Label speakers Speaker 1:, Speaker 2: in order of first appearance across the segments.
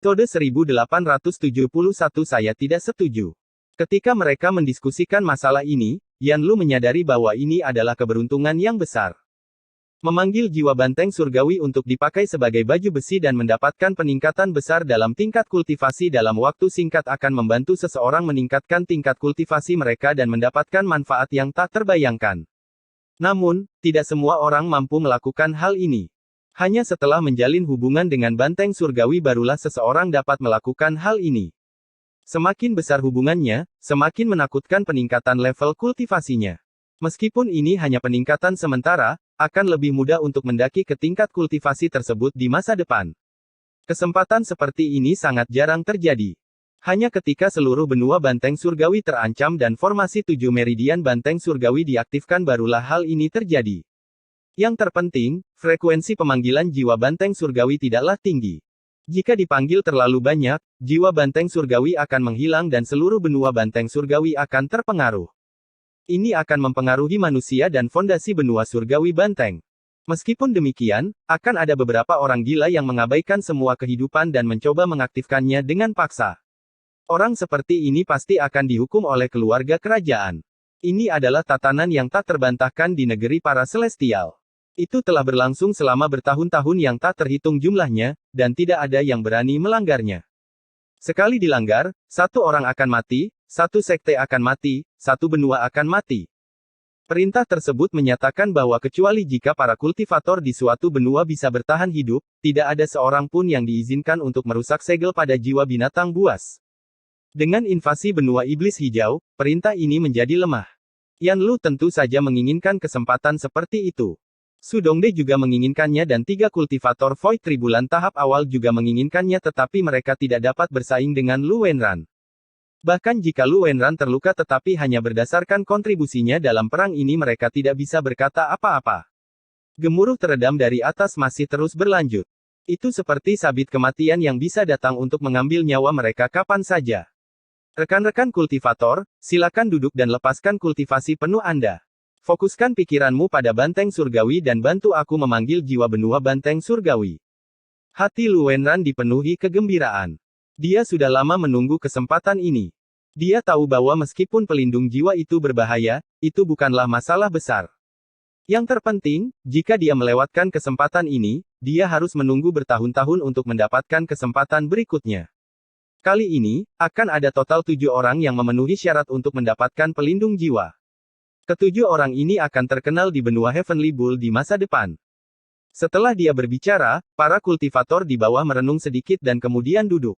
Speaker 1: Metode 1871 saya tidak setuju. Ketika mereka mendiskusikan masalah ini, Yan Lu menyadari bahwa ini adalah keberuntungan yang besar. Memanggil jiwa banteng surgawi untuk dipakai sebagai baju besi dan mendapatkan peningkatan besar dalam tingkat kultivasi dalam waktu singkat akan membantu seseorang meningkatkan tingkat kultivasi mereka dan mendapatkan manfaat yang tak terbayangkan. Namun, tidak semua orang mampu melakukan hal ini. Hanya setelah menjalin hubungan dengan banteng surgawi barulah seseorang dapat melakukan hal ini. Semakin besar hubungannya, semakin menakutkan peningkatan level kultivasinya. Meskipun ini hanya peningkatan sementara, akan lebih mudah untuk mendaki ke tingkat kultivasi tersebut di masa depan. Kesempatan seperti ini sangat jarang terjadi. Hanya ketika seluruh benua banteng surgawi terancam dan formasi 7 meridian banteng surgawi diaktifkan barulah hal ini terjadi. Yang terpenting, frekuensi pemanggilan jiwa banteng surgawi tidaklah tinggi. Jika dipanggil terlalu banyak, jiwa banteng surgawi akan menghilang dan seluruh benua banteng surgawi akan terpengaruh. Ini akan mempengaruhi manusia dan fondasi benua surgawi banteng. Meskipun demikian, akan ada beberapa orang gila yang mengabaikan semua kehidupan dan mencoba mengaktifkannya dengan paksa. Orang seperti ini pasti akan dihukum oleh keluarga kerajaan. Ini adalah tatanan yang tak terbantahkan di negeri para celestial. Itu telah berlangsung selama bertahun-tahun yang tak terhitung jumlahnya, dan tidak ada yang berani melanggarnya. Sekali dilanggar, satu orang akan mati, satu sekte akan mati, satu benua akan mati. Perintah tersebut menyatakan bahwa kecuali jika para kultivator di suatu benua bisa bertahan hidup, tidak ada seorang pun yang diizinkan untuk merusak segel pada jiwa binatang buas. Dengan invasi benua iblis hijau, perintah ini menjadi lemah. Yan Lu tentu saja menginginkan kesempatan seperti itu. Su Dongde juga menginginkannya dan 3 kultivator Void Tribulan tahap awal juga menginginkannya tetapi mereka tidak dapat bersaing dengan Lu Wenran. Bahkan jika Lu Wenran terluka tetapi hanya berdasarkan kontribusinya dalam perang ini mereka tidak bisa berkata apa-apa. Gemuruh teredam dari atas masih terus berlanjut. Itu seperti sabit kematian yang bisa datang untuk mengambil nyawa mereka kapan saja. Rekan-rekan kultivator, silakan duduk dan lepaskan kultivasi penuh Anda. Fokuskan pikiranmu pada banteng surgawi dan bantu aku memanggil jiwa benua banteng surgawi. Hati Lu Wenran dipenuhi kegembiraan. Dia sudah lama menunggu kesempatan ini. Dia tahu bahwa meskipun pelindung jiwa itu berbahaya, itu bukanlah masalah besar. Yang terpenting, jika dia melewatkan kesempatan ini, dia harus menunggu bertahun-tahun untuk mendapatkan kesempatan berikutnya. Kali ini, akan ada total 7 orang yang memenuhi syarat untuk mendapatkan pelindung jiwa. Ketujuh orang ini akan terkenal di benua Heavenly Bull di masa depan. Setelah dia berbicara, para kultivator di bawah merenung sedikit dan kemudian duduk.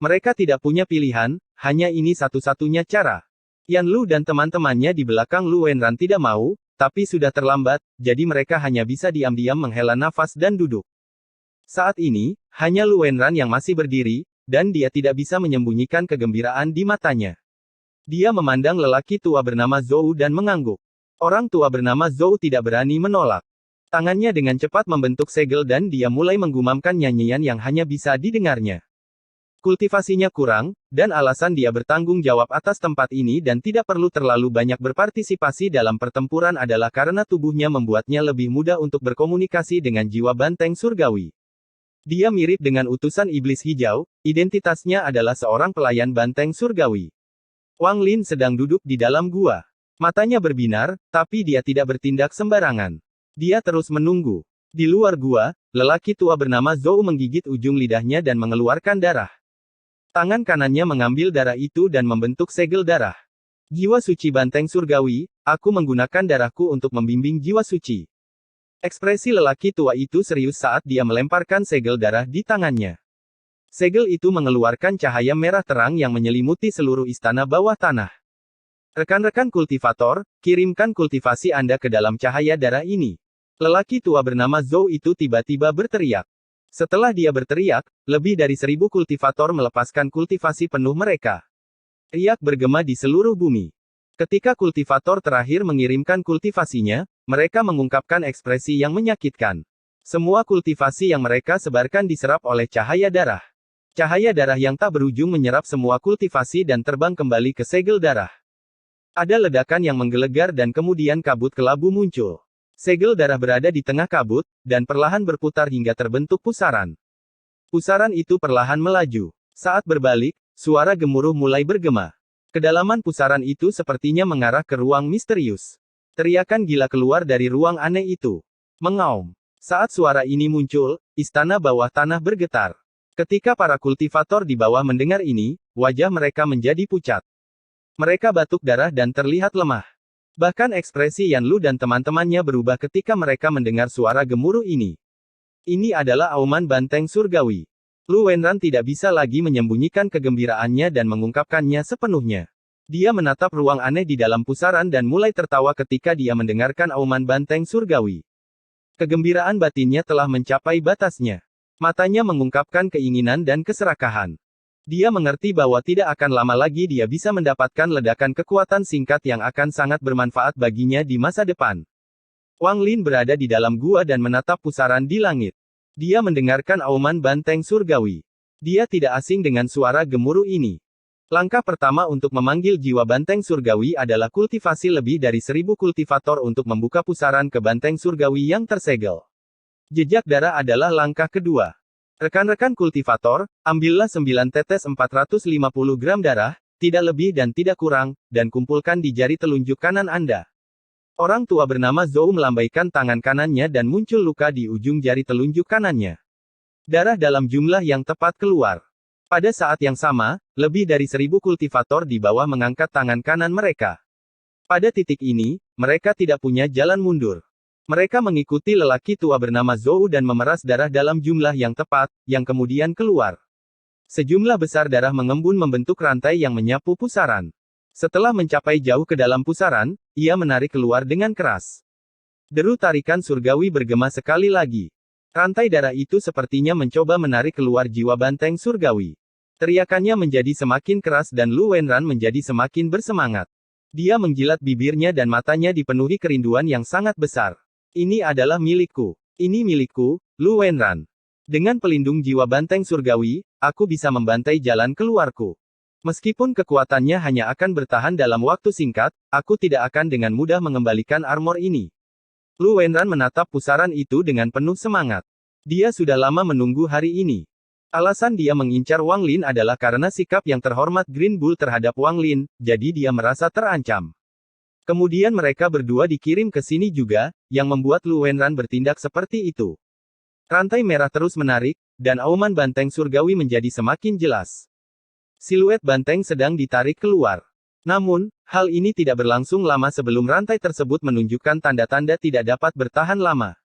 Speaker 1: Mereka tidak punya pilihan, hanya ini satu-satunya cara. Yan Lu dan teman-temannya di belakang Lu Wenran tidak mau, tapi sudah terlambat, jadi mereka hanya bisa diam-diam menghela nafas dan duduk. Saat ini, hanya Lu Wenran yang masih berdiri, dan dia tidak bisa menyembunyikan kegembiraan di matanya. Dia memandang lelaki tua bernama Zhou dan mengangguk. Orang tua bernama Zhou tidak berani menolak. Tangannya dengan cepat membentuk segel dan dia mulai menggumamkan nyanyian yang hanya bisa didengarnya. Kultivasinya kurang, dan alasan dia bertanggung jawab atas tempat ini dan tidak perlu terlalu banyak berpartisipasi dalam pertempuran adalah karena tubuhnya membuatnya lebih mudah untuk berkomunikasi dengan jiwa banteng surgawi. Dia mirip dengan utusan iblis hijau, identitasnya adalah seorang pelayan banteng surgawi. Wang Lin sedang duduk di dalam gua. Matanya berbinar, tapi dia tidak bertindak sembarangan. Dia terus menunggu. Di luar gua, lelaki tua bernama Zhou menggigit ujung lidahnya dan mengeluarkan darah. Tangan kanannya mengambil darah itu dan membentuk segel darah. Jiwa suci banteng surgawi, aku menggunakan darahku untuk membimbing jiwa suci. Ekspresi lelaki tua itu serius saat dia melemparkan segel darah di tangannya. Segel itu mengeluarkan cahaya merah terang yang menyelimuti seluruh istana bawah tanah. Rekan-rekan kultivator, kirimkan kultivasi Anda ke dalam cahaya darah ini. Lelaki tua bernama Zhou itu tiba-tiba berteriak. Setelah dia berteriak, lebih dari 1000 kultivator melepaskan kultivasi penuh mereka. Riak bergema di seluruh bumi. Ketika kultivator terakhir mengirimkan kultivasinya, mereka mengungkapkan ekspresi yang menyakitkan. Semua kultivasi yang mereka sebarkan diserap oleh cahaya darah. Cahaya darah yang tak berujung menyerap semua kultivasi dan terbang kembali ke segel darah. Ada ledakan yang menggelegar dan kemudian kabut kelabu muncul. Segel darah berada di tengah kabut, dan perlahan berputar hingga terbentuk pusaran. Pusaran itu perlahan melaju. Saat berbalik, suara gemuruh mulai bergema. Kedalaman pusaran itu sepertinya mengarah ke ruang misterius. Teriakan gila keluar dari ruang aneh itu. Mengaum. Saat suara ini muncul, istana bawah tanah bergetar. Ketika para kultivator di bawah mendengar ini, wajah mereka menjadi pucat. Mereka batuk darah dan terlihat lemah. Bahkan ekspresi Yan Lu dan teman-temannya berubah ketika mereka mendengar suara gemuruh ini. Ini adalah auman banteng surgawi. Lu Wenran tidak bisa lagi menyembunyikan kegembiraannya dan mengungkapkannya sepenuhnya. Dia menatap ruang aneh di dalam pusaran dan mulai tertawa ketika dia mendengarkan auman banteng surgawi. Kegembiraan batinnya telah mencapai batasnya. Matanya mengungkapkan keinginan dan keserakahan. Dia mengerti bahwa tidak akan lama lagi dia bisa mendapatkan ledakan kekuatan singkat yang akan sangat bermanfaat baginya di masa depan. Wang Lin berada di dalam gua dan menatap pusaran di langit. Dia mendengarkan auman banteng surgawi. Dia tidak asing dengan suara gemuruh ini. Langkah pertama untuk memanggil jiwa banteng surgawi adalah kultivasi lebih dari 1000 kultivator untuk membuka pusaran ke banteng surgawi yang tersegel. Jejak darah adalah langkah kedua. Rekan-rekan kultivator, ambillah 9 tetes 450 gram darah, tidak lebih dan tidak kurang, dan kumpulkan di jari telunjuk kanan Anda. Orang tua bernama Zhou melambaikan tangan kanannya dan muncul luka di ujung jari telunjuk kanannya. Darah dalam jumlah yang tepat keluar. Pada saat yang sama, lebih dari 1000 kultivator di bawah mengangkat tangan kanan mereka. Pada titik ini, mereka tidak punya jalan mundur. Mereka mengikuti lelaki tua bernama Zhou dan memeras darah dalam jumlah yang tepat, yang kemudian keluar. Sejumlah besar darah mengembun membentuk rantai yang menyapu pusaran. Setelah mencapai jauh ke dalam pusaran, ia menarik keluar dengan keras. Deru tarikan surgawi bergema sekali lagi. Rantai darah itu sepertinya mencoba menarik keluar jiwa banteng surgawi. Teriakannya menjadi semakin keras dan Lu Wenran menjadi semakin bersemangat. Dia menjilat bibirnya dan matanya dipenuhi kerinduan yang sangat besar. Ini adalah milikku. Ini milikku, Lu Wenran. Dengan pelindung jiwa banteng surgawi, aku bisa membantai jalan keluarku. Meskipun kekuatannya hanya akan bertahan dalam waktu singkat, aku tidak akan dengan mudah mengembalikan armor ini. Lu Wenran menatap pusaran itu dengan penuh semangat. Dia sudah lama menunggu hari ini. Alasan dia mengincar Wang Lin adalah karena sikap yang terhormat Green Bull terhadap Wang Lin, jadi dia merasa terancam. Kemudian mereka berdua dikirim ke sini juga, yang membuat Lu Wenran bertindak seperti itu. Rantai merah terus menarik, dan auman banteng surgawi menjadi semakin jelas. Siluet banteng sedang ditarik keluar. Namun, hal ini tidak berlangsung lama sebelum rantai tersebut menunjukkan tanda-tanda tidak dapat bertahan lama.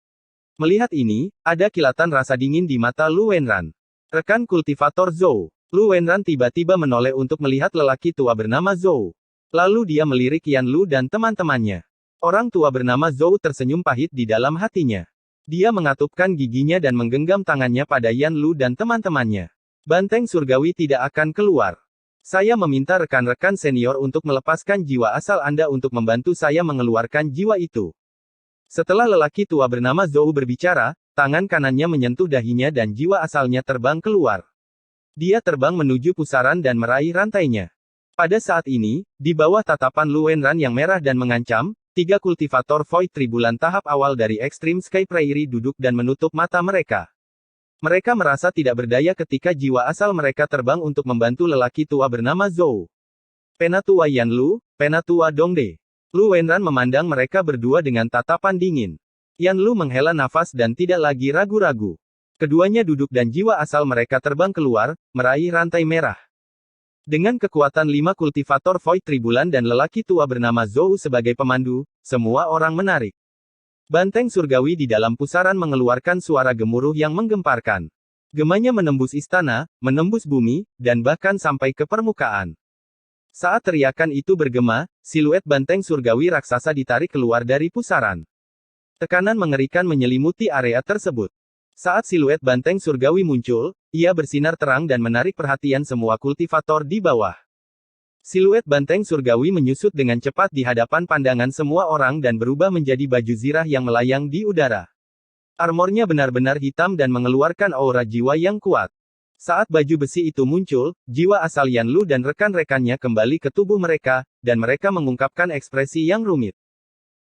Speaker 1: Melihat ini, ada kilatan rasa dingin di mata Lu Wenran. Rekan kultivator Zhou. Lu Wenran tiba-tiba menoleh untuk melihat lelaki tua bernama Zhou. Lalu dia melirik Yan Lu dan teman-temannya. Orang tua bernama Zhou tersenyum pahit di dalam hatinya. Dia mengatupkan giginya dan menggenggam tangannya pada Yan Lu dan teman-temannya. Banteng surgawi tidak akan keluar. Saya meminta rekan-rekan senior untuk melepaskan jiwa asal Anda untuk membantu saya mengeluarkan jiwa itu. Setelah lelaki tua bernama Zhou berbicara, tangan kanannya menyentuh dahinya dan jiwa asalnya terbang keluar. Dia terbang menuju pusaran dan meraih rantainya. Pada saat ini, di bawah tatapan Lu Wenran yang merah dan mengancam, 3 kultivator Void Tribulan tahap awal dari Extreme Sky Prairie duduk dan menutup mata mereka. Mereka merasa tidak berdaya ketika jiwa asal mereka terbang untuk membantu lelaki tua bernama Zhou. Penatua Yan Lu, Penatua Dongde. Lu Wenran memandang mereka berdua dengan tatapan dingin. Yan Lu menghela nafas dan tidak lagi ragu-ragu. Keduanya duduk dan jiwa asal mereka terbang keluar, meraih rantai merah. Dengan kekuatan 5 kultivator Void Tribulan dan lelaki tua bernama Zhou sebagai pemandu, semua orang menarik. Banteng surgawi di dalam pusaran mengeluarkan suara gemuruh yang menggemparkan. Gemanya menembus istana, menembus bumi, dan bahkan sampai ke permukaan. Saat teriakan itu bergema, siluet banteng surgawi raksasa ditarik keluar dari pusaran. Tekanan mengerikan menyelimuti area tersebut. Saat siluet banteng surgawi muncul, ia bersinar terang dan menarik perhatian semua kultivator di bawah. Siluet banteng surgawi menyusut dengan cepat di hadapan pandangan semua orang dan berubah menjadi baju zirah yang melayang di udara. Armornya benar-benar hitam dan mengeluarkan aura jiwa yang kuat. Saat baju besi itu muncul, jiwa asal Yan Lu dan rekan-rekannya kembali ke tubuh mereka, dan mereka mengungkapkan ekspresi yang rumit.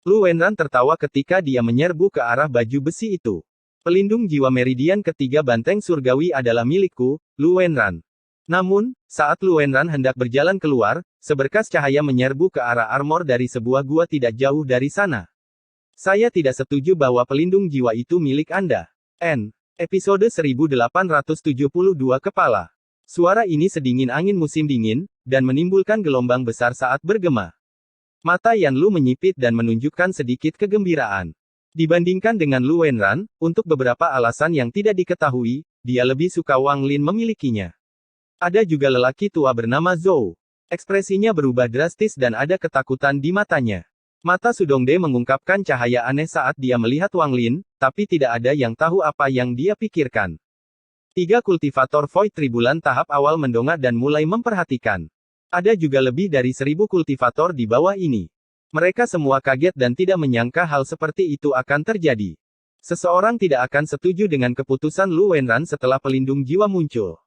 Speaker 1: Lu Wenran tertawa ketika dia menyerbu ke arah baju besi itu. Pelindung jiwa meridian ketiga banteng surgawi adalah milikku, Lu Wenran. Namun, saat Lu Wenran hendak berjalan keluar, seberkas cahaya menyerbu ke arah armor dari sebuah gua tidak jauh dari sana. Saya tidak setuju bahwa pelindung jiwa itu milik Anda. Episode 1872 Kepala. Suara ini sedingin angin musim dingin, dan menimbulkan gelombang besar saat bergema. Mata Yan Lu menyipit dan menunjukkan sedikit kegembiraan. Dibandingkan dengan Lu Wenran, untuk beberapa alasan yang tidak diketahui, dia lebih suka Wang Lin memilikinya. Ada juga lelaki tua bernama Zhou. Ekspresinya berubah drastis dan ada ketakutan di matanya. Mata Sudongde mengungkapkan cahaya aneh saat dia melihat Wang Lin, tapi tidak ada yang tahu apa yang dia pikirkan. 3 kultivator Void Tribulan tahap awal mendongak dan mulai memperhatikan. Ada juga lebih dari 1000 kultivator di bawah ini. Mereka semua kaget dan tidak menyangka hal seperti itu akan terjadi. Seseorang tidak akan setuju dengan keputusan Lu Wenran setelah pelindung jiwa muncul.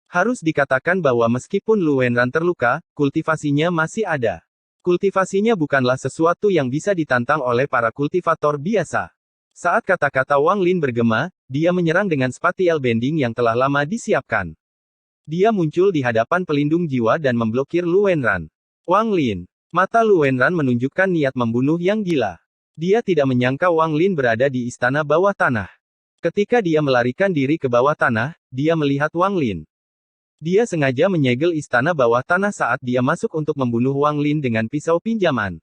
Speaker 1: Harus dikatakan bahwa meskipun Lu Wenran terluka, kultivasinya masih ada. Kultivasinya bukanlah sesuatu yang bisa ditantang oleh para kultivator biasa. Saat kata-kata Wang Lin bergema, dia menyerang dengan spatial bending yang telah lama disiapkan. Dia muncul di hadapan pelindung jiwa dan memblokir Lu Wenran. Wang Lin. Mata Lu Wenran menunjukkan niat membunuh yang gila. Dia tidak menyangka Wang Lin berada di istana bawah tanah. Ketika dia melarikan diri ke bawah tanah, dia melihat Wang Lin. Dia sengaja menyegel istana bawah tanah saat dia masuk untuk membunuh Wang Lin dengan pisau pinjaman.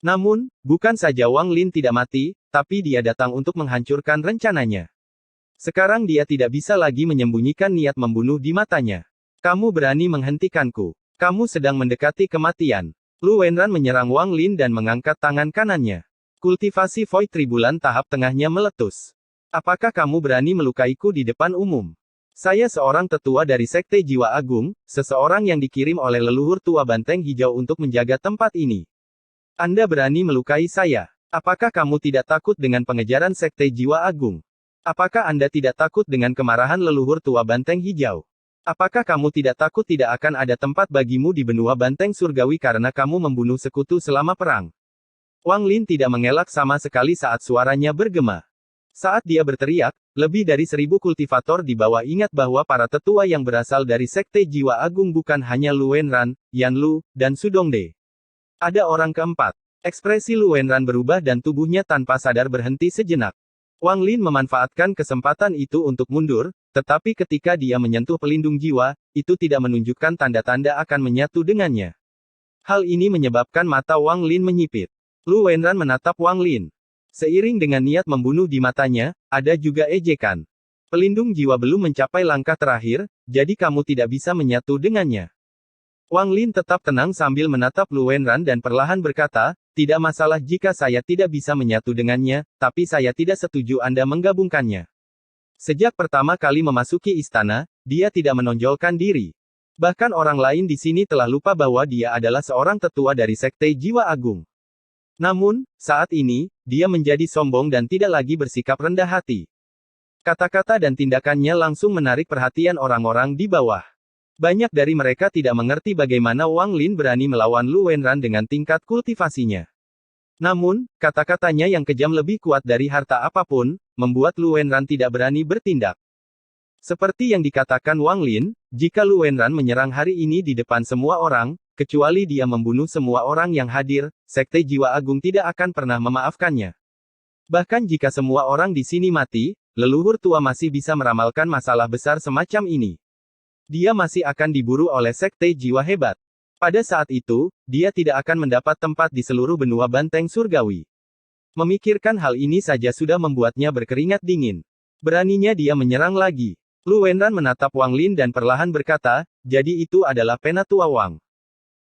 Speaker 1: Namun, bukan saja Wang Lin tidak mati, tapi dia datang untuk menghancurkan rencananya. Sekarang dia tidak bisa lagi menyembunyikan niat membunuh di matanya. Kamu berani menghentikanku. Kamu sedang mendekati kematian. Lu Wenran menyerang Wang Lin dan mengangkat tangan kanannya. Kultivasi Void Tribulan tahap tengahnya meletus. Apakah kamu berani melukaiku di depan umum? Saya seorang tetua dari Sekte Jiwa Agung, seseorang yang dikirim oleh leluhur tua banteng hijau untuk menjaga tempat ini. Anda berani melukai saya. Apakah kamu tidak takut dengan pengejaran Sekte Jiwa Agung? Apakah Anda tidak takut dengan kemarahan leluhur tua banteng hijau? Apakah kamu tidak takut tidak akan ada tempat bagimu di benua banteng surgawi karena kamu membunuh sekutu selama perang? Wang Lin tidak mengelak sama sekali saat suaranya bergema. Saat dia berteriak, lebih dari 1000 kultivator di bawah ingat bahwa para tetua yang berasal dari Sekte Jiwa Agung bukan hanya Lu Wenran, Yan Lu, dan Sudongde. Ada orang keempat. Ekspresi Lu Wenran berubah dan tubuhnya tanpa sadar berhenti sejenak. Wang Lin memanfaatkan kesempatan itu untuk mundur, tetapi ketika dia menyentuh pelindung jiwa, itu tidak menunjukkan tanda-tanda akan menyatu dengannya. Hal ini menyebabkan mata Wang Lin menyipit. Lu Wenran menatap Wang Lin. Seiring dengan niat membunuh di matanya, ada juga ejekan. Pelindung jiwa belum mencapai langkah terakhir, jadi kamu tidak bisa menyatu dengannya. Wang Lin tetap tenang sambil menatap Lu Wenran dan perlahan berkata, tidak masalah jika saya tidak bisa menyatu dengannya, tapi saya tidak setuju Anda menggabungkannya. Sejak pertama kali memasuki istana, dia tidak menonjolkan diri. Bahkan orang lain di sini telah lupa bahwa dia adalah seorang tetua dari Sekte Jiwa Agung. Namun, saat ini, dia menjadi sombong dan tidak lagi bersikap rendah hati. Kata-kata dan tindakannya langsung menarik perhatian orang-orang di bawah. Banyak dari mereka tidak mengerti bagaimana Wang Lin berani melawan Lu Wenran dengan tingkat kultivasinya. Namun, kata-katanya yang kejam lebih kuat dari harta apapun, membuat Lu Wenran tidak berani bertindak. Seperti yang dikatakan Wang Lin, jika Lu Wenran menyerang hari ini di depan semua orang, kecuali dia membunuh semua orang yang hadir, Sekte Jiwa Agung tidak akan pernah memaafkannya. Bahkan jika semua orang di sini mati, leluhur tua masih bisa meramalkan masalah besar semacam ini. Dia masih akan diburu oleh Sekte Jiwa Hebat. Pada saat itu, dia tidak akan mendapat tempat di seluruh benua banteng surgawi. Memikirkan hal ini saja sudah membuatnya berkeringat dingin. Beraninya dia menyerang lagi. Lu Wenran menatap Wang Lin dan perlahan berkata, jadi itu adalah Penatua Wang.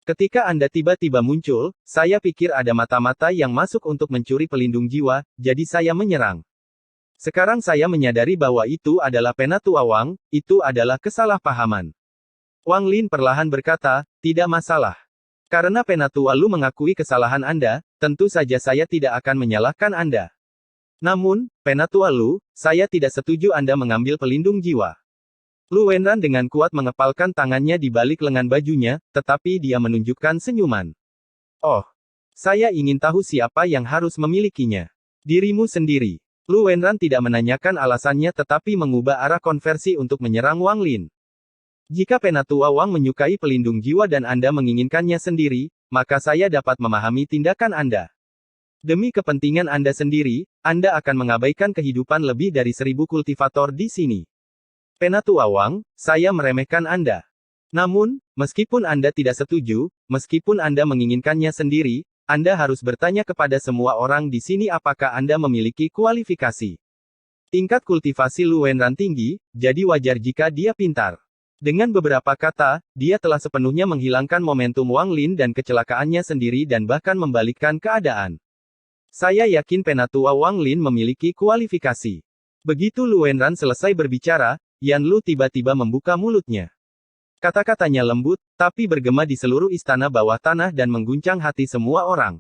Speaker 1: Ketika Anda tiba-tiba muncul, saya pikir ada mata-mata yang masuk untuk mencuri pelindung jiwa, jadi saya menyerang. Sekarang saya menyadari bahwa itu adalah Penatua Wang, itu adalah kesalahpahaman. Wang Lin perlahan berkata, tidak masalah. Karena Penatua Lu mengakui kesalahan Anda, tentu saja saya tidak akan menyalahkan Anda. Namun, Penatua Lu, saya tidak setuju Anda mengambil pelindung jiwa. Lu Wenran dengan kuat mengepalkan tangannya di balik lengan bajunya, tetapi dia menunjukkan senyuman. Oh, saya ingin tahu siapa yang harus memilikinya. Dirimu sendiri. Lu Wenran tidak menanyakan alasannya tetapi mengubah arah konversi untuk menyerang Wang Lin. Jika Penatua Wang menyukai pelindung jiwa dan Anda menginginkannya sendiri, maka saya dapat memahami tindakan Anda. Demi kepentingan Anda sendiri, Anda akan mengabaikan kehidupan lebih dari 1000 kultivator di sini. Penatua Wang, saya meremehkan Anda. Namun, meskipun Anda tidak setuju, meskipun Anda menginginkannya sendiri, Anda harus bertanya kepada semua orang di sini apakah Anda memiliki kualifikasi. Tingkat kultivasi Lu Wenran tinggi, jadi wajar jika dia pintar. Dengan beberapa kata, dia telah sepenuhnya menghilangkan momentum Wang Lin dan kecelakaannya sendiri dan bahkan membalikkan keadaan. Saya yakin Penatua Wang Lin memiliki kualifikasi. Begitu Lu Wenran selesai berbicara, Yan Lu tiba-tiba membuka mulutnya. Kata-katanya lembut, tapi bergema di seluruh istana bawah tanah dan mengguncang hati semua orang.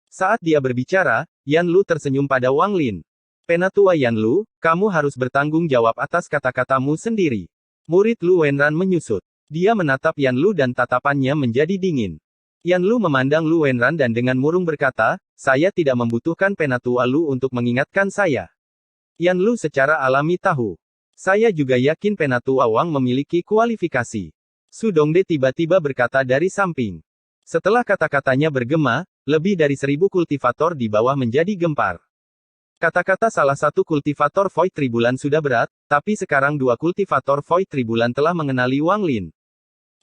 Speaker 1: Saat dia berbicara, Yan Lu tersenyum pada Wang Lin. Penatua Yan Lu, kamu harus bertanggung jawab atas kata-katamu sendiri. Murid Lu Wenran menyusut. Dia menatap Yan Lu dan tatapannya menjadi dingin. Yan Lu memandang Lu Wenran dan dengan murung berkata, saya tidak membutuhkan Penatua Lu untuk mengingatkan saya. Yan Lu secara alami tahu. Saya juga yakin Penatua Wang memiliki kualifikasi. Su Dongde tiba-tiba berkata dari samping. Setelah kata-katanya bergema, lebih dari 1000 kultivator di bawah menjadi gempar. Kata-kata salah satu kultivator Void Tribulan sudah berat, tapi sekarang 2 kultivator Void Tribulan telah mengenali Wang Lin.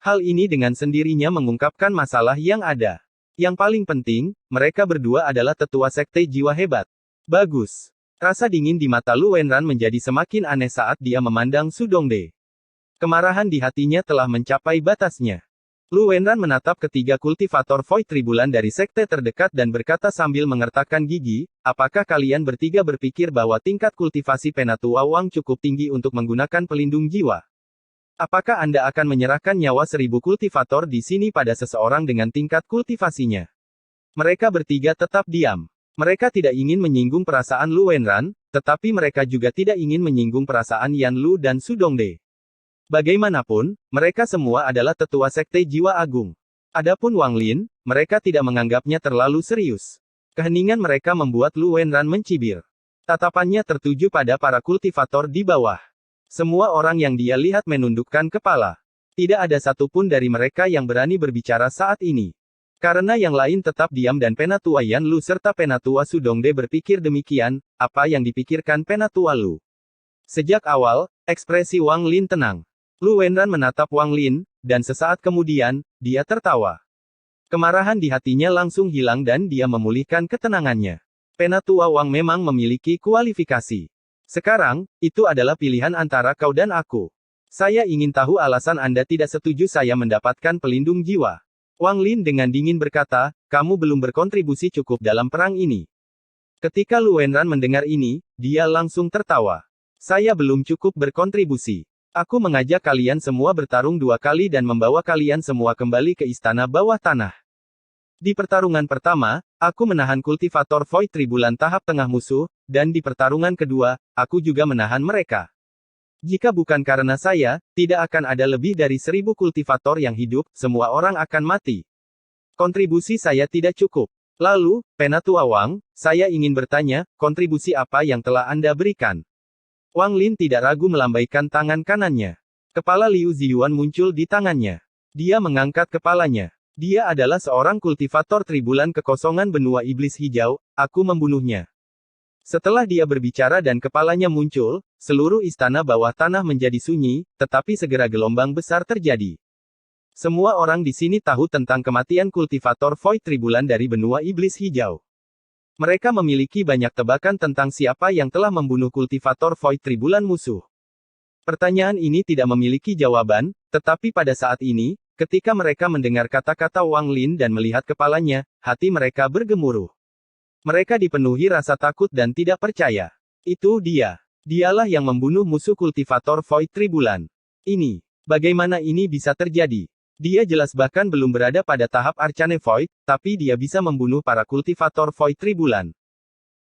Speaker 1: Hal ini dengan sendirinya mengungkapkan masalah yang ada. Yang paling penting, mereka berdua adalah tetua sekte jiwa hebat. Bagus. Rasa dingin di mata Lu Wenran menjadi semakin aneh saat dia memandang Su Dongde. Kemarahan di hatinya telah mencapai batasnya. Lu Wenran menatap ketiga kultivator Void Tribulan dari sekte terdekat dan berkata sambil mengertakkan gigi, apakah kalian bertiga berpikir bahwa tingkat kultivasi Penatua Wang cukup tinggi untuk menggunakan pelindung jiwa? Apakah Anda akan menyerahkan nyawa 1000 kultivator di sini pada seseorang dengan tingkat kultivasinya? Mereka bertiga tetap diam. Mereka tidak ingin menyinggung perasaan Lu Wenran, tetapi mereka juga tidak ingin menyinggung perasaan Yan Lu dan Su Dongde. Bagaimanapun, mereka semua adalah tetua sekte jiwa agung. Adapun Wang Lin, mereka tidak menganggapnya terlalu serius. Keheningan mereka membuat Lu Wenran mencibir. Tatapannya tertuju pada para kultivator di bawah. Semua orang yang dia lihat menundukkan kepala. Tidak ada satupun dari mereka yang berani berbicara saat ini. Karena yang lain tetap diam dan Penatua Yan Lu serta Penatua Su Dongde berpikir demikian, apa yang dipikirkan Penatua Lu? Sejak awal, ekspresi Wang Lin tenang. Lu Wenran menatap Wang Lin, dan sesaat kemudian, dia tertawa. Kemarahan di hatinya langsung hilang dan dia memulihkan ketenangannya. Penatua Wang memang memiliki kualifikasi. Sekarang, itu adalah pilihan antara kau dan aku. Saya ingin tahu alasan Anda tidak setuju saya mendapatkan pelindung jiwa. Wang Lin dengan dingin berkata, kamu belum berkontribusi cukup dalam perang ini. Ketika Lu Wenran mendengar ini, dia langsung tertawa. Saya belum cukup berkontribusi. Aku mengajak kalian semua bertarung 2 kali dan membawa kalian semua kembali ke istana bawah tanah. Di pertarungan pertama, aku menahan kultivator Void Tribulan tahap tengah musuh, dan di pertarungan kedua, aku juga menahan mereka. Jika bukan karena saya, tidak akan ada lebih dari 1000 kultivator yang hidup, semua orang akan mati. Kontribusi saya tidak cukup. Lalu, Penatua Wang, saya ingin bertanya, kontribusi apa yang telah Anda berikan? Wang Lin tidak ragu melambaikan tangan kanannya. Kepala Liu Ziyuan muncul di tangannya. Dia mengangkat kepalanya. Dia adalah seorang kultivator tribulan kekosongan benua iblis hijau, aku membunuhnya. Setelah dia berbicara dan kepalanya muncul, seluruh istana bawah tanah menjadi sunyi, tetapi segera gelombang besar terjadi. Semua orang di sini tahu tentang kematian kultivator Void Tribulan dari benua iblis hijau. Mereka memiliki banyak tebakan tentang siapa yang telah membunuh kultivator Void Tribulan musuh. Pertanyaan ini tidak memiliki jawaban, tetapi pada saat ini, ketika mereka mendengar kata-kata Wang Lin dan melihat kepalanya, hati mereka bergemuruh. Mereka dipenuhi rasa takut dan tidak percaya. Itu dia. Dialah yang membunuh musuh kultivator Void Tribulan. Ini. Bagaimana ini bisa terjadi? Dia jelas bahkan belum berada pada tahap Arcane Void, tapi dia bisa membunuh para kultivator Void Tribulan.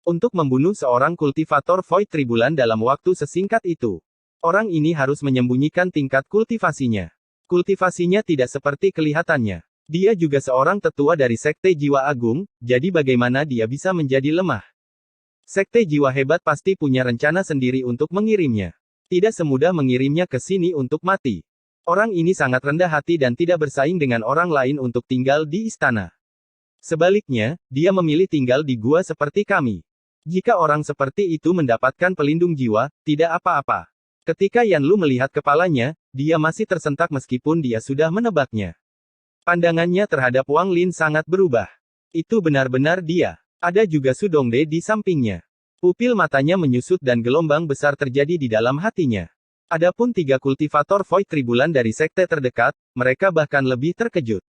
Speaker 1: Untuk membunuh seorang kultivator Void Tribulan dalam waktu sesingkat itu, orang ini harus menyembunyikan tingkat kultivasinya. Kultivasinya tidak seperti kelihatannya. Dia juga seorang tetua dari Sekte Jiwa Agung, jadi bagaimana dia bisa menjadi lemah? Sekte jiwa hebat pasti punya rencana sendiri untuk mengirimnya. Tidak semudah mengirimnya ke sini untuk mati. Orang ini sangat rendah hati dan tidak bersaing dengan orang lain untuk tinggal di istana. Sebaliknya, dia memilih tinggal di gua seperti kami. Jika orang seperti itu mendapatkan pelindung jiwa, tidak apa-apa. Ketika Yan Lu melihat kepalanya, dia masih tersentak meskipun dia sudah menebaknya. Pandangannya terhadap Wang Lin sangat berubah. Itu benar-benar dia. Ada juga Su Dongde di sampingnya. Pupil matanya menyusut dan gelombang besar terjadi di dalam hatinya. Adapun 3 kultivator Void Tribulan dari sekte terdekat, mereka bahkan lebih terkejut.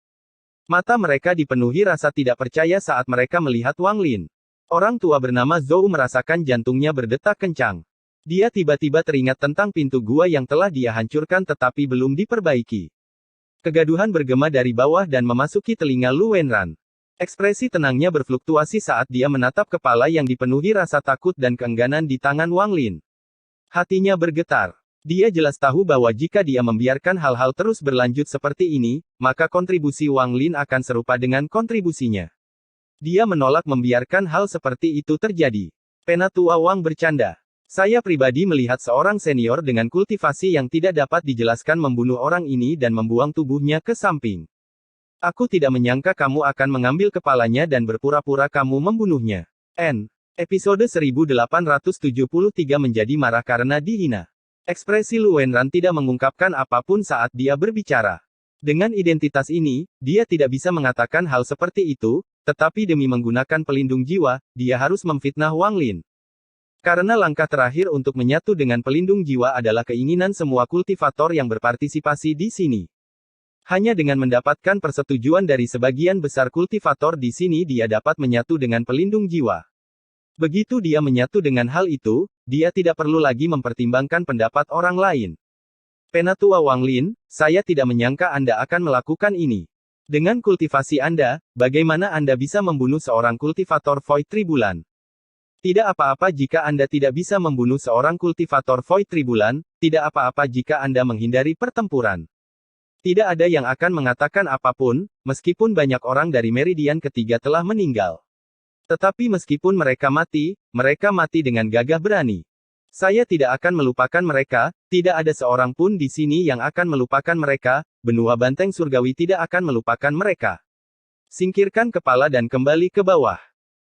Speaker 1: Mata mereka dipenuhi rasa tidak percaya saat mereka melihat Wang Lin. Orang tua bernama Zhou merasakan jantungnya berdetak kencang. Dia tiba-tiba teringat tentang pintu gua yang telah dia hancurkan tetapi belum diperbaiki. Kegaduhan bergema dari bawah dan memasuki telinga Lu Wenran. Ekspresi tenangnya berfluktuasi saat dia menatap kepala yang dipenuhi rasa takut dan keengganan di tangan Wang Lin. Hatinya bergetar. Dia jelas tahu bahwa jika dia membiarkan hal-hal terus berlanjut seperti ini, maka kontribusi Wang Lin akan serupa dengan kontribusinya. Dia menolak membiarkan hal seperti itu terjadi. Penatua Wang bercanda. Saya pribadi melihat seorang senior dengan kultivasi yang tidak dapat dijelaskan membunuh orang ini dan membuang tubuhnya ke samping. Aku tidak menyangka kamu akan mengambil kepalanya dan berpura-pura kamu membunuhnya. Episode 1873 menjadi marah karena dihina. Ekspresi Lu Wenran tidak mengungkapkan apapun saat dia berbicara. Dengan identitas ini, dia tidak bisa mengatakan hal seperti itu, tetapi demi menggunakan pelindung jiwa, dia harus memfitnah Wang Lin. Karena langkah terakhir untuk menyatu dengan pelindung jiwa adalah keinginan semua kultivator yang berpartisipasi di sini. Hanya dengan mendapatkan persetujuan dari sebagian besar kultivator di sini dia dapat menyatu dengan pelindung jiwa. Begitu dia menyatu dengan hal itu, dia tidak perlu lagi mempertimbangkan pendapat orang lain. Penatua Wang Lin, saya tidak menyangka Anda akan melakukan ini. Dengan kultivasi Anda, bagaimana Anda bisa membunuh seorang kultivator Void Tribulan? Tidak apa-apa jika Anda tidak bisa membunuh seorang kultivator Void Tribulan, tidak apa-apa jika Anda menghindari pertempuran. Tidak ada yang akan mengatakan apapun, meskipun banyak orang dari Meridian ketiga telah meninggal. Tetapi meskipun mereka mati dengan gagah berani. Saya tidak akan melupakan mereka, tidak ada seorang pun di sini yang akan melupakan mereka, benua banteng surgawi tidak akan melupakan mereka. Singkirkan kepala dan kembali ke bawah.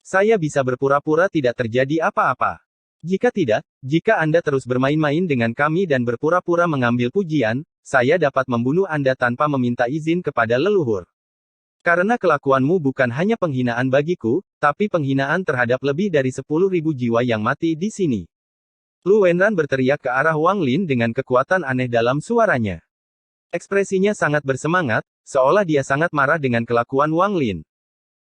Speaker 1: Saya bisa berpura-pura tidak terjadi apa-apa. Jika tidak, jika Anda terus bermain-main dengan kami dan berpura-pura mengambil pujian, saya dapat membunuh Anda tanpa meminta izin kepada leluhur. Karena kelakuanmu bukan hanya penghinaan bagiku, tapi penghinaan terhadap lebih dari 10.000 jiwa yang mati di sini. Lu Wenran berteriak ke arah Wang Lin dengan kekuatan aneh dalam suaranya. Ekspresinya sangat bersemangat, seolah dia sangat marah dengan kelakuan Wang Lin.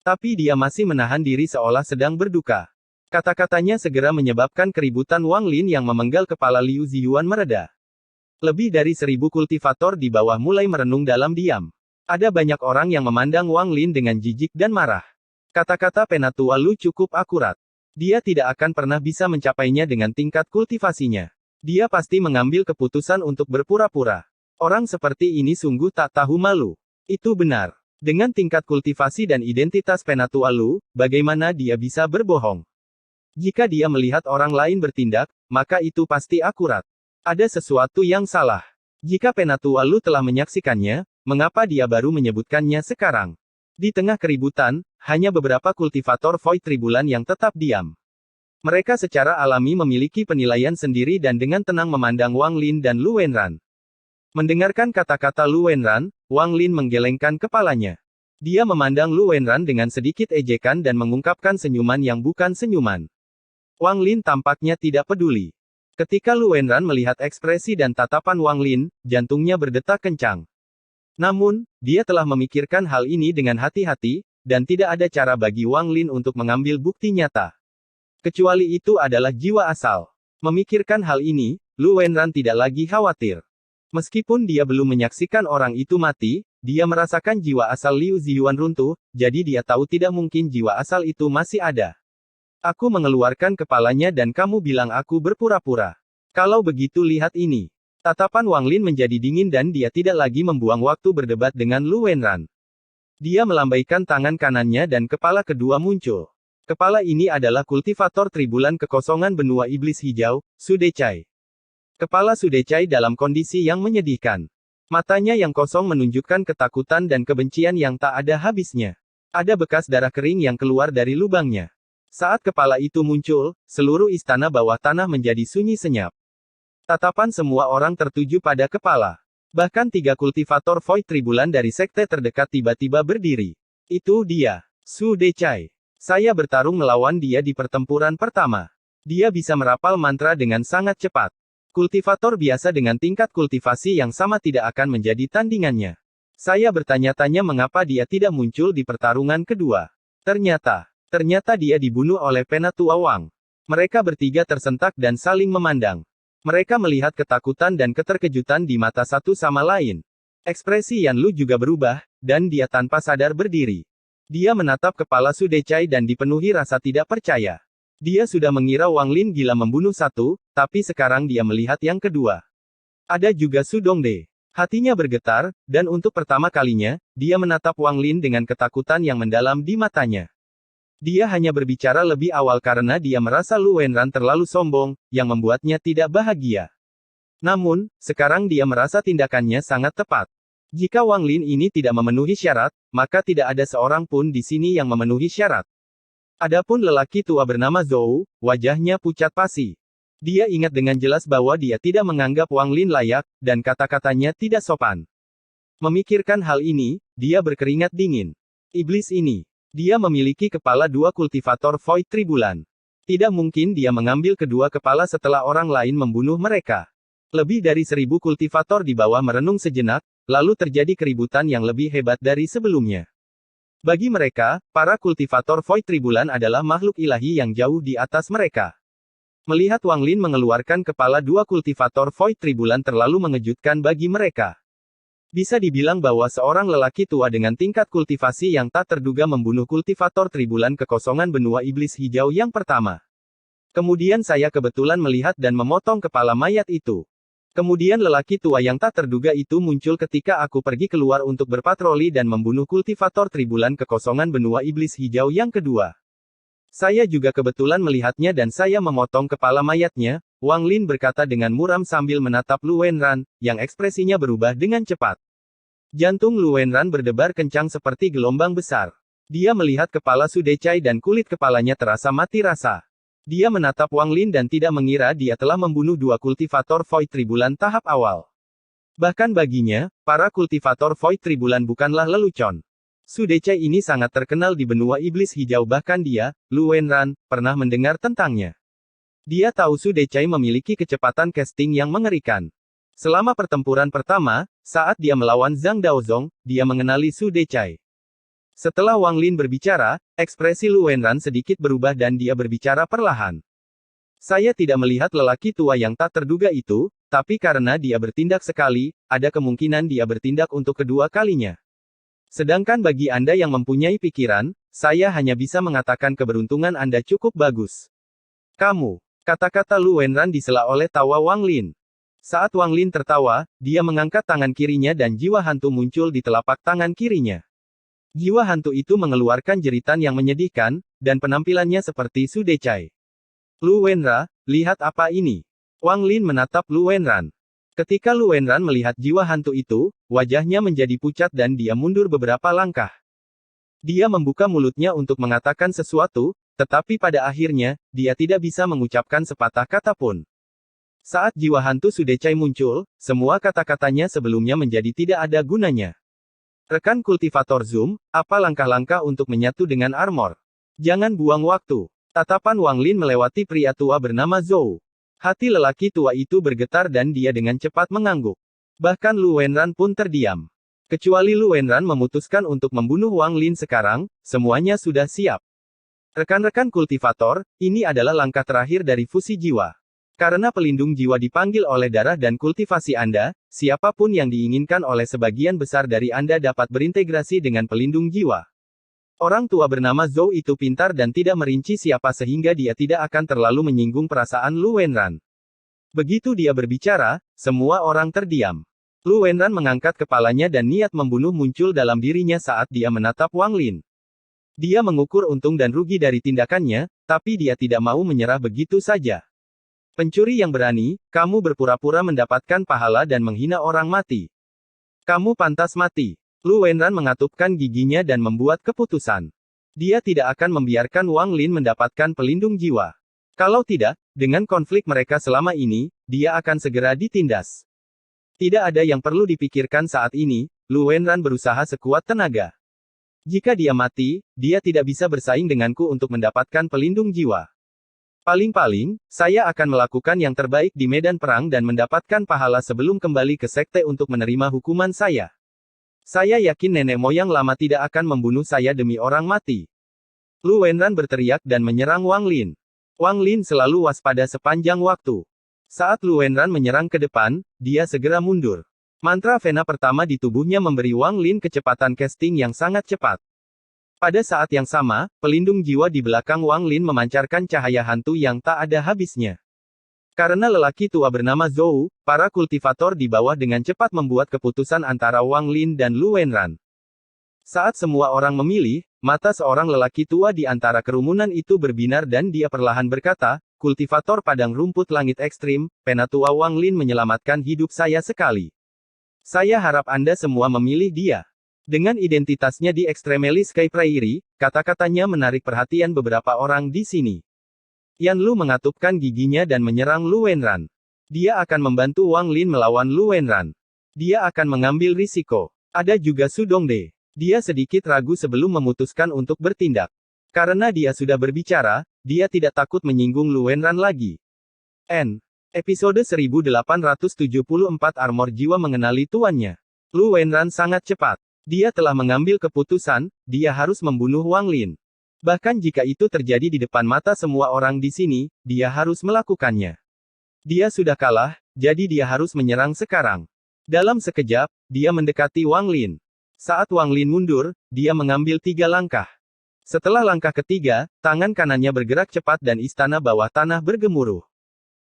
Speaker 1: Tapi dia masih menahan diri seolah sedang berduka. Kata-katanya segera menyebabkan keributan Wang Lin yang memenggal kepala Liu Ziyuan mereda. Lebih dari 1.000 kultivator di bawah mulai merenung dalam diam. Ada banyak orang yang memandang Wang Lin dengan jijik dan marah. Kata-kata Penatua Lu cukup akurat. Dia tidak akan pernah bisa mencapainya dengan tingkat kultivasinya. Dia pasti mengambil keputusan untuk berpura-pura. Orang seperti ini sungguh tak tahu malu. Itu benar. Dengan tingkat kultivasi dan identitas Penatua Lu, bagaimana dia bisa berbohong? Jika dia melihat orang lain bertindak, maka itu pasti akurat. Ada sesuatu yang salah. Jika Penatua Lu telah menyaksikannya, mengapa dia baru menyebutkannya sekarang? Di tengah keributan, hanya beberapa kultivator Void Tribulan yang tetap diam. Mereka secara alami memiliki penilaian sendiri dan dengan tenang memandang Wang Lin dan Lu Wenran. Mendengarkan kata-kata Lu Wenran, Wang Lin menggelengkan kepalanya. Dia memandang Lu Wenran dengan sedikit ejekan dan mengungkapkan senyuman yang bukan senyuman. Wang Lin tampaknya tidak peduli. Ketika Lu Wenran melihat ekspresi dan tatapan Wang Lin, jantungnya berdetak kencang. Namun, dia telah memikirkan hal ini dengan hati-hati, dan tidak ada cara bagi Wang Lin untuk mengambil bukti nyata. Kecuali itu adalah jiwa asal. Memikirkan hal ini, Lu Wenran tidak lagi khawatir. Meskipun dia belum menyaksikan orang itu mati, dia merasakan jiwa asal Liu Ziyuan runtuh, jadi dia tahu tidak mungkin jiwa asal itu masih ada. Aku mengeluarkan kepalanya dan kamu bilang aku berpura-pura. Kalau begitu lihat ini. Tatapan Wang Lin menjadi dingin dan dia tidak lagi membuang waktu berdebat dengan Lu Wenran. Dia melambaikan tangan kanannya dan kepala kedua muncul. Kepala ini adalah kultivator tribulan kekosongan benua iblis hijau, Sudechai. Kepala Sudechai dalam kondisi yang menyedihkan. Matanya yang kosong menunjukkan ketakutan dan kebencian yang tak ada habisnya. Ada bekas darah kering yang keluar dari lubangnya. Saat kepala itu muncul, seluruh istana bawah tanah menjadi sunyi senyap. Tatapan semua orang tertuju pada kepala. Bahkan 3 kultivator Void Tribulan dari sekte terdekat tiba-tiba berdiri. Itu dia, Sudechai. Saya bertarung melawan dia di pertempuran pertama. Dia bisa merapal mantra dengan sangat cepat. Kultivator biasa dengan tingkat kultivasi yang sama tidak akan menjadi tandingannya. Saya bertanya-tanya mengapa dia tidak muncul di pertarungan kedua. Ternyata dia dibunuh oleh Penatua Wang. Mereka bertiga tersentak dan saling memandang. Mereka melihat ketakutan dan keterkejutan di mata satu sama lain. Ekspresi Yan Lu juga berubah, dan dia tanpa sadar berdiri. Dia menatap kepala Sudechai dan dipenuhi rasa tidak percaya. Dia sudah mengira Wang Lin gila membunuh satu, tapi sekarang dia melihat yang kedua. Ada juga Su Dongde. Hatinya bergetar, dan untuk pertama kalinya, dia menatap Wang Lin dengan ketakutan yang mendalam di matanya. Dia hanya berbicara lebih awal karena dia merasa Lu Wenran terlalu sombong, yang membuatnya tidak bahagia. Namun, sekarang dia merasa tindakannya sangat tepat. Jika Wang Lin ini tidak memenuhi syarat, maka tidak ada seorang pun di sini yang memenuhi syarat. Adapun lelaki tua bernama Zhou, wajahnya pucat pasi. Dia ingat dengan jelas bahwa dia tidak menganggap Wang Lin layak, dan kata-katanya tidak sopan. Memikirkan hal ini, dia berkeringat dingin. Iblis ini. Dia memiliki kepala 2 kultivator Void Tribulan. Tidak mungkin dia mengambil kedua kepala setelah orang lain membunuh mereka. Lebih dari 1000 kultivator di bawah merenung sejenak, lalu terjadi keributan yang lebih hebat dari sebelumnya. Bagi mereka, para kultivator Void Tribulan adalah makhluk ilahi yang jauh di atas mereka. Melihat Wang Lin mengeluarkan kepala 2 kultivator Void Tribulan terlalu mengejutkan bagi mereka. Bisa dibilang bahwa seorang lelaki tua dengan tingkat kultivasi yang tak terduga membunuh kultivator tribulan kekosongan benua iblis hijau yang pertama. Kemudian saya kebetulan melihat dan memotong kepala mayat itu. Kemudian lelaki tua yang tak terduga itu muncul ketika aku pergi keluar untuk berpatroli dan membunuh kultivator tribulan kekosongan benua iblis hijau yang kedua. Saya juga kebetulan melihatnya dan saya memotong kepala mayatnya, Wang Lin berkata dengan muram sambil menatap Lu Wenran, yang ekspresinya berubah dengan cepat. Jantung Lu Wenran berdebar kencang seperti gelombang besar. Dia melihat kepala Sudechai dan kulit kepalanya terasa mati rasa. Dia menatap Wang Lin dan tidak mengira dia telah membunuh 2 kultivator Void Tribulan tahap awal. Bahkan baginya, para kultivator Void Tribulan bukanlah lelucon. Sudechai ini sangat terkenal di benua iblis hijau bahkan dia, Lu Wenran, pernah mendengar tentangnya. Dia tahu Sudechai memiliki kecepatan casting yang mengerikan. Selama pertempuran pertama, saat dia melawan Zhang Daozong, dia mengenali Sudechai. Setelah Wang Lin berbicara, ekspresi Lu Wenran sedikit berubah dan dia berbicara perlahan. Saya tidak melihat lelaki tua yang tak terduga itu, tapi karena dia bertindak sekali, ada kemungkinan dia bertindak untuk kedua kalinya. Sedangkan bagi Anda yang mempunyai pikiran, saya hanya bisa mengatakan keberuntungan Anda cukup bagus. Kamu. Kata-kata Lu Wenran disela oleh tawa Wang Lin. Saat Wang Lin tertawa, dia mengangkat tangan kirinya dan jiwa hantu muncul di telapak tangan kirinya. Jiwa hantu itu mengeluarkan jeritan yang menyedihkan, dan penampilannya seperti Sudechai. Lu Wenra, lihat apa ini? Wang Lin menatap Lu Wenran. Ketika Lu Wenran melihat jiwa hantu itu, wajahnya menjadi pucat dan dia mundur beberapa langkah. Dia membuka mulutnya untuk mengatakan sesuatu, tetapi pada akhirnya, dia tidak bisa mengucapkan sepatah kata pun. Saat jiwa hantu Sudechai muncul, semua kata-katanya sebelumnya menjadi tidak ada gunanya. Rekan kultivator Zoom, apa langkah-langkah untuk menyatu dengan armor? Jangan buang waktu. Tatapan Wang Lin melewati pria tua bernama Zhou. Hati lelaki tua itu bergetar dan dia dengan cepat mengangguk. Bahkan Lu Wenran pun terdiam. Kecuali Lu Wenran memutuskan untuk membunuh Wang Lin sekarang, semuanya sudah siap. Rekan-rekan kultivator, ini adalah langkah terakhir dari fusi jiwa. Karena pelindung jiwa dipanggil oleh darah dan kultivasi Anda, siapapun yang diinginkan oleh sebagian besar dari Anda dapat berintegrasi dengan pelindung jiwa. Orang tua bernama Zhou itu pintar dan tidak merinci siapa sehingga dia tidak akan terlalu menyinggung perasaan Lu Wenran. Begitu dia berbicara, semua orang terdiam. Lu Wenran mengangkat kepalanya dan niat membunuh muncul dalam dirinya saat dia menatap Wang Lin. Dia mengukur untung dan rugi dari tindakannya, tapi dia tidak mau menyerah begitu saja. Pencuri yang berani, kamu berpura-pura mendapatkan pahala dan menghina orang mati. Kamu pantas mati. Lu Wenran mengatupkan giginya dan membuat keputusan. Dia tidak akan membiarkan Wang Lin mendapatkan pelindung jiwa. Kalau tidak, dengan konflik mereka selama ini, dia akan segera ditindas. Tidak ada yang perlu dipikirkan saat ini, Lu Wenran berusaha sekuat tenaga. Jika dia mati, dia tidak bisa bersaing denganku untuk mendapatkan pelindung jiwa. Paling-paling, saya akan melakukan yang terbaik di medan perang dan mendapatkan pahala sebelum kembali ke sekte untuk menerima hukuman saya. Saya yakin nenek moyang lama tidak akan membunuh saya demi orang mati. Lu Wenran berteriak dan menyerang Wang Lin. Wang Lin selalu waspada sepanjang waktu. Saat Lu Wenran menyerang ke depan, dia segera mundur. Mantra Vena pertama di tubuhnya memberi Wang Lin kecepatan casting yang sangat cepat. Pada saat yang sama, pelindung jiwa di belakang Wang Lin memancarkan cahaya hantu yang tak ada habisnya. Karena lelaki tua bernama Zhou, para kultivator di bawah dengan cepat membuat keputusan antara Wang Lin dan Lu Wenran. Saat semua orang memilih, mata seorang lelaki tua di antara kerumunan itu berbinar dan dia perlahan berkata, "Kultivator padang rumput langit ekstrim, penatua Wang Lin menyelamatkan hidup saya sekali. Saya harap Anda semua memilih dia." Dengan identitasnya di Extremely Sky Prairie, kata-katanya menarik perhatian beberapa orang di sini. Yan Lu mengatupkan giginya dan menyerang Lu Wenran. Dia akan membantu Wang Lin melawan Lu Wenran. Dia akan mengambil risiko. Ada juga Su Dongde. Dia sedikit ragu sebelum memutuskan untuk bertindak. Karena dia sudah berbicara, dia tidak takut menyinggung Lu Wenran lagi. Episode 1874 Armor Jiwa mengenali tuannya. Lu Wenran sangat cepat. Dia telah mengambil keputusan, dia harus membunuh Wang Lin. Bahkan jika itu terjadi di depan mata semua orang di sini, dia harus melakukannya. Dia sudah kalah, jadi dia harus menyerang sekarang. Dalam sekejap, dia mendekati Wang Lin. Saat Wang Lin mundur, dia mengambil 3 langkah. Setelah langkah ketiga, tangan kanannya bergerak cepat dan istana bawah tanah bergemuruh.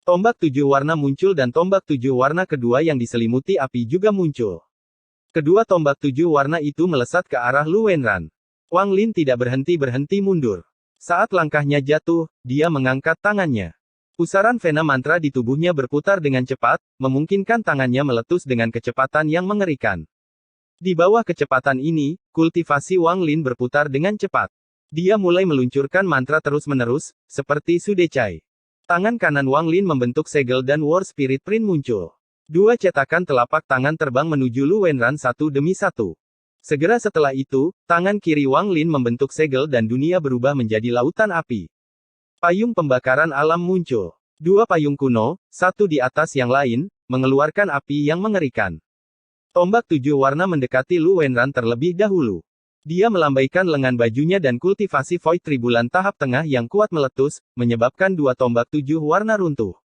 Speaker 1: Tombak 7 warna muncul dan tombak 7 warna kedua yang diselimuti api juga muncul. Kedua tombak 7 warna itu melesat ke arah Lu Wenran. Wang Lin tidak berhenti mundur. Saat langkahnya jatuh, dia mengangkat tangannya. Pusaran Vena mantra di tubuhnya berputar dengan cepat, memungkinkan tangannya meletus dengan kecepatan yang mengerikan. Di bawah kecepatan ini, kultivasi Wang Lin berputar dengan cepat. Dia mulai meluncurkan mantra terus-menerus, seperti Sudecai. Tangan kanan Wang Lin membentuk segel dan War Spirit Print muncul. 2 cetakan telapak tangan terbang menuju Lu Wenran satu demi satu. Segera setelah itu, tangan kiri Wang Lin membentuk segel dan dunia berubah menjadi lautan api. Payung pembakaran alam muncul. 2 payung kuno, satu di atas yang lain, mengeluarkan api yang mengerikan. Tombak 7 warna mendekati Lu Wenran terlebih dahulu. Dia melambaikan lengan bajunya dan kultivasi Void Tribulan tahap tengah yang kuat meletus, menyebabkan 2 tombak 7 warna runtuh.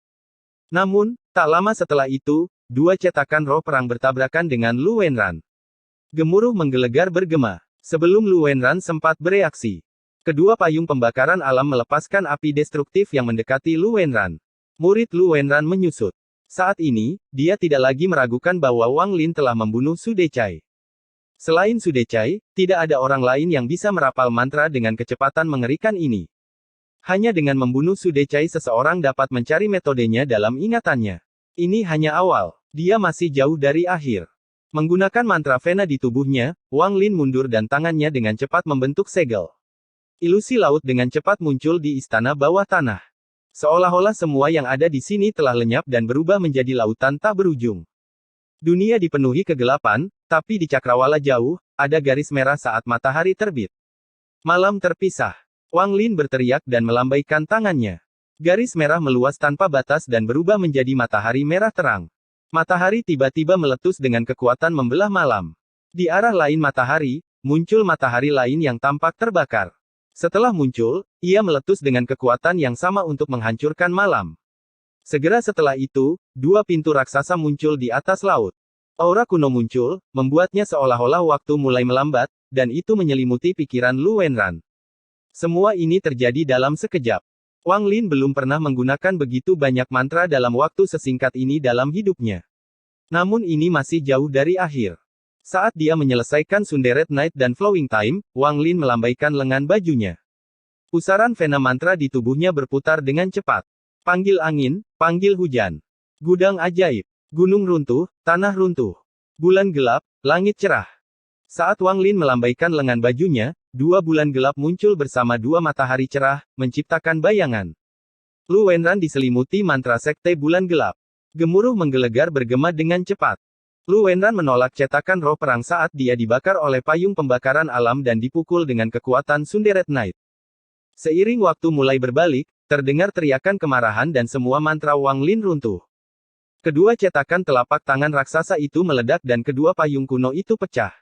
Speaker 1: Namun, tak lama setelah itu, 2 cetakan roh perang bertabrakan dengan Lu Wenran. Gemuruh menggelegar bergema. Sebelum Lu Wenran sempat bereaksi, kedua payung pembakaran alam melepaskan api destruktif yang mendekati Lu Wenran. Murid Lu Wenran menyusut. Saat ini, dia tidak lagi meragukan bahwa Wang Lin telah membunuh Sudecai. Selain Sudecai, tidak ada orang lain yang bisa merapal mantra dengan kecepatan mengerikan ini. Hanya dengan membunuh Sudecai seseorang dapat mencari metodenya dalam ingatannya. Ini hanya awal. Dia masih jauh dari akhir. Menggunakan mantra Vena di tubuhnya, Wang Lin mundur dan tangannya dengan cepat membentuk segel. Ilusi laut dengan cepat muncul di istana bawah tanah. Seolah-olah semua yang ada di sini telah lenyap dan berubah menjadi lautan tak berujung. Dunia dipenuhi kegelapan, tapi di cakrawala jauh, ada garis merah saat matahari terbit. Malam terpisah. Wang Lin berteriak dan melambaikan tangannya. Garis merah meluas tanpa batas dan berubah menjadi matahari merah terang. Matahari tiba-tiba meletus dengan kekuatan membelah malam. Di arah lain matahari, muncul matahari lain yang tampak terbakar. Setelah muncul, ia meletus dengan kekuatan yang sama untuk menghancurkan malam. Segera setelah itu, 2 pintu raksasa muncul di atas laut. Aura kuno muncul, membuatnya seolah-olah waktu mulai melambat, dan itu menyelimuti pikiran Lu Wenran. Semua ini terjadi dalam sekejap. Wang Lin belum pernah menggunakan begitu banyak mantra dalam waktu sesingkat ini dalam hidupnya. Namun ini masih jauh dari akhir. Saat dia menyelesaikan Sunderet Night dan Flowing Time, Wang Lin melambaikan lengan bajunya. Pusaran vena mantra di tubuhnya berputar dengan cepat. Panggil angin, panggil hujan. Gudang ajaib. Gunung runtuh, tanah runtuh. Bulan gelap, langit cerah. Saat Wang Lin melambaikan lengan bajunya, dua bulan gelap muncul bersama dua matahari cerah, menciptakan bayangan. Lu Wenran diselimuti mantra sekte bulan gelap. Gemuruh menggelegar bergema dengan cepat. Lu Wenran menolak cetakan roh perang saat dia dibakar oleh payung pembakaran alam dan dipukul dengan kekuatan Sunderet Night. Seiring waktu mulai berbalik, terdengar teriakan kemarahan dan semua mantra Wang Lin runtuh. Kedua cetakan telapak tangan raksasa itu meledak dan kedua payung kuno itu pecah.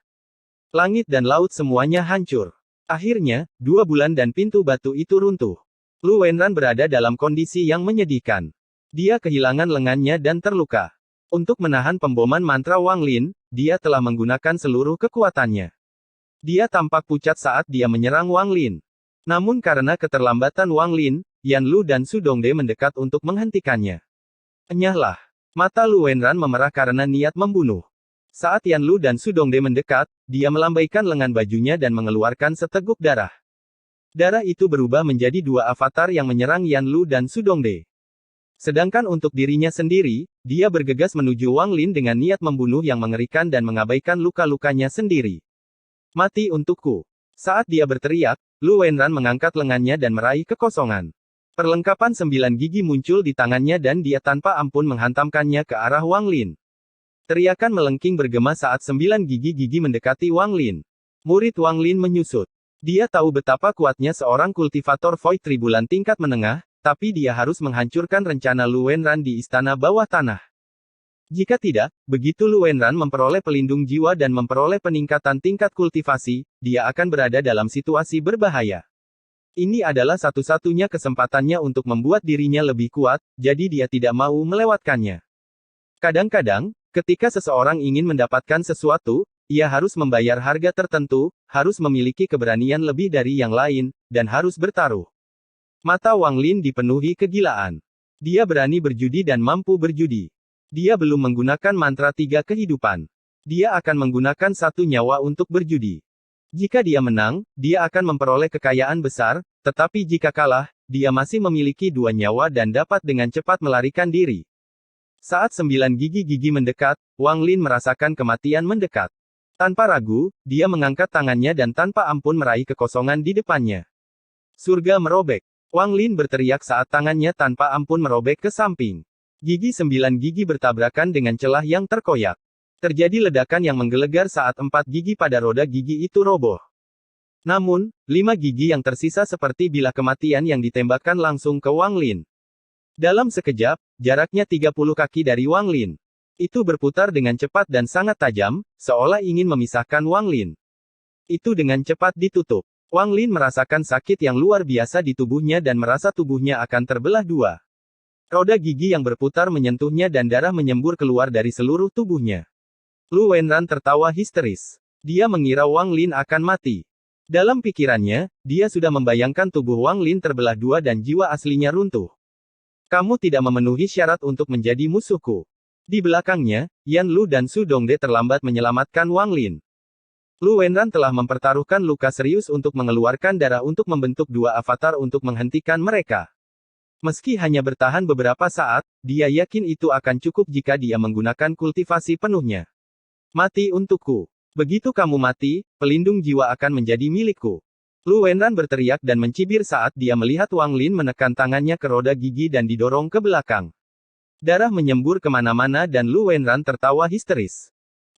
Speaker 1: Langit dan laut semuanya hancur. Akhirnya, dua bulan dan pintu batu itu runtuh. Lu Wenran berada dalam kondisi yang menyedihkan. Dia kehilangan lengannya dan terluka. Untuk menahan pemboman mantra Wang Lin, dia telah menggunakan seluruh kekuatannya. Dia tampak pucat saat dia menyerang Wang Lin. Namun karena keterlambatan Wang Lin, Yan Lu dan Su Dongde mendekat untuk menghentikannya. Enyahlah. Mata Lu Wenran memerah karena niat membunuh. Saat Yan Lu dan Su Dongde mendekat, dia melambaikan lengan bajunya dan mengeluarkan seteguk darah. Darah itu berubah menjadi dua avatar yang menyerang Yan Lu dan Su Dongde. Sedangkan untuk dirinya sendiri, dia bergegas menuju Wang Lin dengan niat membunuh yang mengerikan dan mengabaikan luka-lukanya sendiri. Mati untukku. Saat dia berteriak, Lu Wenran mengangkat lengannya dan meraih kekosongan. Perlengkapan 9 gigi muncul di tangannya dan dia tanpa ampun menghantamkannya ke arah Wang Lin. Teriakan melengking bergema saat 9 gigi-gigi mendekati Wang Lin. Murid Wang Lin menyusut. Dia tahu betapa kuatnya seorang kultivator Void Tribulan tingkat menengah, tapi dia harus menghancurkan rencana Lu Wenran di istana bawah tanah. Jika tidak, begitu Lu Wenran memperoleh pelindung jiwa dan memperoleh peningkatan tingkat kultivasi, dia akan berada dalam situasi berbahaya. Ini adalah satu-satunya kesempatannya untuk membuat dirinya lebih kuat, jadi dia tidak mau melewatkannya. Kadang-kadang, ketika seseorang ingin mendapatkan sesuatu, ia harus membayar harga tertentu, harus memiliki keberanian lebih dari yang lain, dan harus bertaruh. Mata Wang Lin dipenuhi kegilaan. Dia berani berjudi dan mampu berjudi. Dia belum menggunakan mantra 3 kehidupan. Dia akan menggunakan 1 nyawa untuk berjudi. Jika dia menang, dia akan memperoleh kekayaan besar, tetapi jika kalah, dia masih memiliki 2 nyawa dan dapat dengan cepat melarikan diri. Saat 9 gigi-gigi mendekat, Wang Lin merasakan kematian mendekat. Tanpa ragu, dia mengangkat tangannya dan tanpa ampun meraih kekosongan di depannya. Surga merobek. Wang Lin berteriak saat tangannya tanpa ampun merobek ke samping. Gigi 9 gigi bertabrakan dengan celah yang terkoyak. Terjadi ledakan yang menggelegar saat 4 gigi pada roda gigi itu roboh. Namun, 5 gigi yang tersisa seperti bilah kematian yang ditembakkan langsung ke Wang Lin. Dalam sekejap, jaraknya 30 kaki dari Wang Lin. Itu berputar dengan cepat dan sangat tajam, seolah ingin memisahkan Wang Lin. Itu dengan cepat ditutup. Wang Lin merasakan sakit yang luar biasa di tubuhnya dan merasa tubuhnya akan terbelah 2. Roda gigi yang berputar menyentuhnya dan darah menyembur keluar dari seluruh tubuhnya. Lu Wenran tertawa histeris. Dia mengira Wang Lin akan mati. Dalam pikirannya, dia sudah membayangkan tubuh Wang Lin terbelah 2 dan jiwa aslinya runtuh. Kamu tidak memenuhi syarat untuk menjadi musuhku. Di belakangnya, Yan Lu dan Su Dongde terlambat menyelamatkan Wang Lin. Lu Wenran telah mempertaruhkan luka serius untuk mengeluarkan darah untuk membentuk 2 avatar untuk menghentikan mereka. Meski hanya bertahan beberapa saat, dia yakin itu akan cukup jika dia menggunakan kultivasi penuhnya. Mati untukku. Begitu kamu mati, pelindung jiwa akan menjadi milikku. Lu Wenran berteriak dan mencibir saat dia melihat Wang Lin menekan tangannya ke roda gigi dan didorong ke belakang. Darah menyembur kemana-mana dan Lu Wenran tertawa histeris.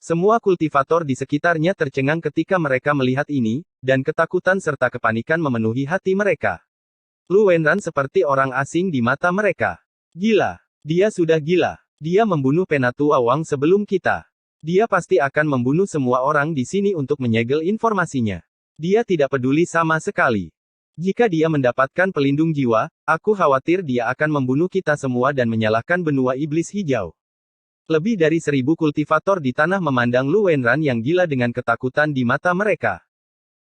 Speaker 1: Semua kultivator di sekitarnya tercengang ketika mereka melihat ini, dan ketakutan serta kepanikan memenuhi hati mereka. Lu Wenran seperti orang asing di mata mereka. Gila. Dia sudah gila. Dia membunuh Penatua Wang sebelum kita. Dia pasti akan membunuh semua orang di sini untuk menyegel informasinya. Dia tidak peduli sama sekali. Jika dia mendapatkan pelindung jiwa, aku khawatir dia akan membunuh kita semua dan menyalahkan benua iblis hijau. Lebih dari 1000 kultivator di tanah memandang Lu Wenran yang gila dengan ketakutan di mata mereka.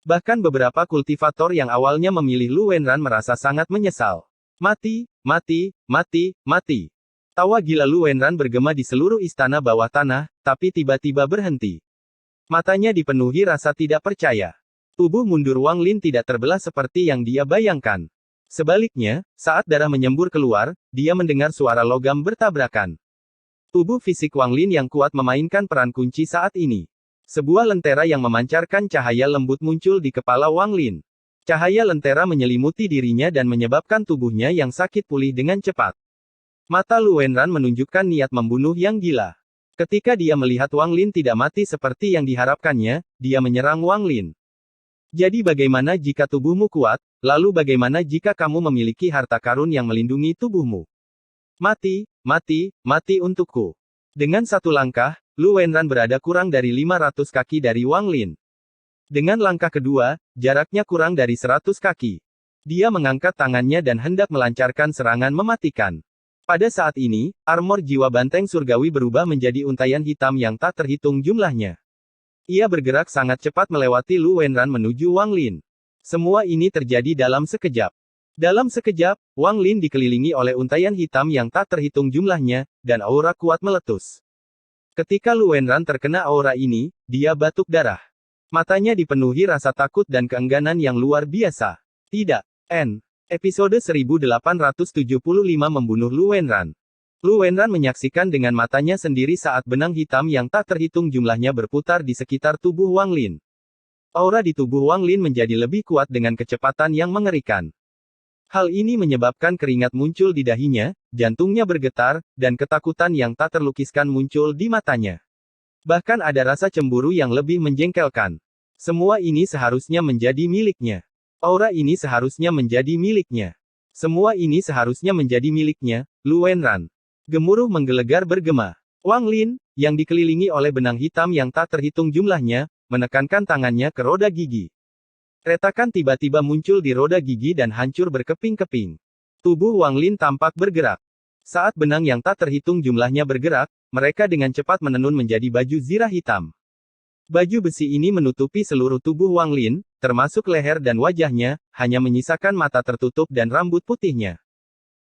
Speaker 1: Bahkan beberapa kultivator yang awalnya memilih Lu Wenran merasa sangat menyesal. Mati, mati, mati, mati. Tawa gila Lu Wenran bergema di seluruh istana bawah tanah, tapi tiba-tiba berhenti. Matanya dipenuhi rasa tidak percaya. Tubuh mundur Wang Lin tidak terbelah seperti yang dia bayangkan. Sebaliknya, saat darah menyembur keluar, dia mendengar suara logam bertabrakan. Tubuh fisik Wang Lin yang kuat memainkan peran kunci saat ini. Sebuah lentera yang memancarkan cahaya lembut muncul di kepala Wang Lin. Cahaya lentera menyelimuti dirinya dan menyebabkan tubuhnya yang sakit pulih dengan cepat. Mata Lu Wenran menunjukkan niat membunuh yang gila. Ketika dia melihat Wang Lin tidak mati seperti yang diharapkannya, dia menyerang Wang Lin. Jadi bagaimana jika tubuhmu kuat, lalu bagaimana jika kamu memiliki harta karun yang melindungi tubuhmu? Mati, mati, mati untukku. Dengan satu langkah, Lu Wenran berada kurang dari 500 kaki dari Wang Lin. Dengan langkah kedua, jaraknya kurang dari 100 kaki. Dia mengangkat tangannya dan hendak melancarkan serangan mematikan. Pada saat ini, armor jiwa banteng surgawi berubah menjadi untaian hitam yang tak terhitung jumlahnya. Ia bergerak sangat cepat melewati Lu Wenran menuju Wang Lin. Semua ini terjadi dalam sekejap. Dalam sekejap, Wang Lin dikelilingi oleh untaian hitam yang tak terhitung jumlahnya, dan aura kuat meletus. Ketika Lu Wenran terkena aura ini, dia batuk darah. Matanya dipenuhi rasa takut dan keengganan yang luar biasa. Tidak. Episode 1875 membunuh Lu Wenran. Lu Wenran menyaksikan dengan matanya sendiri saat benang hitam yang tak terhitung jumlahnya berputar di sekitar tubuh Wang Lin. Aura di tubuh Wang Lin menjadi lebih kuat dengan kecepatan yang mengerikan. Hal ini menyebabkan keringat muncul di dahinya, jantungnya bergetar, dan ketakutan yang tak terlukiskan muncul di matanya. Bahkan ada rasa cemburu yang lebih menjengkelkan. Semua ini seharusnya menjadi miliknya. Aura ini seharusnya menjadi miliknya. Semua ini seharusnya menjadi miliknya, Lu Wenran. Gemuruh menggelegar bergema. Wang Lin, yang dikelilingi oleh benang hitam yang tak terhitung jumlahnya, menekankan tangannya ke roda gigi. Retakan tiba-tiba muncul di roda gigi dan hancur berkeping-keping. Tubuh Wang Lin tampak bergerak. Saat benang yang tak terhitung jumlahnya bergerak, mereka dengan cepat menenun menjadi baju zirah hitam. Baju besi ini menutupi seluruh tubuh Wang Lin, termasuk leher dan wajahnya, hanya menyisakan mata tertutup dan rambut putihnya.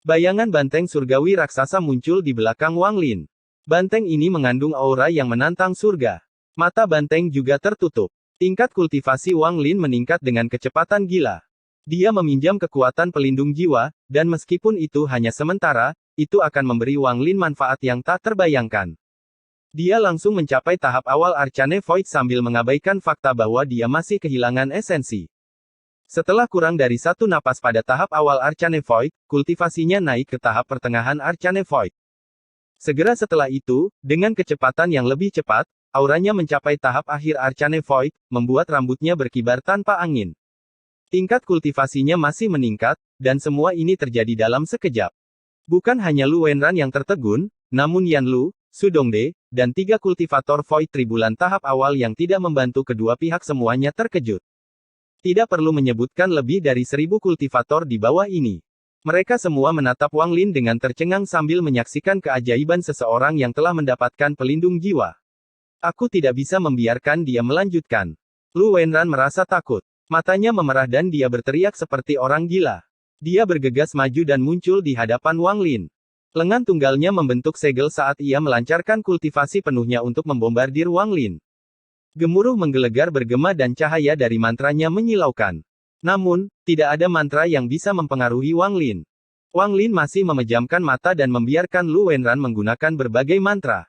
Speaker 1: Bayangan banteng surgawi raksasa muncul di belakang Wang Lin. Banteng ini mengandung aura yang menantang surga. Mata banteng juga tertutup. Tingkat kultivasi Wang Lin meningkat dengan kecepatan gila. Dia meminjam kekuatan pelindung jiwa, dan meskipun itu hanya sementara, itu akan memberi Wang Lin manfaat yang tak terbayangkan. Dia langsung mencapai tahap awal Arcane Void sambil mengabaikan fakta bahwa dia masih kehilangan esensi. Setelah kurang dari satu napas pada tahap awal Arcane Void, kultivasinya naik ke tahap pertengahan Arcane Void. Segera setelah itu, dengan kecepatan yang lebih cepat, auranya mencapai tahap akhir Arcane Void, membuat rambutnya berkibar tanpa angin. Tingkat kultivasinya masih meningkat, dan semua ini terjadi dalam sekejap. Bukan hanya Lu Wenran yang tertegun, namun Yan Lu, Su Dongde, dan 3 kultivator Void Tribulan tahap awal yang tidak membantu kedua pihak semuanya terkejut. Tidak perlu menyebutkan lebih dari 1000 kultivator di bawah ini. Mereka semua menatap Wang Lin dengan tercengang sambil menyaksikan keajaiban seseorang yang telah mendapatkan pelindung jiwa. Aku tidak bisa membiarkan dia melanjutkan. Lu Wenran merasa takut. Matanya memerah dan dia berteriak seperti orang gila. Dia bergegas maju dan muncul di hadapan Wang Lin. Lengan tunggalnya membentuk segel saat ia melancarkan kultivasi penuhnya untuk membombardir Wang Lin. Gemuruh menggelegar bergema dan cahaya dari mantranya menyilaukan. Namun, tidak ada mantra yang bisa mempengaruhi Wang Lin. Wang Lin masih memejamkan mata dan membiarkan Lu Wenran menggunakan berbagai mantra.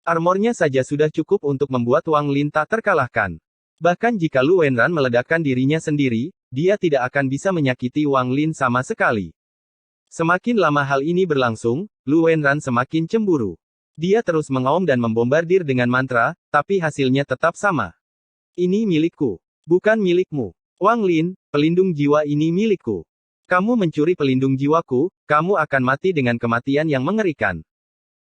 Speaker 1: Armornya saja sudah cukup untuk membuat Wang Lin tak terkalahkan. Bahkan jika Lu Wenran meledakkan dirinya sendiri, dia tidak akan bisa menyakiti Wang Lin sama sekali. Semakin lama hal ini berlangsung, Lu Wenran semakin cemburu. Dia terus mengaum dan membombardir dengan mantra, tapi hasilnya tetap sama. Ini milikku. Bukan milikmu. Wang Lin, pelindung jiwa ini milikku. Kamu mencuri pelindung jiwaku, kamu akan mati dengan kematian yang mengerikan.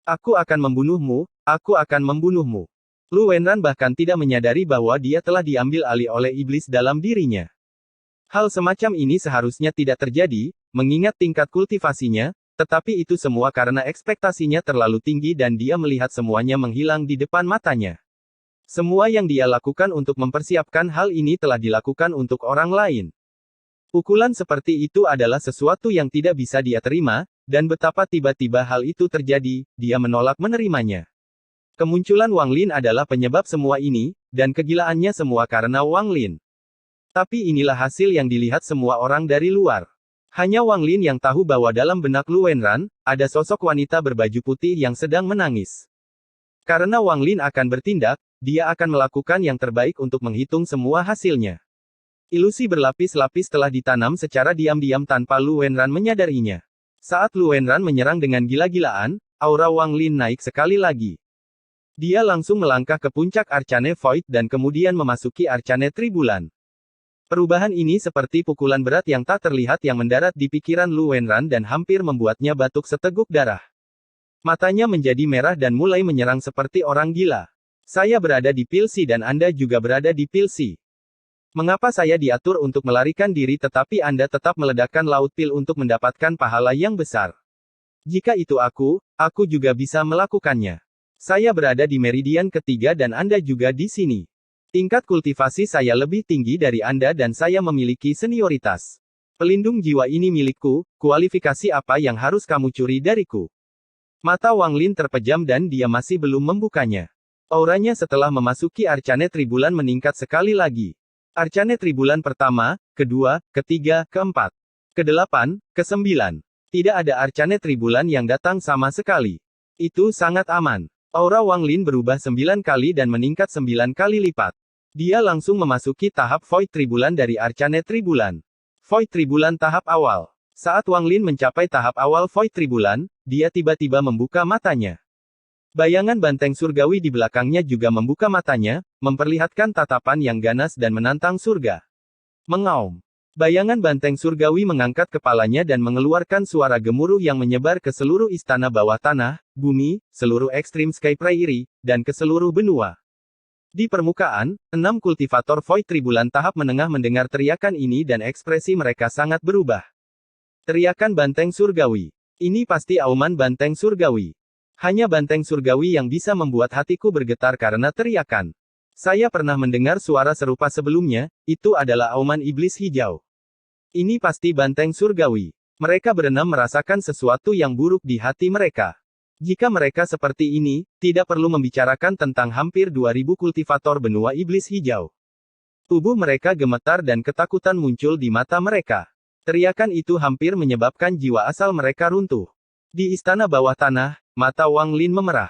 Speaker 1: Aku akan membunuhmu, aku akan membunuhmu. Lu Wenran bahkan tidak menyadari bahwa dia telah diambil alih oleh iblis dalam dirinya. Hal semacam ini seharusnya tidak terjadi, mengingat tingkat kultivasinya, tetapi itu semua karena ekspektasinya terlalu tinggi dan dia melihat semuanya menghilang di depan matanya. Semua yang dia lakukan untuk mempersiapkan hal ini telah dilakukan untuk orang lain. Pukulan seperti itu adalah sesuatu yang tidak bisa dia terima, dan betapa tiba-tiba hal itu terjadi, dia menolak menerimanya. Kemunculan Wang Lin adalah penyebab semua ini, dan kegilaannya semua karena Wang Lin. Tapi inilah hasil yang dilihat semua orang dari luar. Hanya Wang Lin yang tahu bahwa dalam benak Lu Wenran, ada sosok wanita berbaju putih yang sedang menangis. Karena Wang Lin akan bertindak, dia akan melakukan yang terbaik untuk menghitung semua hasilnya. Ilusi berlapis-lapis telah ditanam secara diam-diam tanpa Lu Wenran menyadarinya. Saat Lu Wenran menyerang dengan gila-gilaan, aura Wang Lin naik sekali lagi. Dia langsung melangkah ke puncak Arcane Void dan kemudian memasuki Arcane Tribulan. Perubahan ini seperti pukulan berat yang tak terlihat yang mendarat di pikiran Lu Wenran dan hampir membuatnya batuk seteguk darah. Matanya menjadi merah dan mulai menyerang seperti orang gila. Saya berada di Pilsi dan Anda juga berada di Pilsi. Mengapa saya diatur untuk melarikan diri tetapi Anda tetap meledakkan laut pil untuk mendapatkan pahala yang besar? Jika itu aku juga bisa melakukannya. Saya berada di meridian ketiga dan Anda juga di sini. Tingkat kultivasi saya lebih tinggi dari Anda dan saya memiliki senioritas. Pelindung jiwa ini milikku, kualifikasi apa yang harus kamu curi dariku? Mata Wang Lin terpejam dan dia masih belum membukanya. Auranya setelah memasuki Arcane Tribulan meningkat sekali lagi. Arcane Tribulan pertama, kedua, ketiga, keempat, kedelapan, kesembilan. Tidak ada Arcane Tribulan yang datang sama sekali. Itu sangat aman. Aura Wang Lin berubah 9 kali dan meningkat 9 kali lipat. Dia langsung memasuki tahap Void Tribulan dari Arcane Tribulan. Void Tribulan tahap awal. Saat Wang Lin mencapai tahap awal Void Tribulan, dia tiba-tiba membuka matanya. Bayangan banteng surgawi di belakangnya juga membuka matanya, memperlihatkan tatapan yang ganas dan menantang surga. Mengaum. Bayangan banteng surgawi mengangkat kepalanya dan mengeluarkan suara gemuruh yang menyebar ke seluruh istana bawah tanah, bumi, seluruh ekstrim Sky Prairie, dan ke seluruh benua. Di permukaan, 6 kultivator Void Tribulan tahap menengah mendengar teriakan ini dan ekspresi mereka sangat berubah. Teriakan banteng surgawi. Ini pasti auman banteng surgawi. Hanya banteng surgawi yang bisa membuat hatiku bergetar karena teriakan. Saya pernah mendengar suara serupa sebelumnya, itu adalah auman iblis hijau. Ini pasti banteng surgawi. Mereka berenam merasakan sesuatu yang buruk di hati mereka. Jika mereka seperti ini, tidak perlu membicarakan tentang hampir 2000 kultivator benua iblis hijau. Tubuh mereka gemetar dan ketakutan muncul di mata mereka. Teriakan itu hampir menyebabkan jiwa asal mereka runtuh. Di istana bawah tanah, mata Wang Lin memerah.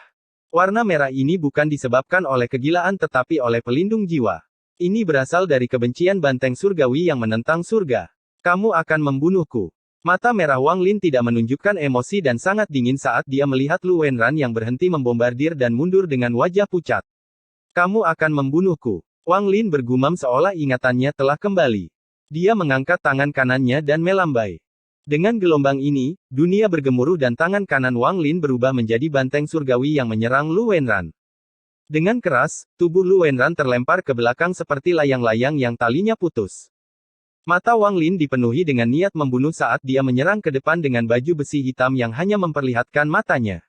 Speaker 1: Warna merah ini bukan disebabkan oleh kegilaan tetapi oleh pelindung jiwa. Ini berasal dari kebencian banteng surgawi yang menentang surga. Kamu akan membunuhku. Mata merah Wang Lin tidak menunjukkan emosi dan sangat dingin saat dia melihat Lu Wenran yang berhenti membombardir dan mundur dengan wajah pucat. Kamu akan membunuhku. Wang Lin bergumam seolah ingatannya telah kembali. Dia mengangkat tangan kanannya dan melambai. Dengan gelombang ini, dunia bergemuruh dan tangan kanan Wang Lin berubah menjadi banteng surgawi yang menyerang Lu Wenran. Dengan keras, tubuh Lu Wenran terlempar ke belakang seperti layang-layang yang talinya putus. Mata Wang Lin dipenuhi dengan niat membunuh saat dia menyerang ke depan dengan baju besi hitam yang hanya memperlihatkan matanya.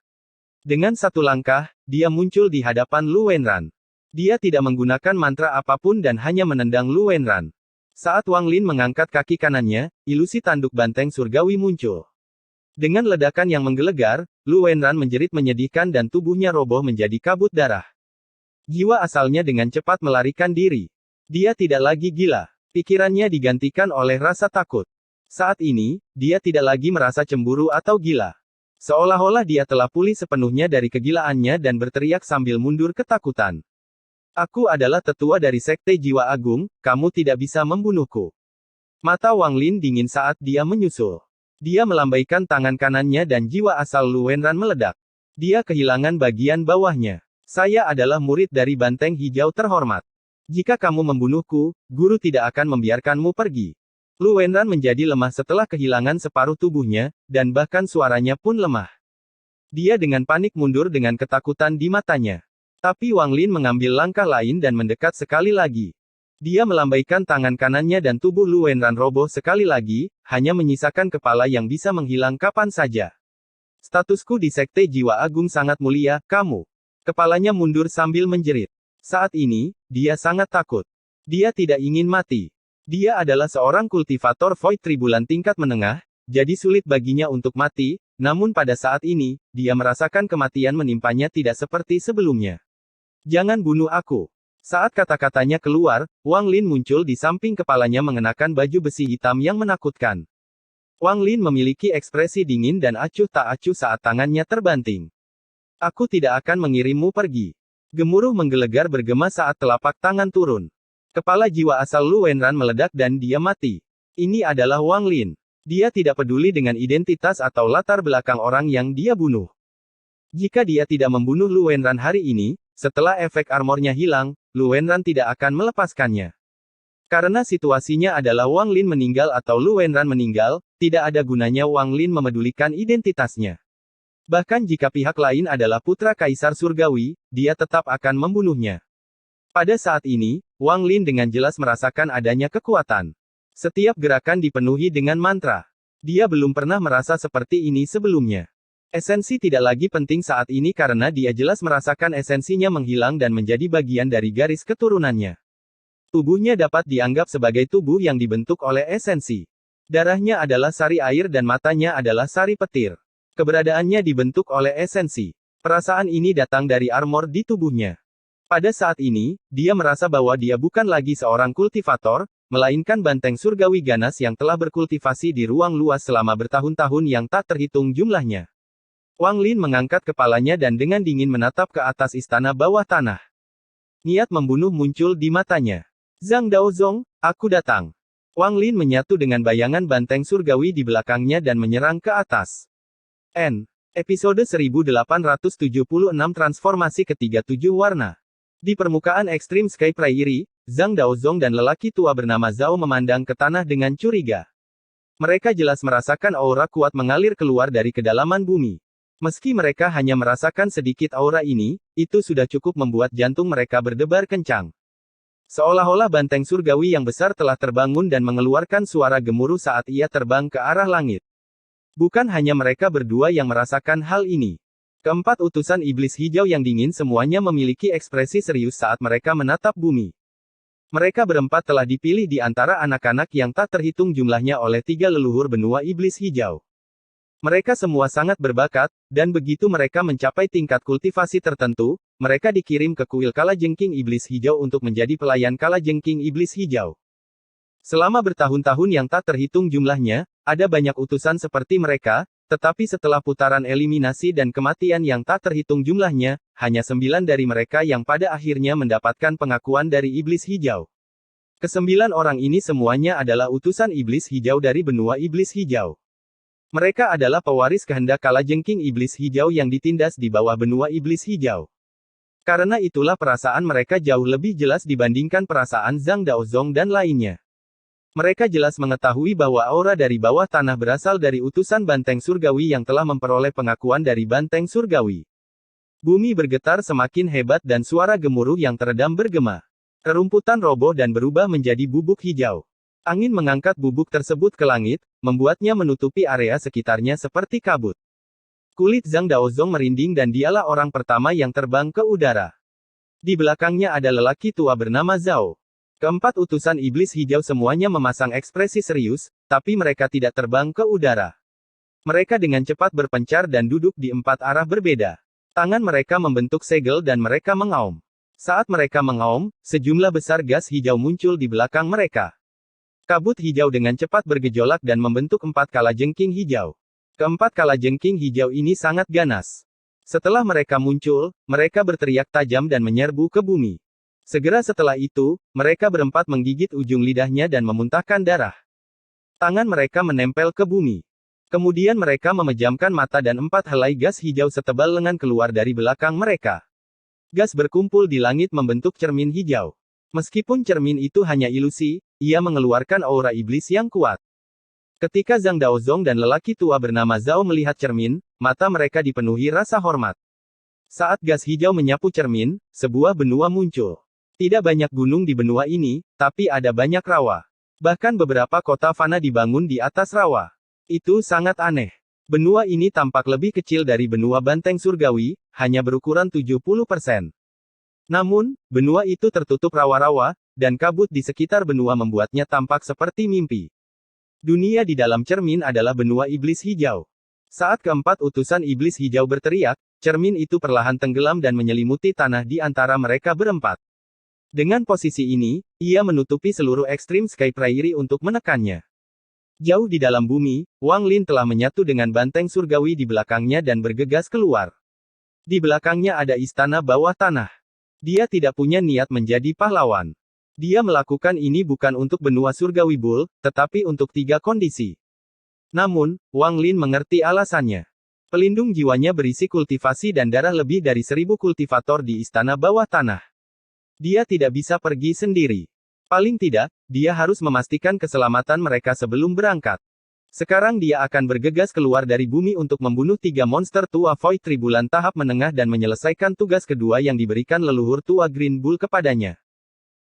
Speaker 1: Dengan satu langkah, dia muncul di hadapan Lu Wenran. Dia tidak menggunakan mantra apapun dan hanya menendang Lu Wenran. Saat Wang Lin mengangkat kaki kanannya, ilusi tanduk banteng surgawi muncul. Dengan ledakan yang menggelegar, Lu Wenran menjerit menyedihkan dan tubuhnya roboh menjadi kabut darah. Jiwa asalnya dengan cepat melarikan diri. Dia tidak lagi gila. Pikirannya digantikan oleh rasa takut. Saat ini, dia tidak lagi merasa cemburu atau gila. Seolah-olah dia telah pulih sepenuhnya dari kegilaannya dan berteriak sambil mundur ketakutan. Aku adalah tetua dari Sekte Jiwa Agung, kamu tidak bisa membunuhku. Mata Wang Lin dingin saat dia menyusul. Dia melambaikan tangan kanannya dan jiwa asal Lu Wenran meledak. Dia kehilangan bagian bawahnya. Saya adalah murid dari banteng hijau terhormat. Jika kamu membunuhku, guru tidak akan membiarkanmu pergi. Lu Wenran menjadi lemah setelah kehilangan separuh tubuhnya, dan bahkan suaranya pun lemah. Dia dengan panik mundur dengan ketakutan di matanya. Tapi Wang Lin mengambil langkah lain dan mendekat sekali lagi. Dia melambaikan tangan kanannya dan tubuh Lu Wenran roboh sekali lagi, hanya menyisakan kepala yang bisa menghilang kapan saja. Statusku di Sekte Jiwa Agung sangat mulia, kamu. Kepalanya mundur sambil menjerit. Saat ini, dia sangat takut. Dia tidak ingin mati. Dia adalah seorang kultivator Void Tribulan tingkat menengah, jadi sulit baginya untuk mati, namun pada saat ini, dia merasakan kematian menimpanya tidak seperti sebelumnya. Jangan bunuh aku. Saat kata-katanya keluar, Wang Lin muncul di samping kepalanya mengenakan baju besi hitam yang menakutkan. Wang Lin memiliki ekspresi dingin dan acuh tak acuh saat tangannya terbanting. Aku tidak akan mengirimmu pergi. Gemuruh menggelegar bergema saat telapak tangan turun. Kepala jiwa asal Lu Wenran meledak dan dia mati. Ini adalah Wang Lin. Dia tidak peduli dengan identitas atau latar belakang orang yang dia bunuh. Jika dia tidak membunuh Lu Wenran hari ini, setelah efek armornya hilang, Lu Wenran tidak akan melepaskannya. Karena situasinya adalah Wang Lin meninggal atau Lu Wenran meninggal, tidak ada gunanya Wang Lin memedulikan identitasnya. Bahkan jika pihak lain adalah putra Kaisar Surgawi, dia tetap akan membunuhnya. Pada saat ini, Wang Lin dengan jelas merasakan adanya kekuatan. Setiap gerakan dipenuhi dengan mantra. Dia belum pernah merasa seperti ini sebelumnya. Esensi tidak lagi penting saat ini karena dia jelas merasakan esensinya menghilang dan menjadi bagian dari garis keturunannya. Tubuhnya dapat dianggap sebagai tubuh yang dibentuk oleh esensi. Darahnya adalah sari air dan matanya adalah sari petir. Keberadaannya dibentuk oleh esensi. Perasaan ini datang dari armor di tubuhnya. Pada saat ini, dia merasa bahwa dia bukan lagi seorang kultivator, melainkan banteng surgawi ganas yang telah berkultivasi di ruang luas selama bertahun-tahun yang tak terhitung jumlahnya. Wang Lin mengangkat kepalanya dan dengan dingin menatap ke atas istana bawah tanah. Niat membunuh muncul di matanya. Zhang Daozong, aku datang. Wang Lin menyatu dengan bayangan banteng surgawi di belakangnya dan menyerang ke atas. Episode 1876 Transformasi Ketiga 7 Warna. Di permukaan ekstrim Sky Prairie, Zhang Daozong dan lelaki tua bernama Zhao memandang ke tanah dengan curiga. Mereka jelas merasakan aura kuat mengalir keluar dari kedalaman bumi. Meski mereka hanya merasakan sedikit aura ini, itu sudah cukup membuat jantung mereka berdebar kencang. Seolah-olah banteng surgawi yang besar telah terbangun dan mengeluarkan suara gemuruh saat ia terbang ke arah langit. Bukan hanya mereka berdua yang merasakan hal ini. Keempat utusan iblis hijau yang dingin semuanya memiliki ekspresi serius saat mereka menatap bumi. Mereka berempat telah dipilih di antara anak-anak yang tak terhitung jumlahnya oleh 3 leluhur benua iblis hijau. Mereka semua sangat berbakat, dan begitu mereka mencapai tingkat kultivasi tertentu, mereka dikirim ke kuil Kalajengking Iblis Hijau untuk menjadi pelayan Kalajengking Iblis Hijau. Selama bertahun-tahun yang tak terhitung jumlahnya, ada banyak utusan seperti mereka, tetapi setelah putaran eliminasi dan kematian yang tak terhitung jumlahnya, hanya 9 dari mereka yang pada akhirnya mendapatkan pengakuan dari Iblis Hijau. Ke-9 orang ini semuanya adalah utusan Iblis Hijau dari benua Iblis Hijau. Mereka adalah pewaris kehendak Kalajengking Iblis Hijau yang ditindas di bawah benua Iblis Hijau. Karena itulah perasaan mereka jauh lebih jelas dibandingkan perasaan Zhang Daozong dan lainnya. Mereka jelas mengetahui bahwa aura dari bawah tanah berasal dari utusan banteng surgawi yang telah memperoleh pengakuan dari banteng surgawi. Bumi bergetar semakin hebat dan suara gemuruh yang teredam bergema. Rerumputan roboh dan berubah menjadi bubuk hijau. Angin mengangkat bubuk tersebut ke langit, membuatnya menutupi area sekitarnya seperti kabut. Kulit Zhang Daozong merinding dan dialah orang pertama yang terbang ke udara. Di belakangnya ada lelaki tua bernama Zhao. Keempat utusan iblis hijau semuanya memasang ekspresi serius, tapi mereka tidak terbang ke udara. Mereka dengan cepat berpencar dan duduk di 4 arah berbeda. Tangan mereka membentuk segel dan mereka mengaum. Saat mereka mengaum, sejumlah besar gas hijau muncul di belakang mereka. Kabut hijau dengan cepat bergejolak dan membentuk 4 kalajengking hijau. Keempat kalajengking hijau ini sangat ganas. Setelah mereka muncul, mereka berteriak tajam dan menyerbu ke bumi. Segera setelah itu, mereka berempat menggigit ujung lidahnya dan memuntahkan darah. Tangan mereka menempel ke bumi. Kemudian mereka memejamkan mata dan 4 helai gas hijau setebal lengan keluar dari belakang mereka. Gas berkumpul di langit membentuk cermin hijau. Meskipun cermin itu hanya ilusi, ia mengeluarkan aura iblis yang kuat. Ketika Zhang Daozong dan lelaki tua bernama Zhao melihat cermin, mata mereka dipenuhi rasa hormat. Saat gas hijau menyapu cermin, sebuah benua muncul. Tidak banyak gunung di benua ini, tapi ada banyak rawa. Bahkan beberapa kota fana dibangun di atas rawa. Itu sangat aneh. Benua ini tampak lebih kecil dari benua banteng surgawi, hanya berukuran 70%. Namun, benua itu tertutup rawa-rawa, dan kabut di sekitar benua membuatnya tampak seperti mimpi. Dunia di dalam cermin adalah benua iblis hijau. Saat keempat utusan iblis hijau berteriak, cermin itu perlahan tenggelam dan menyelimuti tanah di antara mereka berempat. Dengan posisi ini, ia menutupi seluruh Extreme Sky Prairie untuk menekannya. Jauh di dalam bumi, Wang Lin telah menyatu dengan banteng surgawi di belakangnya dan bergegas keluar. Di belakangnya ada istana bawah tanah. Dia tidak punya niat menjadi pahlawan. Dia melakukan ini bukan untuk benua surgawi Bull, tetapi untuk 3 kondisi. Namun, Wang Lin mengerti alasannya. Pelindung jiwanya berisi kultivasi dan darah lebih dari 1000 kultivator di istana bawah tanah. Dia tidak bisa pergi sendiri. Paling tidak, dia harus memastikan keselamatan mereka sebelum berangkat. Sekarang dia akan bergegas keluar dari bumi untuk membunuh 3 monster tua Void Tribulan tahap menengah dan menyelesaikan tugas kedua yang diberikan leluhur tua Green Bull kepadanya.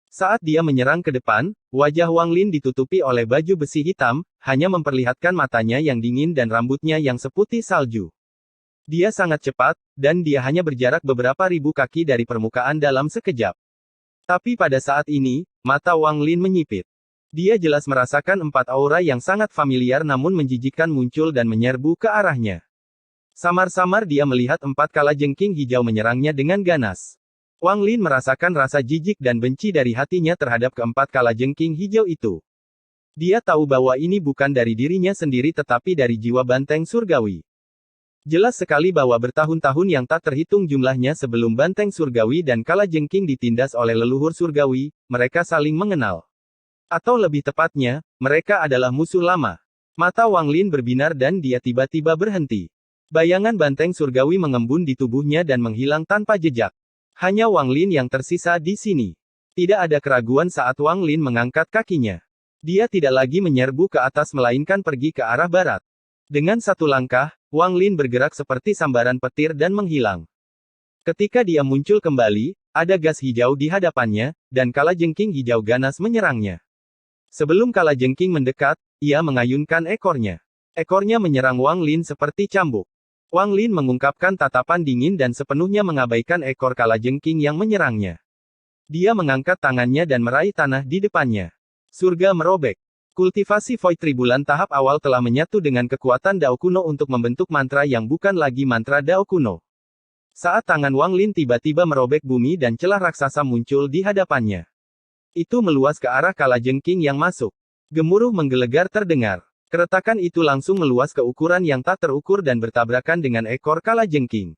Speaker 1: Saat dia menyerang ke depan, wajah Wang Lin ditutupi oleh baju besi hitam, hanya memperlihatkan matanya yang dingin dan rambutnya yang seputih salju. Dia sangat cepat, dan dia hanya berjarak beberapa ribu kaki dari permukaan dalam sekejap. Tapi pada saat ini, mata Wang Lin menyipit. Dia jelas merasakan 4 aura yang sangat familiar namun menjijikkan muncul dan menyerbu ke arahnya. Samar-samar dia melihat 4 kalajengking hijau menyerangnya dengan ganas. Wang Lin merasakan rasa jijik dan benci dari hatinya terhadap keempat kalajengking hijau itu. Dia tahu bahwa ini bukan dari dirinya sendiri tetapi dari jiwa banteng surgawi. Jelas sekali bahwa bertahun-tahun yang tak terhitung jumlahnya sebelum banteng surgawi dan kalajengking ditindas oleh leluhur surgawi, mereka saling mengenal. Atau lebih tepatnya, mereka adalah musuh lama. Mata Wang Lin berbinar dan dia tiba-tiba berhenti. Bayangan banteng surgawi mengembun di tubuhnya dan menghilang tanpa jejak. Hanya Wang Lin yang tersisa di sini. Tidak ada keraguan saat Wang Lin mengangkat kakinya. Dia tidak lagi menyerbu ke atas melainkan pergi ke arah barat. Dengan satu langkah, Wang Lin bergerak seperti sambaran petir dan menghilang. Ketika dia muncul kembali, ada gas hijau di hadapannya, dan kalajengking hijau ganas menyerangnya. Sebelum kalajengking mendekat, ia mengayunkan ekornya. Ekornya menyerang Wang Lin seperti cambuk. Wang Lin mengungkapkan tatapan dingin dan sepenuhnya mengabaikan ekor kalajengking yang menyerangnya. Dia mengangkat tangannya dan meraih tanah di depannya. Surga merobek. Kultivasi Void Tribulan tahap awal telah menyatu dengan kekuatan Dao kuno untuk membentuk mantra yang bukan lagi mantra Dao kuno. Saat tangan Wang Lin tiba-tiba merobek bumi dan celah raksasa muncul di hadapannya. Itu meluas ke arah kalajengking yang masuk. Gemuruh menggelegar terdengar. Keretakan itu langsung meluas ke ukuran yang tak terukur dan bertabrakan dengan ekor kalajengking.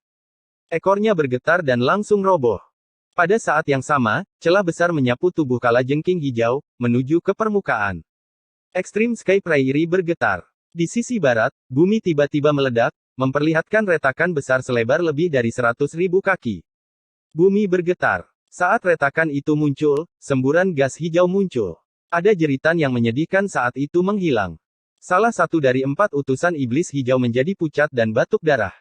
Speaker 1: Ekornya bergetar dan langsung roboh. Pada saat yang sama, celah besar menyapu tubuh kalajengking hijau, menuju ke permukaan. Extreme Sky Prairie bergetar. Di sisi barat, bumi tiba-tiba meledak, memperlihatkan retakan besar selebar lebih dari 100.000 kaki. Bumi bergetar. Saat retakan itu muncul, semburan gas hijau muncul. Ada jeritan yang menyedihkan saat itu menghilang. Salah satu dari 4 utusan iblis hijau menjadi pucat dan batuk darah.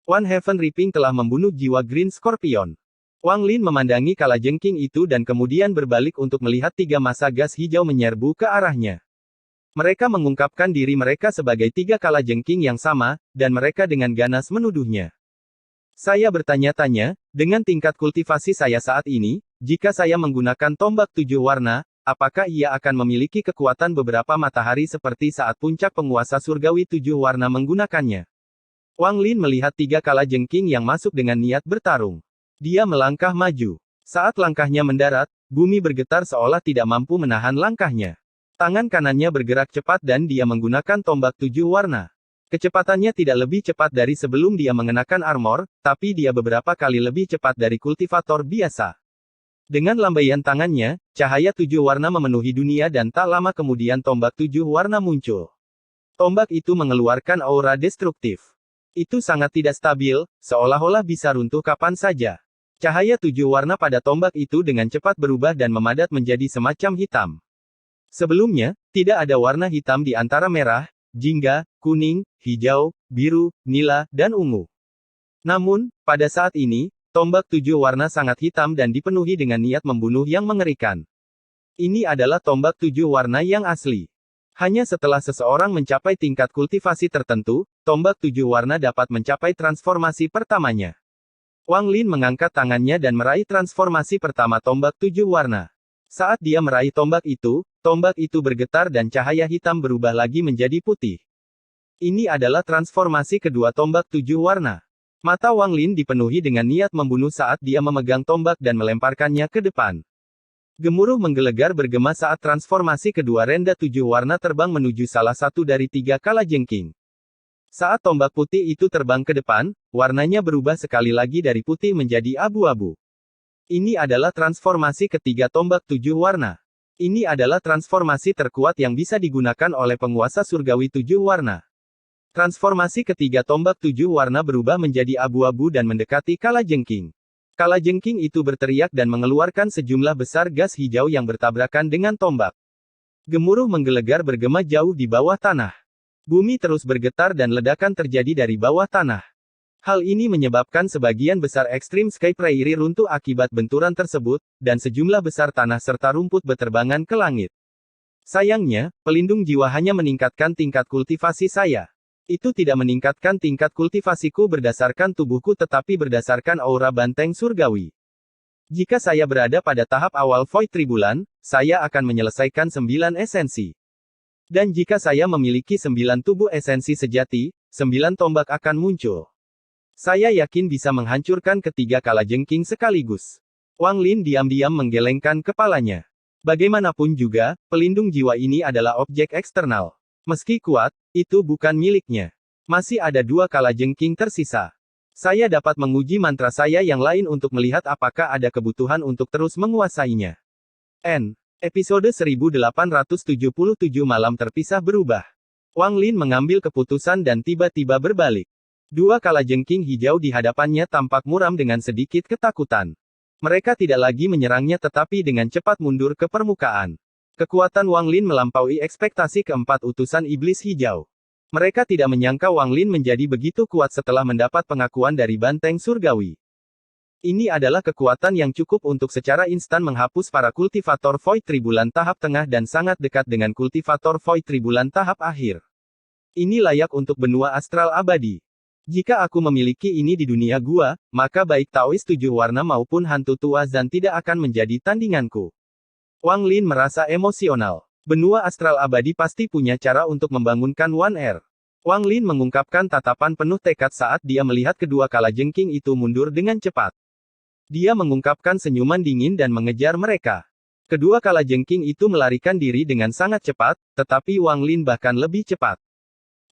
Speaker 1: One Heaven Reaping telah membunuh jiwa Green Scorpion. Wang Lin memandangi kalajengking itu dan kemudian berbalik untuk melihat 3 massa gas hijau menyerbu ke arahnya. Mereka mengungkapkan diri mereka sebagai 3 kalajengking yang sama, dan mereka dengan ganas menuduhnya. Saya bertanya-tanya, dengan tingkat kultivasi saya saat ini, jika saya menggunakan tombak 7 warna, apakah ia akan memiliki kekuatan beberapa matahari seperti saat puncak penguasa surgawi 7 warna menggunakannya? Wang Lin melihat 3 kalajengking yang masuk dengan niat bertarung. Dia melangkah maju. Saat langkahnya mendarat, bumi bergetar seolah tidak mampu menahan langkahnya. Tangan kanannya bergerak cepat dan dia menggunakan tombak 7 warna. Kecepatannya tidak lebih cepat dari sebelum dia mengenakan armor, tapi dia beberapa kali lebih cepat dari kultivator biasa. Dengan lambaian tangannya, cahaya 7 warna memenuhi dunia dan tak lama kemudian tombak 7 warna muncul. Tombak itu mengeluarkan aura destruktif. Itu sangat tidak stabil, seolah-olah bisa runtuh kapan saja. Cahaya 7 warna pada tombak itu dengan cepat berubah dan memadat menjadi semacam hitam. Sebelumnya, tidak ada warna hitam di antara merah, jingga, kuning, hijau, biru, nila, dan ungu. Namun, pada saat ini, tombak 7 warna sangat hitam dan dipenuhi dengan niat membunuh yang mengerikan. Ini adalah tombak 7 warna yang asli. Hanya setelah seseorang mencapai tingkat kultivasi tertentu, tombak 7 warna dapat mencapai transformasi pertamanya. Wang Lin mengangkat tangannya dan meraih transformasi pertama tombak 7 warna. Saat dia meraih tombak itu bergetar dan cahaya hitam berubah lagi menjadi putih. Ini adalah transformasi kedua tombak 7 warna. Mata Wang Lin dipenuhi dengan niat membunuh saat dia memegang tombak dan melemparkannya ke depan. Gemuruh menggelegar bergema saat transformasi kedua renda 7 warna terbang menuju salah satu dari 3 kalajengking. Saat tombak putih itu terbang ke depan, warnanya berubah sekali lagi dari putih menjadi abu-abu. Ini adalah transformasi ketiga tombak 7 warna. Ini adalah transformasi terkuat yang bisa digunakan oleh penguasa surgawi 7 warna. Transformasi ketiga tombak 7 warna berubah menjadi abu-abu dan mendekati kalajengking. Kalajengking itu berteriak dan mengeluarkan sejumlah besar gas hijau yang bertabrakan dengan tombak. Gemuruh menggelegar bergema jauh di bawah tanah. Bumi terus bergetar dan ledakan terjadi dari bawah tanah. Hal ini menyebabkan sebagian besar Extreme Sky Prairie runtuh akibat benturan tersebut, dan sejumlah besar tanah serta rumput berterbangan ke langit. Sayangnya, pelindung jiwa hanya meningkatkan tingkat kultivasi saya. Itu tidak meningkatkan tingkat kultivasiku berdasarkan tubuhku tetapi berdasarkan aura banteng surgawi. Jika saya berada pada tahap awal Void Tribulan, saya akan menyelesaikan 9 esensi. Dan jika saya memiliki 9 tubuh esensi sejati, 9 tombak akan muncul. Saya yakin bisa menghancurkan ketiga kalajengking sekaligus. Wang Lin diam-diam menggelengkan kepalanya. Bagaimanapun juga, pelindung jiwa ini adalah objek eksternal. Meski kuat, itu bukan miliknya. Masih ada 2 kalajengking tersisa. Saya dapat menguji mantra saya yang lain untuk melihat apakah ada kebutuhan untuk terus menguasainya. Episode 1877 Malam Terpisah berubah. Wang Lin mengambil keputusan dan tiba-tiba berbalik. 2 kalajengking hijau di hadapannya tampak muram dengan sedikit ketakutan. Mereka tidak lagi menyerangnya tetapi dengan cepat mundur ke permukaan. Kekuatan Wang Lin melampaui ekspektasi keempat utusan iblis hijau. Mereka tidak menyangka Wang Lin menjadi begitu kuat setelah mendapat pengakuan dari banteng surgawi. Ini adalah kekuatan yang cukup untuk secara instan menghapus para kultivator Void Tribulan tahap tengah dan sangat dekat dengan kultivator Void Tribulan tahap akhir. Ini layak untuk benua astral abadi. Jika aku memiliki ini di dunia gua, maka baik Taois 7 warna maupun hantu tua Zan tidak akan menjadi tandinganku. Wang Lin merasa emosional. Benua astral abadi pasti punya cara untuk membangunkan One Air. Wang Lin mengungkapkan tatapan penuh tekad saat dia melihat kedua kalajengking itu mundur dengan cepat. Dia mengungkapkan senyuman dingin dan mengejar mereka. Kedua kalajengking itu melarikan diri dengan sangat cepat, tetapi Wang Lin bahkan lebih cepat.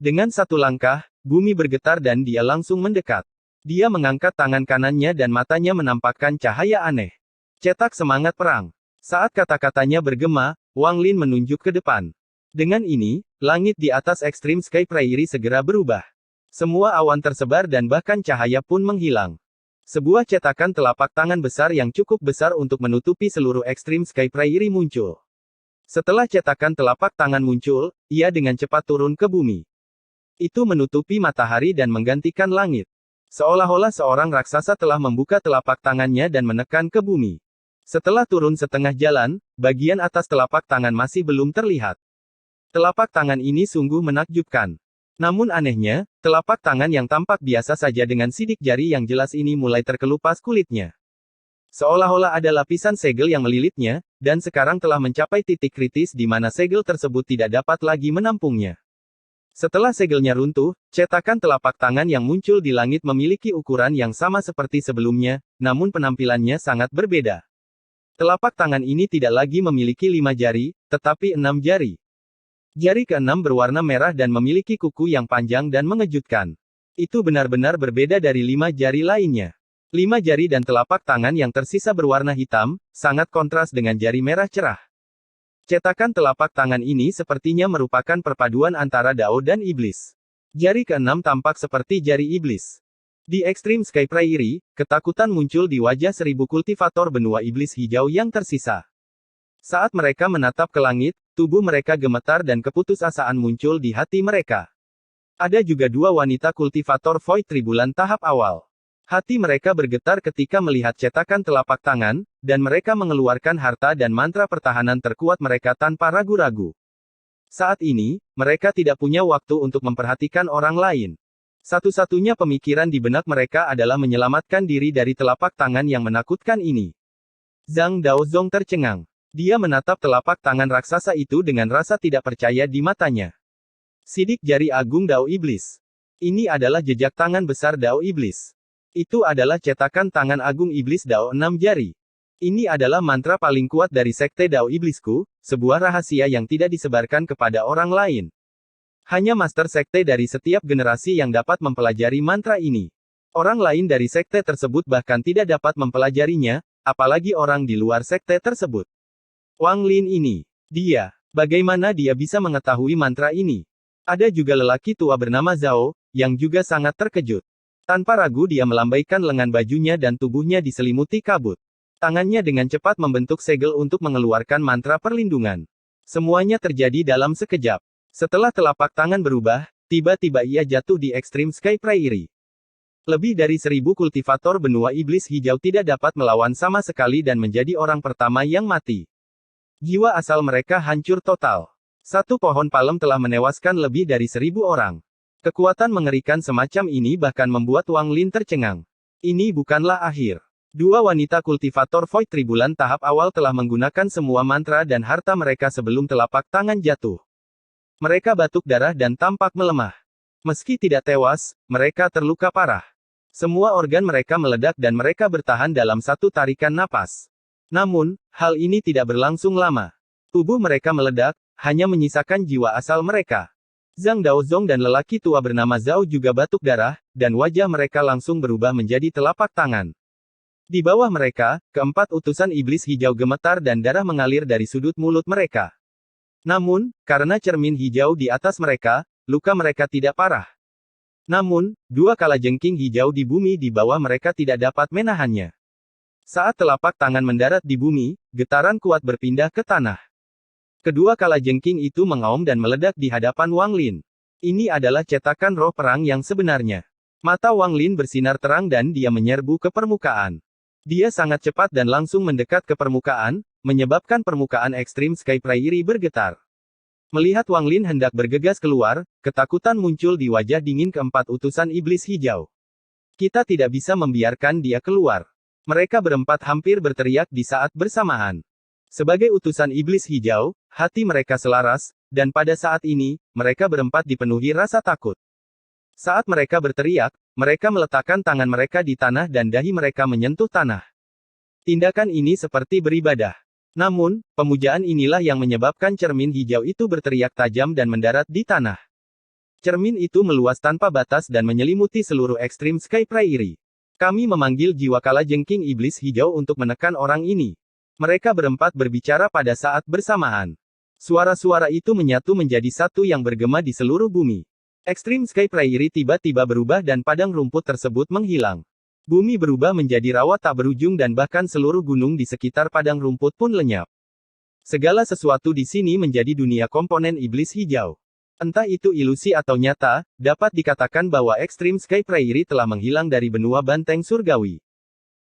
Speaker 1: Dengan satu langkah, bumi bergetar dan dia langsung mendekat. Dia mengangkat tangan kanannya dan matanya menampakkan cahaya aneh. Cetak semangat perang. Saat kata-katanya bergema, Wang Lin menunjuk ke depan. Dengan ini, langit di atas Extreme Sky Prairie segera berubah. Semua awan tersebar dan bahkan cahaya pun menghilang. Sebuah cetakan telapak tangan besar yang cukup besar untuk menutupi seluruh Extreme Sky Prairie muncul. Setelah cetakan telapak tangan muncul, ia dengan cepat turun ke bumi. Itu menutupi matahari dan menggantikan langit. Seolah-olah seorang raksasa telah membuka telapak tangannya dan menekan ke bumi. Setelah turun setengah jalan, bagian atas telapak tangan masih belum terlihat. Telapak tangan ini sungguh menakjubkan. Namun anehnya, telapak tangan yang tampak biasa saja dengan sidik jari yang jelas ini mulai terkelupas kulitnya. Seolah-olah ada lapisan segel yang melilitnya, dan sekarang telah mencapai titik kritis di mana segel tersebut tidak dapat lagi menampungnya. Setelah segelnya runtuh, cetakan telapak tangan yang muncul di langit memiliki ukuran yang sama seperti sebelumnya, namun penampilannya sangat berbeda. Telapak tangan ini tidak lagi memiliki 5 jari, tetapi 6 jari. Jari ke-6 berwarna merah dan memiliki kuku yang panjang dan mengejutkan. Itu benar-benar berbeda dari 5 jari lainnya. 5 jari dan telapak tangan yang tersisa berwarna hitam, sangat kontras dengan jari merah cerah. Cetakan telapak tangan ini sepertinya merupakan perpaduan antara Dao dan Iblis. Jari ke-6 tampak seperti jari Iblis. Di Extreme Sky Prairie, ketakutan muncul di wajah 1000 kultivator benua iblis hijau yang tersisa. Saat mereka menatap ke langit, tubuh mereka gemetar dan keputusasaan muncul di hati mereka. Ada juga 2 wanita kultivator Void Tribulan tahap awal. Hati mereka bergetar ketika melihat cetakan telapak tangan, dan mereka mengeluarkan harta dan mantra pertahanan terkuat mereka tanpa ragu-ragu. Saat ini, mereka tidak punya waktu untuk memperhatikan orang lain. Satu-satunya pemikiran di benak mereka adalah menyelamatkan diri dari telapak tangan yang menakutkan ini. Zhang Daozong tercengang. Dia menatap telapak tangan raksasa itu dengan rasa tidak percaya di matanya. Sidik jari agung Dao Iblis. Ini adalah jejak tangan besar Dao Iblis. Itu adalah cetakan tangan agung Iblis Dao 6 jari. Ini adalah mantra paling kuat dari Sekte Dao Iblisku, sebuah rahasia yang tidak disebarkan kepada orang lain. Hanya master sekte dari setiap generasi yang dapat mempelajari mantra ini. Orang lain dari sekte tersebut bahkan tidak dapat mempelajarinya, apalagi orang di luar sekte tersebut. Wang Lin ini. Bagaimana dia bisa mengetahui mantra ini? Ada juga lelaki tua bernama Zhao, yang juga sangat terkejut. Tanpa ragu dia melambaikan lengan bajunya dan tubuhnya diselimuti kabut. Tangannya dengan cepat membentuk segel untuk mengeluarkan mantra perlindungan. Semuanya terjadi dalam sekejap. Setelah telapak tangan berubah, tiba-tiba ia jatuh di Extreme Sky Prairie. Lebih dari 1000 kultivator benua iblis hijau tidak dapat melawan sama sekali dan menjadi orang pertama yang mati. Jiwa asal mereka hancur total. Satu pohon palem telah menewaskan lebih dari 1000 orang. Kekuatan mengerikan semacam ini bahkan membuat Wang Lin tercengang. Ini bukanlah akhir. Dua wanita kultivator Void Tribulan tahap awal telah menggunakan semua mantra dan harta mereka sebelum telapak tangan jatuh. Mereka batuk darah dan tampak melemah. Meski tidak tewas, mereka terluka parah. Semua organ mereka meledak dan mereka bertahan dalam satu tarikan napas. Namun, hal ini tidak berlangsung lama. Tubuh mereka meledak, hanya menyisakan jiwa asal mereka. Zhang Daozong dan lelaki tua bernama Zhao juga batuk darah, dan wajah mereka langsung berubah menjadi telapak tangan. Di bawah mereka, keempat utusan iblis hijau gemetar dan darah mengalir dari sudut mulut mereka. Namun, karena cermin hijau di atas mereka, luka mereka tidak parah. Namun, dua kalajengking hijau di bumi di bawah mereka tidak dapat menahannya. Saat telapak tangan mendarat di bumi, getaran kuat berpindah ke tanah. Kedua kalajengking itu mengaum dan meledak di hadapan Wang Lin. Ini adalah cetakan roh perang yang sebenarnya. Mata Wang Lin bersinar terang dan dia menyerbu ke permukaan. Dia sangat cepat dan langsung mendekat ke permukaan, menyebabkan permukaan Extreme Sky Prairie bergetar. Melihat Wang Lin hendak bergegas keluar, ketakutan muncul di wajah dingin keempat utusan iblis hijau. Kita tidak bisa membiarkan dia keluar. Mereka berempat hampir berteriak di saat bersamaan. Sebagai utusan iblis hijau, hati mereka selaras, dan pada saat ini, mereka berempat dipenuhi rasa takut. Saat mereka berteriak, mereka meletakkan tangan mereka di tanah dan dahi mereka menyentuh tanah. Tindakan ini seperti beribadah. Namun, pemujaan inilah yang menyebabkan cermin hijau itu berteriak tajam dan mendarat di tanah. Cermin itu meluas tanpa batas dan menyelimuti seluruh Extreme Sky Prairie. Kami memanggil jiwa kalajengking iblis hijau untuk menekan orang ini. Mereka berempat berbicara pada saat bersamaan. Suara-suara itu menyatu menjadi satu yang bergema di seluruh bumi. Extreme Sky Prairie tiba-tiba berubah dan padang rumput tersebut menghilang. Bumi berubah menjadi rawa tak berujung dan bahkan seluruh gunung di sekitar padang rumput pun lenyap. Segala sesuatu di sini menjadi dunia komponen iblis hijau. Entah itu ilusi atau nyata, dapat dikatakan bahwa Extreme Sky Prairie telah menghilang dari benua banteng surgawi.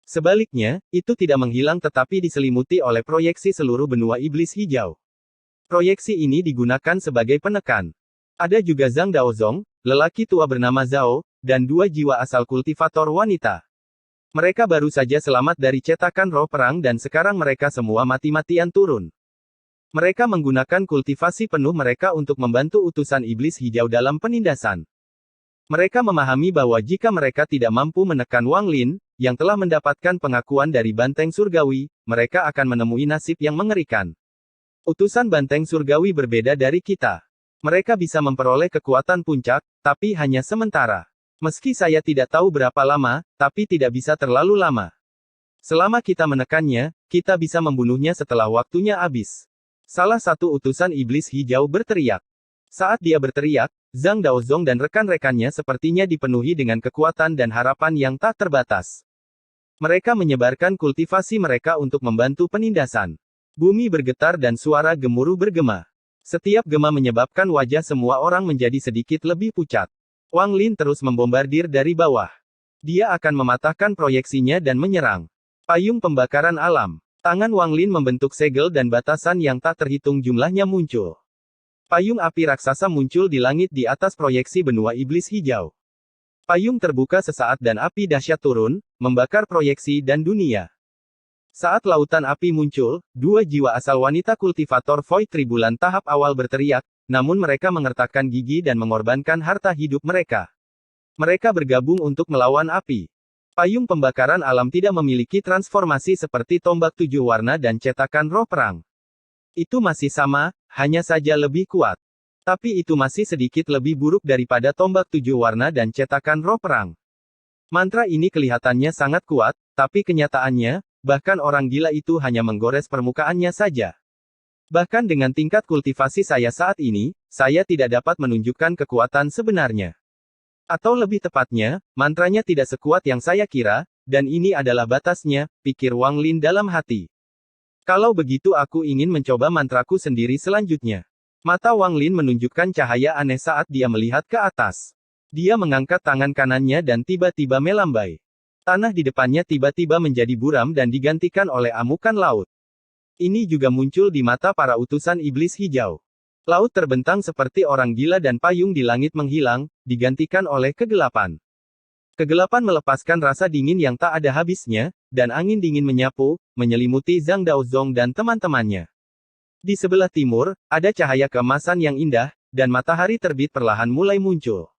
Speaker 1: Sebaliknya, itu tidak menghilang tetapi diselimuti oleh proyeksi seluruh benua iblis hijau. Proyeksi ini digunakan sebagai penekan. Ada juga Zhang Daozong, lelaki tua bernama Zhao, dan dua jiwa asal kultivator wanita. Mereka baru saja selamat dari cetakan roh perang dan sekarang mereka semua mati-matian turun. Mereka menggunakan kultivasi penuh mereka untuk membantu utusan iblis hijau dalam penindasan. Mereka memahami bahwa jika mereka tidak mampu menekan Wang Lin, yang telah mendapatkan pengakuan dari Banteng Surgawi, mereka akan menemui nasib yang mengerikan. Utusan Banteng Surgawi berbeda dari kita. Mereka bisa memperoleh kekuatan puncak, tapi hanya sementara. Meski saya tidak tahu berapa lama, tapi tidak bisa terlalu lama. Selama kita menekannya, kita bisa membunuhnya setelah waktunya habis. Salah satu utusan iblis hijau berteriak. Saat dia berteriak, Zhang Daozong dan rekan-rekannya sepertinya dipenuhi dengan kekuatan dan harapan yang tak terbatas. Mereka menyebarkan kultivasi mereka untuk membantu penindasan. Bumi bergetar dan suara gemuruh bergema. Setiap gema menyebabkan wajah semua orang menjadi sedikit lebih pucat. Wang Lin terus membombardir dari bawah. Dia akan mematahkan proyeksinya dan menyerang. Payung pembakaran alam. Tangan Wang Lin membentuk segel dan batasan yang tak terhitung jumlahnya muncul. Payung api raksasa muncul di langit di atas proyeksi benua iblis hijau. Payung terbuka sesaat dan api dahsyat turun, membakar proyeksi dan dunia. Saat lautan api muncul, dua jiwa asal wanita kultivator Void Tribulan tahap awal berteriak, namun mereka mengertakkan gigi dan mengorbankan harta hidup mereka. Mereka bergabung untuk melawan api. Payung pembakaran alam tidak memiliki transformasi seperti tombak 7 warna dan cetakan roh perang. Itu masih sama, hanya saja lebih kuat. Tapi itu masih sedikit lebih buruk daripada tombak 7 warna dan cetakan roh perang. Mantra ini kelihatannya sangat kuat, tapi kenyataannya, bahkan orang gila itu hanya menggores permukaannya saja. Bahkan dengan tingkat kultivasi saya saat ini, saya tidak dapat menunjukkan kekuatan sebenarnya. Atau lebih tepatnya, mantranya tidak sekuat yang saya kira, dan ini adalah batasnya, pikir Wang Lin dalam hati. Kalau begitu aku ingin mencoba mantraku sendiri selanjutnya. Mata Wang Lin menunjukkan cahaya aneh saat dia melihat ke atas. Dia mengangkat tangan kanannya dan tiba-tiba melambai. Tanah di depannya tiba-tiba menjadi buram dan digantikan oleh amukan laut. Ini juga muncul di mata para utusan iblis hijau. Laut terbentang seperti orang gila dan payung di langit menghilang, digantikan oleh kegelapan. Kegelapan melepaskan rasa dingin yang tak ada habisnya, dan angin dingin menyapu, menyelimuti Zhang Daozong dan teman-temannya. Di sebelah timur, ada cahaya keemasan yang indah, dan matahari terbit perlahan mulai muncul.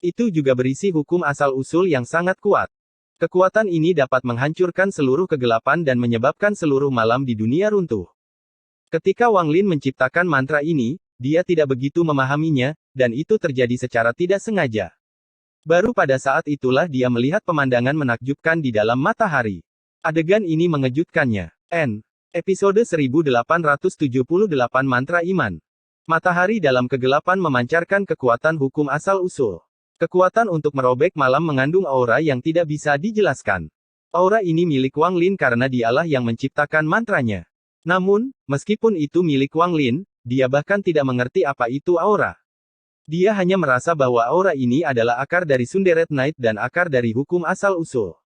Speaker 1: Itu juga berisi hukum asal-usul yang sangat kuat. Kekuatan ini dapat menghancurkan seluruh kegelapan dan menyebabkan seluruh malam di dunia runtuh. Ketika Wang Lin menciptakan mantra ini, dia tidak begitu memahaminya, dan itu terjadi secara tidak sengaja. Baru pada saat itulah dia melihat pemandangan menakjubkan di dalam matahari. Adegan ini mengejutkannya. Episode 1878 Mantra Iman. Matahari dalam kegelapan memancarkan kekuatan hukum asal-usul. Kekuatan untuk merobek malam mengandung aura yang tidak bisa dijelaskan. Aura ini milik Wang Lin karena dialah yang menciptakan mantranya. Namun, meskipun itu milik Wang Lin, dia bahkan tidak mengerti apa itu aura. Dia hanya merasa bahwa aura ini adalah akar dari Sunderet Night dan akar dari hukum asal-usul.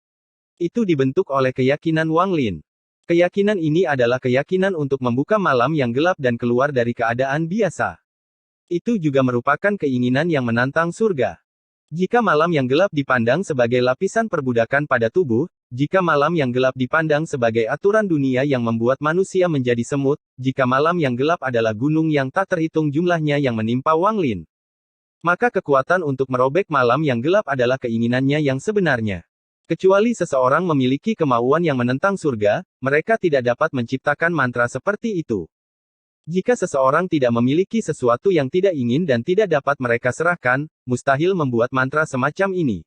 Speaker 1: Itu dibentuk oleh keyakinan Wang Lin. Keyakinan ini adalah keyakinan untuk membuka malam yang gelap dan keluar dari keadaan biasa. Itu juga merupakan keinginan yang menantang surga. Jika malam yang gelap dipandang sebagai lapisan perbudakan pada tubuh, jika malam yang gelap dipandang sebagai aturan dunia yang membuat manusia menjadi semut, jika malam yang gelap adalah gunung yang tak terhitung jumlahnya yang menimpa Wang Lin, maka kekuatan untuk merobek malam yang gelap adalah keinginannya yang sebenarnya. Kecuali seseorang memiliki kemauan yang menentang surga, mereka tidak dapat menciptakan mantra seperti itu. Jika seseorang tidak memiliki sesuatu yang tidak ingin dan tidak dapat mereka serahkan, mustahil membuat mantra semacam ini.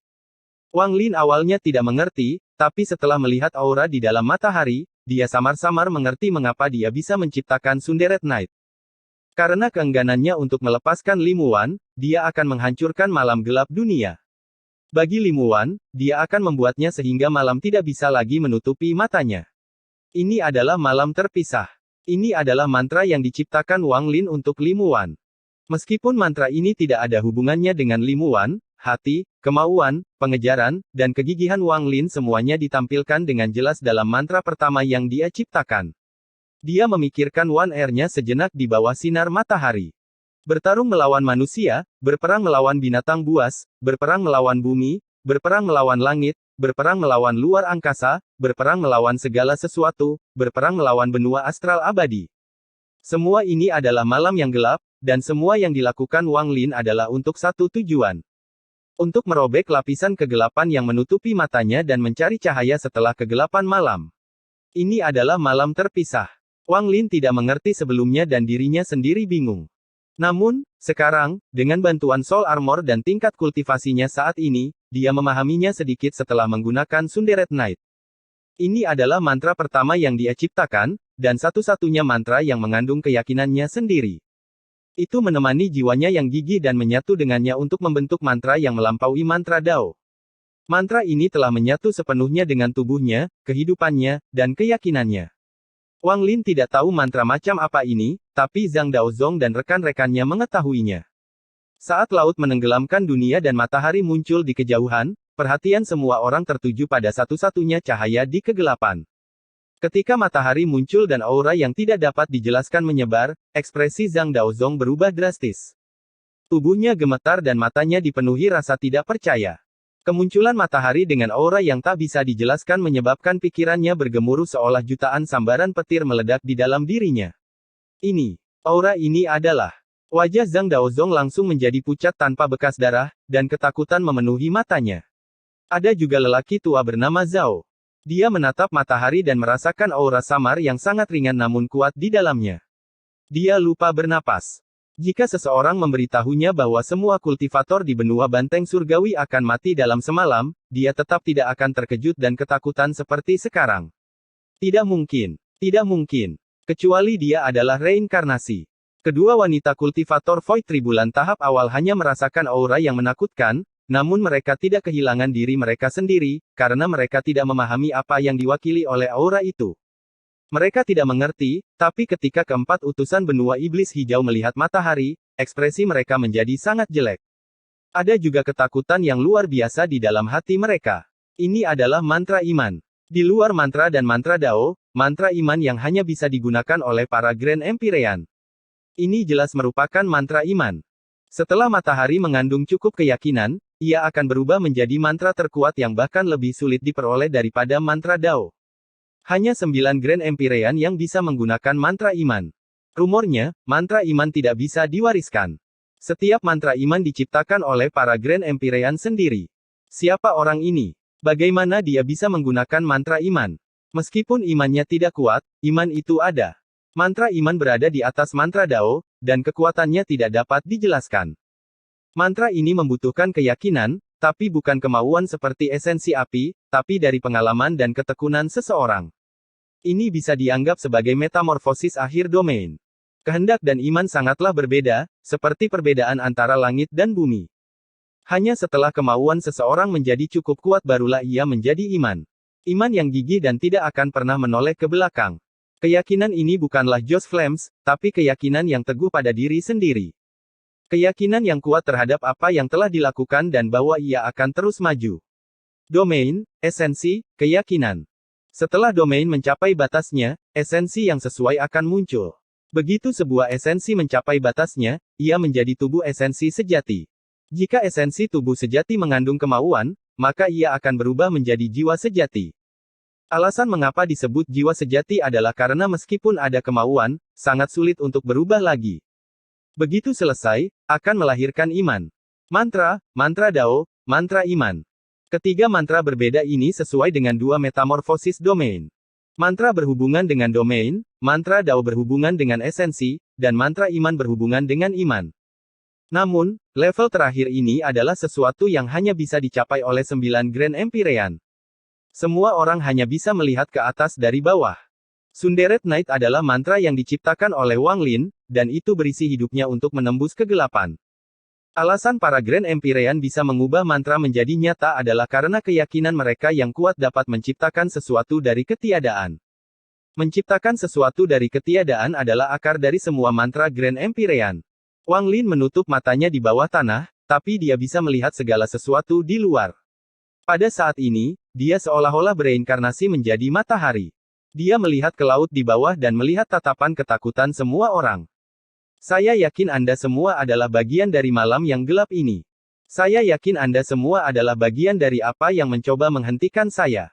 Speaker 1: Wang Lin awalnya tidak mengerti, tapi setelah melihat aura di dalam matahari, dia samar-samar mengerti mengapa dia bisa menciptakan Sunderet Night. Karena keengganannya untuk melepaskan Limuan, dia akan menghancurkan malam gelap dunia. Bagi Limuan, dia akan membuatnya sehingga malam tidak bisa lagi menutupi matanya. Ini adalah malam terpisah. Ini adalah mantra yang diciptakan Wang Lin untuk Limuan. Meskipun mantra ini tidak ada hubungannya dengan Limuan, hati, kemauan, pengejaran, dan kegigihan Wang Lin semuanya ditampilkan dengan jelas dalam mantra pertama yang dia ciptakan. Dia memikirkan One Air-nya sejenak di bawah sinar matahari. Bertarung melawan manusia, berperang melawan binatang buas, berperang melawan bumi, berperang melawan langit, berperang melawan luar angkasa, berperang melawan segala sesuatu, berperang melawan benua astral abadi. Semua ini adalah malam yang gelap, dan semua yang dilakukan Wang Lin adalah untuk satu tujuan. Untuk merobek lapisan kegelapan yang menutupi matanya dan mencari cahaya setelah kegelapan malam. Ini adalah malam terpisah. Wang Lin tidak mengerti sebelumnya dan dirinya sendiri bingung. Namun, sekarang, dengan bantuan Soul Armor dan tingkat kultivasinya saat ini, dia memahaminya sedikit setelah menggunakan Sunderet Night. Ini adalah mantra pertama yang dia ciptakan, dan satu-satunya mantra yang mengandung keyakinannya sendiri. Itu menemani jiwanya yang gigih dan menyatu dengannya untuk membentuk mantra yang melampaui mantra Dao. Mantra ini telah menyatu sepenuhnya dengan tubuhnya, kehidupannya, dan keyakinannya. Wang Lin tidak tahu mantra macam apa ini, tapi Zhang Daozong dan rekan-rekannya mengetahuinya. Saat laut menenggelamkan dunia dan matahari muncul di kejauhan, perhatian semua orang tertuju pada satu-satunya cahaya di kegelapan. Ketika matahari muncul dan aura yang tidak dapat dijelaskan menyebar, ekspresi Zhang Daozong berubah drastis. Tubuhnya gemetar dan matanya dipenuhi rasa tidak percaya. Kemunculan matahari dengan aura yang tak bisa dijelaskan menyebabkan pikirannya bergemuruh seolah jutaan sambaran petir meledak di dalam dirinya. Aura ini adalah. Wajah Zhang Daozong langsung menjadi pucat tanpa bekas darah, dan ketakutan memenuhi matanya. Ada juga lelaki tua bernama Zhao. Dia menatap matahari dan merasakan aura samar yang sangat ringan namun kuat di dalamnya. Dia lupa bernapas. Jika seseorang memberitahunya bahwa semua kultivator di benua banteng surgawi akan mati dalam semalam, dia tetap tidak akan terkejut dan ketakutan seperti sekarang. Tidak mungkin. Tidak mungkin. Kecuali dia adalah reinkarnasi. Kedua wanita kultivator Void Tribulan tahap awal hanya merasakan aura yang menakutkan, namun mereka tidak kehilangan diri mereka sendiri, karena mereka tidak memahami apa yang diwakili oleh aura itu. Mereka tidak mengerti, tapi ketika keempat utusan benua iblis hijau melihat matahari, ekspresi mereka menjadi sangat jelek. Ada juga ketakutan yang luar biasa di dalam hati mereka. Ini adalah mantra iman. Di luar mantra dan mantra Dao, mantra iman yang hanya bisa digunakan oleh para Grand Empyrean. Ini jelas merupakan mantra iman. Setelah matahari mengandung cukup keyakinan, ia akan berubah menjadi mantra terkuat yang bahkan lebih sulit diperoleh daripada mantra Dao. Hanya 9 Grand Empyrean yang bisa menggunakan mantra iman. Rumornya, mantra iman tidak bisa diwariskan. Setiap mantra iman diciptakan oleh para Grand Empyrean sendiri. Siapa orang ini? Bagaimana dia bisa menggunakan mantra iman? Meskipun imannya tidak kuat, iman itu ada. Mantra iman berada di atas mantra Dao, dan kekuatannya tidak dapat dijelaskan. Mantra ini membutuhkan keyakinan, tapi bukan kemauan seperti esensi api, tapi dari pengalaman dan ketekunan seseorang. Ini bisa dianggap sebagai metamorfosis akhir domain. Kehendak dan iman sangatlah berbeda, seperti perbedaan antara langit dan bumi. Hanya setelah kemauan seseorang menjadi cukup kuat barulah ia menjadi iman. Iman yang gigih dan tidak akan pernah menoleh ke belakang. Keyakinan ini bukanlah Josh Flames, tapi keyakinan yang teguh pada diri sendiri. Keyakinan yang kuat terhadap apa yang telah dilakukan dan bahwa ia akan terus maju. Domain, esensi, keyakinan. Setelah domain mencapai batasnya, esensi yang sesuai akan muncul. Begitu sebuah esensi mencapai batasnya, ia menjadi tubuh esensi sejati. Jika esensi tubuh sejati mengandung kemauan, maka ia akan berubah menjadi jiwa sejati. Alasan mengapa disebut jiwa sejati adalah karena meskipun ada kemauan, sangat sulit untuk berubah lagi. Begitu selesai, akan melahirkan iman. Mantra, mantra Dao, mantra iman. Ketiga mantra berbeda ini sesuai dengan dua metamorfosis domain. Mantra berhubungan dengan domain, mantra Dao berhubungan dengan esensi, dan mantra iman berhubungan dengan iman. Namun, level terakhir ini adalah sesuatu yang hanya bisa dicapai oleh 9 Grand Empyrean. Semua orang hanya bisa melihat ke atas dari bawah. Sunderet Night adalah mantra yang diciptakan oleh Wang Lin, dan itu berisi hidupnya untuk menembus kegelapan. Alasan para Grand Empyrean bisa mengubah mantra menjadi nyata adalah karena keyakinan mereka yang kuat dapat menciptakan sesuatu dari ketiadaan. Menciptakan sesuatu dari ketiadaan adalah akar dari semua mantra Grand Empyrean. Wang Lin menutup matanya di bawah tanah, tapi dia bisa melihat segala sesuatu di luar. Pada saat ini, dia seolah-olah bereinkarnasi menjadi matahari. Dia melihat ke laut di bawah dan melihat tatapan ketakutan semua orang. Saya yakin Anda semua adalah bagian dari malam yang gelap ini. Saya yakin Anda semua adalah bagian dari apa yang mencoba menghentikan saya.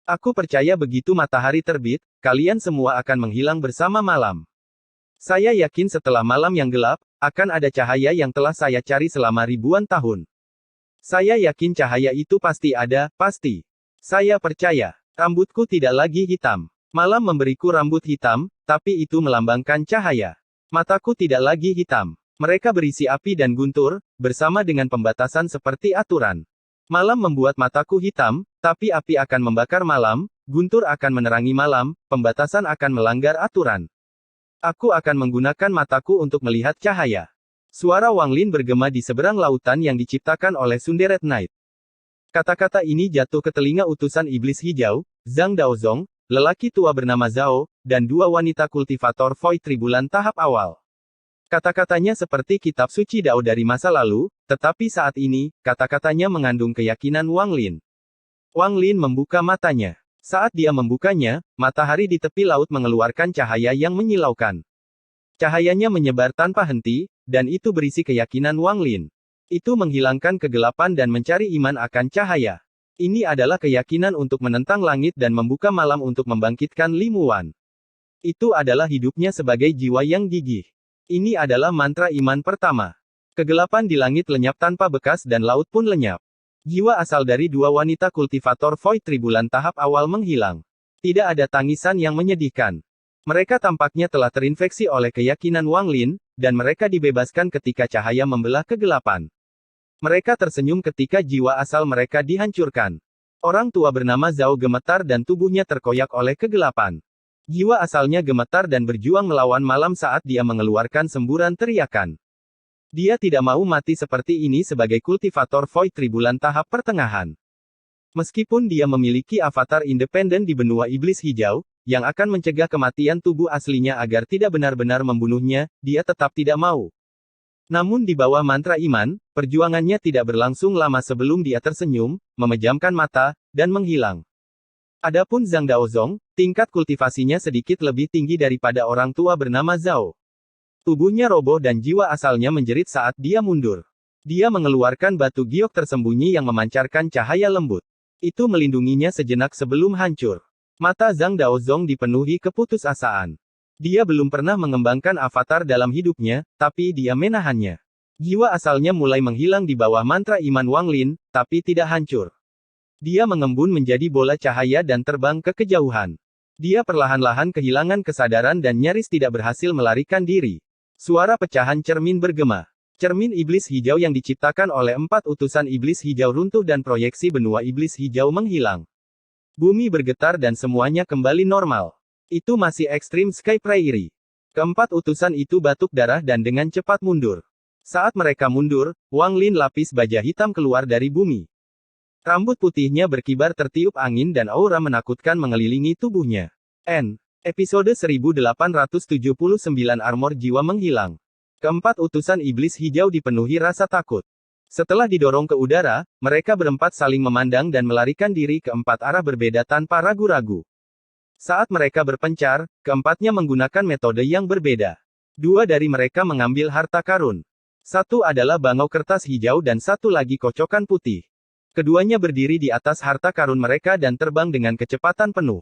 Speaker 1: Aku percaya begitu matahari terbit, kalian semua akan menghilang bersama malam. Saya yakin setelah malam yang gelap, akan ada cahaya yang telah saya cari selama ribuan tahun. Saya yakin cahaya itu pasti ada, pasti. Saya percaya. Rambutku tidak lagi hitam. Malam memberiku rambut hitam, tapi itu melambangkan cahaya. Mataku tidak lagi hitam. Mereka berisi api dan guntur, bersama dengan pembatasan seperti aturan. Malam membuat mataku hitam, tapi api akan membakar malam, guntur akan menerangi malam, pembatasan akan melanggar aturan. Aku akan menggunakan mataku untuk melihat cahaya. Suara Wang Lin bergema di seberang lautan yang diciptakan oleh Sunderet Night. Kata-kata ini jatuh ke telinga utusan iblis hijau, Zhang Daozong, lelaki tua bernama Zhao, dan dua wanita kultivator Void Tribulan tahap awal. Kata-katanya seperti kitab suci Dao dari masa lalu, tetapi saat ini, kata-katanya mengandung keyakinan Wang Lin. Wang Lin membuka matanya. Saat dia membukanya, matahari di tepi laut mengeluarkan cahaya yang menyilaukan. Cahayanya menyebar tanpa henti, dan itu berisi keyakinan Wang Lin. Itu menghilangkan kegelapan dan mencari iman akan cahaya. Ini adalah keyakinan untuk menentang langit dan membuka malam untuk membangkitkan Li Muwan. Itu adalah hidupnya sebagai jiwa yang gigih. Ini adalah mantra iman pertama. Kegelapan di langit lenyap tanpa bekas dan laut pun lenyap. Jiwa asal dari dua wanita kultivator Void Tribulan tahap awal menghilang. Tidak ada tangisan yang menyedihkan. Mereka tampaknya telah terinfeksi oleh keyakinan Wang Lin, dan mereka dibebaskan ketika cahaya membelah kegelapan. Mereka tersenyum ketika jiwa asal mereka dihancurkan. Orang tua bernama Zhao gemetar dan tubuhnya terkoyak oleh kegelapan. Jiwa asalnya gemetar dan berjuang melawan malam saat dia mengeluarkan semburan teriakan. Dia tidak mau mati seperti ini sebagai kultivator Void Tribulan tahap pertengahan. Meskipun dia memiliki avatar independen di benua iblis hijau, yang akan mencegah kematian tubuh aslinya agar tidak benar-benar membunuhnya, dia tetap tidak mau. Namun di bawah mantra iman, perjuangannya tidak berlangsung lama sebelum dia tersenyum, memejamkan mata, dan menghilang. Adapun Zhang Daozong, tingkat kultivasinya sedikit lebih tinggi daripada orang tua bernama Zhao. Tubuhnya roboh dan jiwa asalnya menjerit saat dia mundur. Dia mengeluarkan batu giok tersembunyi yang memancarkan cahaya lembut. Itu melindunginya sejenak sebelum hancur. Mata Zhang Daozong dipenuhi keputusasaan. Dia belum pernah mengembangkan avatar dalam hidupnya, tapi dia menahannya. Jiwa asalnya mulai menghilang di bawah mantra iman Wang Lin, tapi tidak hancur. Dia mengembun menjadi bola cahaya dan terbang ke kejauhan. Dia perlahan-lahan kehilangan kesadaran dan nyaris tidak berhasil melarikan diri. Suara pecahan cermin bergema. Cermin iblis hijau yang diciptakan oleh 4 utusan iblis hijau runtuh dan proyeksi benua iblis hijau menghilang. Bumi bergetar dan semuanya kembali normal. Itu masih ekstrim Sky Prairie. Keempat utusan itu batuk darah dan dengan cepat mundur. Saat mereka mundur, Wang Lin lapis baja hitam keluar dari bumi. Rambut putihnya berkibar tertiup angin dan aura menakutkan mengelilingi tubuhnya. Episode 1879 Armor Jiwa Menghilang. Keempat utusan iblis hijau dipenuhi rasa takut. Setelah didorong ke udara, mereka berempat saling memandang dan melarikan diri ke 4 arah berbeda tanpa ragu-ragu. Saat mereka berpencar, keempatnya menggunakan metode yang berbeda. 2 dari mereka mengambil harta karun. 1 adalah bangau kertas hijau dan 1 lagi kocokan putih. Keduanya berdiri di atas harta karun mereka dan terbang dengan kecepatan penuh.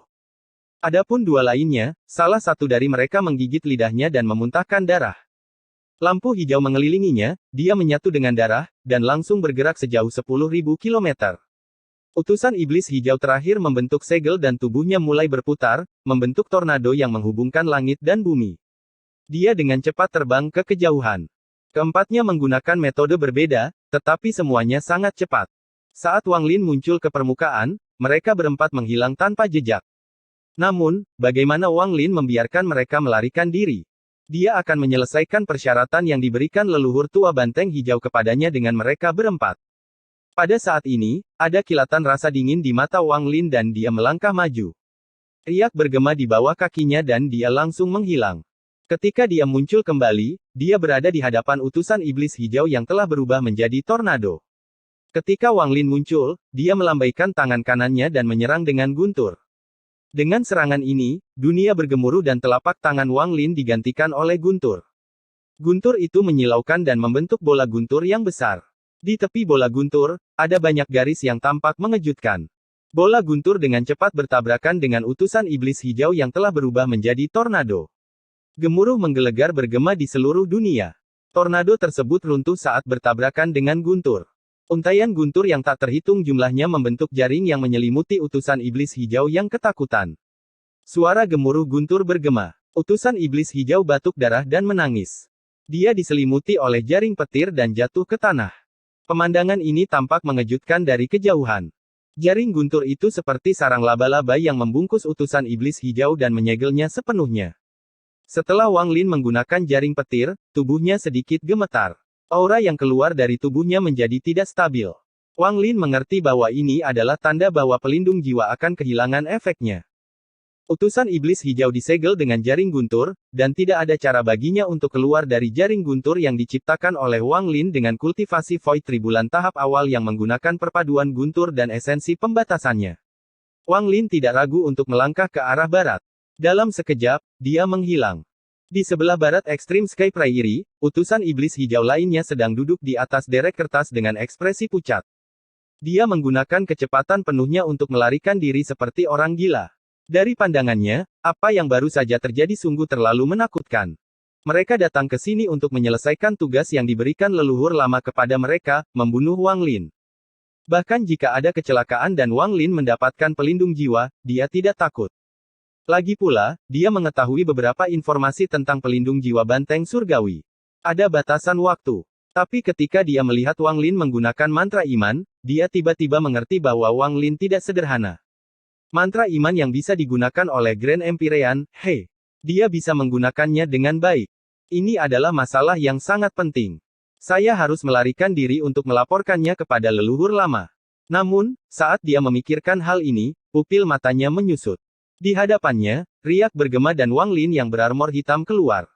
Speaker 1: Adapun 2 lainnya, salah satu dari mereka menggigit lidahnya dan memuntahkan darah. Lampu hijau mengelilinginya, dia menyatu dengan darah, dan langsung bergerak sejauh 10.000 km. Utusan iblis hijau terakhir membentuk segel dan tubuhnya mulai berputar, membentuk tornado yang menghubungkan langit dan bumi. Dia dengan cepat terbang ke kejauhan. Keempatnya menggunakan metode berbeda, tetapi semuanya sangat cepat. Saat Wang Lin muncul ke permukaan, mereka berempat menghilang tanpa jejak. Namun, bagaimana Wang Lin membiarkan mereka melarikan diri? Dia akan menyelesaikan persyaratan yang diberikan leluhur tua banteng hijau kepadanya dengan mereka berempat. Pada saat ini, ada kilatan rasa dingin di mata Wang Lin dan dia melangkah maju. Riak bergema di bawah kakinya dan dia langsung menghilang. Ketika dia muncul kembali, dia berada di hadapan utusan iblis hijau yang telah berubah menjadi tornado. Ketika Wang Lin muncul, dia melambaikan tangan kanannya dan menyerang dengan guntur. Dengan serangan ini, dunia bergemuruh dan telapak tangan Wang Lin digantikan oleh guntur. Guntur itu menyilaukan dan membentuk bola guntur yang besar. Di tepi bola guntur, ada banyak garis yang tampak mengejutkan. Bola guntur dengan cepat bertabrakan dengan utusan iblis hijau yang telah berubah menjadi tornado. Gemuruh menggelegar bergema di seluruh dunia. Tornado tersebut runtuh saat bertabrakan dengan guntur. Untaian guntur yang tak terhitung jumlahnya membentuk jaring yang menyelimuti utusan iblis hijau yang ketakutan. Suara gemuruh guntur bergema. Utusan iblis hijau batuk darah dan menangis. Dia diselimuti oleh jaring petir dan jatuh ke tanah. Pemandangan ini tampak mengejutkan dari kejauhan. Jaring guntur itu seperti sarang laba-laba yang membungkus utusan iblis hijau dan menyegelnya sepenuhnya. Setelah Wang Lin menggunakan jaring petir, tubuhnya sedikit gemetar. Aura yang keluar dari tubuhnya menjadi tidak stabil. Wang Lin mengerti bahwa ini adalah tanda bahwa pelindung jiwa akan kehilangan efeknya. Utusan iblis hijau disegel dengan jaring guntur, dan tidak ada cara baginya untuk keluar dari jaring guntur yang diciptakan oleh Wang Lin dengan kultivasi Void Tribulan tahap awal yang menggunakan perpaduan guntur dan esensi pembatasannya. Wang Lin tidak ragu untuk melangkah ke arah barat. Dalam sekejap, dia menghilang. Di sebelah barat ekstrim Sky Prairie, utusan iblis hijau lainnya sedang duduk di atas derek kertas dengan ekspresi pucat. Dia menggunakan kecepatan penuhnya untuk melarikan diri seperti orang gila. Dari pandangannya, apa yang baru saja terjadi sungguh terlalu menakutkan. Mereka datang ke sini untuk menyelesaikan tugas yang diberikan leluhur lama kepada mereka, membunuh Wang Lin. Bahkan jika ada kecelakaan dan Wang Lin mendapatkan pelindung jiwa, dia tidak takut. Lagi pula, dia mengetahui beberapa informasi tentang pelindung jiwa banteng surgawi. Ada batasan waktu. Tapi ketika dia melihat Wang Lin menggunakan mantra iman, dia tiba-tiba mengerti bahwa Wang Lin tidak sederhana. Mantra iman yang bisa digunakan oleh Grand Empyrean, dia bisa menggunakannya dengan baik. Ini adalah masalah yang sangat penting. Saya harus melarikan diri untuk melaporkannya kepada leluhur lama. Namun, saat dia memikirkan hal ini, pupil matanya menyusut. Di hadapannya, riak bergema dan Wang Lin yang berarmor hitam keluar.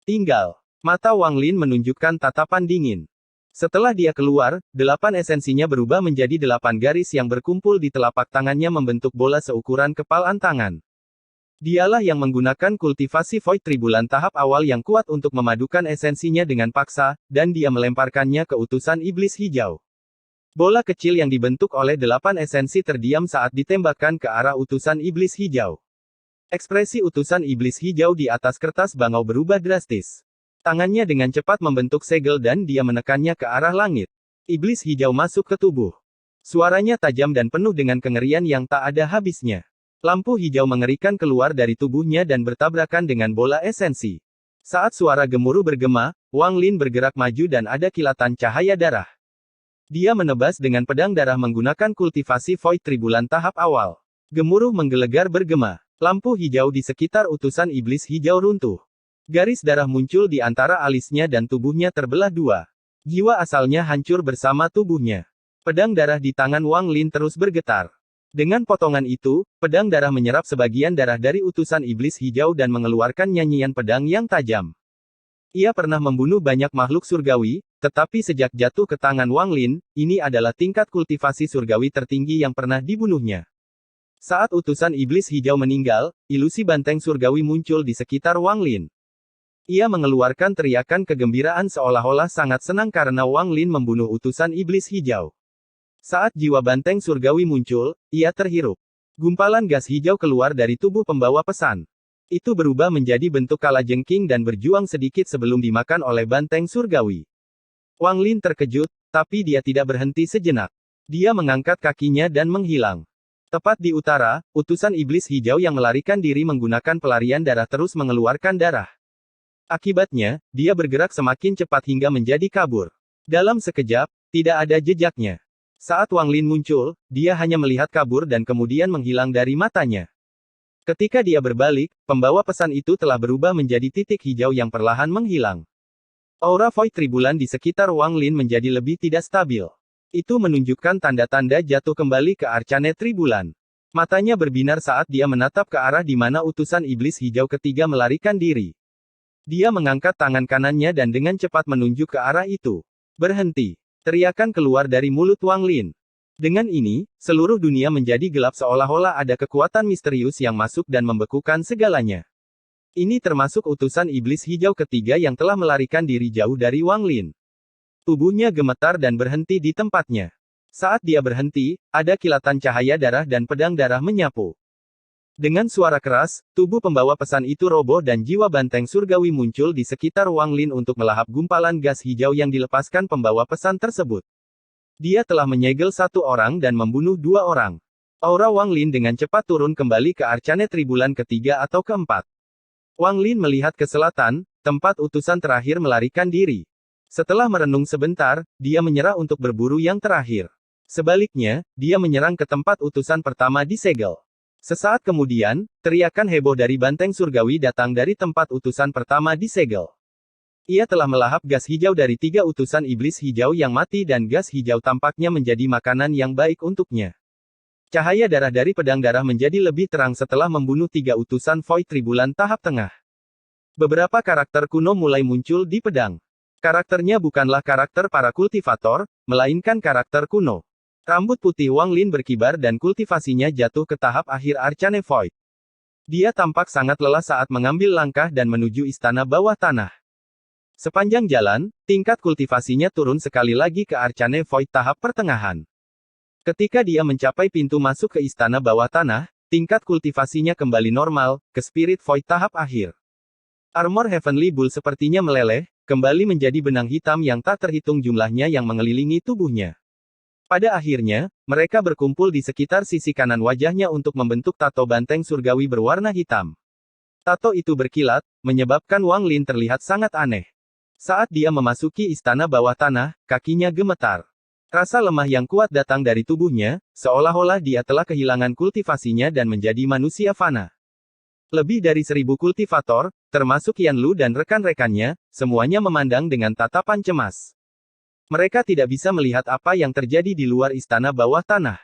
Speaker 1: Tinggal. Mata Wang Lin menunjukkan tatapan dingin. Setelah dia keluar, 8 esensinya berubah menjadi 8 garis yang berkumpul di telapak tangannya membentuk bola seukuran kepalan tangan. Dialah yang menggunakan kultivasi Void Tribulan tahap awal yang kuat untuk memadukan esensinya dengan paksa, dan dia melemparkannya ke utusan iblis hijau. Bola kecil yang dibentuk oleh 8 esensi terdiam saat ditembakkan ke arah utusan iblis hijau. Ekspresi utusan iblis hijau di atas kertas bangau berubah drastis. Tangannya dengan cepat membentuk segel dan dia menekannya ke arah langit. Iblis hijau masuk ke tubuh. Suaranya tajam dan penuh dengan kengerian yang tak ada habisnya. Lampu hijau mengerikan keluar dari tubuhnya dan bertabrakan dengan bola esensi. Saat suara gemuruh bergema, Wang Lin bergerak maju dan ada kilatan cahaya darah. Dia menebas dengan pedang darah menggunakan kultivasi Void Tribulan tahap awal. Gemuruh menggelegar bergema. Lampu hijau di sekitar utusan iblis hijau runtuh. Garis darah muncul di antara alisnya dan tubuhnya terbelah dua. Jiwa asalnya hancur bersama tubuhnya. Pedang darah di tangan Wang Lin terus bergetar. Dengan potongan itu, pedang darah menyerap sebagian darah dari utusan iblis hijau dan mengeluarkan nyanyian pedang yang tajam. Ia pernah membunuh banyak makhluk surgawi, tetapi sejak jatuh ke tangan Wang Lin, ini adalah tingkat kultivasi surgawi tertinggi yang pernah dibunuhnya. Saat utusan iblis hijau meninggal, ilusi banteng surgawi muncul di sekitar Wang Lin. Ia mengeluarkan teriakan kegembiraan seolah-olah sangat senang karena Wang Lin membunuh utusan iblis hijau. Saat jiwa banteng surgawi muncul, ia terhirup. Gumpalan gas hijau keluar dari tubuh pembawa pesan. Itu berubah menjadi bentuk kalajengking dan berjuang sedikit sebelum dimakan oleh banteng surgawi. Wang Lin terkejut, tapi dia tidak berhenti sejenak. Dia mengangkat kakinya dan menghilang. Tepat di utara, utusan iblis hijau yang melarikan diri menggunakan pelarian darah terus mengeluarkan darah. Akibatnya, dia bergerak semakin cepat hingga menjadi kabur. Dalam sekejap, tidak ada jejaknya. Saat Wang Lin muncul, dia hanya melihat kabur dan kemudian menghilang dari matanya. Ketika dia berbalik, pembawa pesan itu telah berubah menjadi titik hijau yang perlahan menghilang. Aura Void Tribulan di sekitar Wang Lin menjadi lebih tidak stabil. Itu menunjukkan tanda-tanda jatuh kembali ke Arcane Tribulan. Matanya berbinar saat dia menatap ke arah di mana utusan iblis hijau ketiga melarikan diri. Dia mengangkat tangan kanannya dan dengan cepat menunjuk ke arah itu. Berhenti. Teriakan keluar dari mulut Wang Lin. Dengan ini, seluruh dunia menjadi gelap seolah-olah ada kekuatan misterius yang masuk dan membekukan segalanya. Ini termasuk utusan iblis hijau ketiga yang telah melarikan diri jauh dari Wang Lin. Tubuhnya gemetar dan berhenti di tempatnya. Saat dia berhenti, ada kilatan cahaya darah dan pedang darah menyapu. Dengan suara keras, tubuh pembawa pesan itu roboh dan jiwa banteng surgawi muncul di sekitar Wang Lin untuk melahap gumpalan gas hijau yang dilepaskan pembawa pesan tersebut. Dia telah menyegel satu orang dan membunuh dua orang. Aura Wang Lin dengan cepat turun kembali ke Arcane Tribulan ketiga atau keempat. Wang Lin melihat ke selatan, tempat utusan terakhir melarikan diri. Setelah merenung sebentar, dia menyerah untuk berburu yang terakhir. Sebaliknya, dia menyerang ke tempat utusan pertama disegel. Sesaat kemudian, teriakan heboh dari banteng surgawi datang dari tempat utusan pertama disegel. Ia telah melahap gas hijau dari 3 utusan iblis hijau yang mati dan gas hijau tampaknya menjadi makanan yang baik untuknya. Cahaya darah dari pedang darah menjadi lebih terang setelah membunuh 3 utusan Void Tribulan tahap tengah. Beberapa karakter kuno mulai muncul di pedang. Karakternya bukanlah karakter para kultivator, melainkan karakter kuno. Rambut putih Wang Lin berkibar dan kultivasinya jatuh ke tahap akhir Arcane Void. Dia tampak sangat lelah saat mengambil langkah dan menuju istana bawah tanah. Sepanjang jalan, tingkat kultivasinya turun sekali lagi ke Arcane Void tahap pertengahan. Ketika dia mencapai pintu masuk ke istana bawah tanah, tingkat kultivasinya kembali normal, ke Spirit Void tahap akhir. Armor Heavenly Bull sepertinya meleleh, kembali menjadi benang hitam yang tak terhitung jumlahnya yang mengelilingi tubuhnya. Pada akhirnya, mereka berkumpul di sekitar sisi kanan wajahnya untuk membentuk tato banteng surgawi berwarna hitam. Tato itu berkilat, menyebabkan Wang Lin terlihat sangat aneh. Saat dia memasuki istana bawah tanah, kakinya gemetar. Rasa lemah yang kuat datang dari tubuhnya, seolah-olah dia telah kehilangan kultivasinya dan menjadi manusia fana. Lebih dari 1000 kultivator, termasuk Yan Lu dan rekan-rekannya, semuanya memandang dengan tatapan cemas. Mereka tidak bisa melihat apa yang terjadi di luar istana bawah tanah.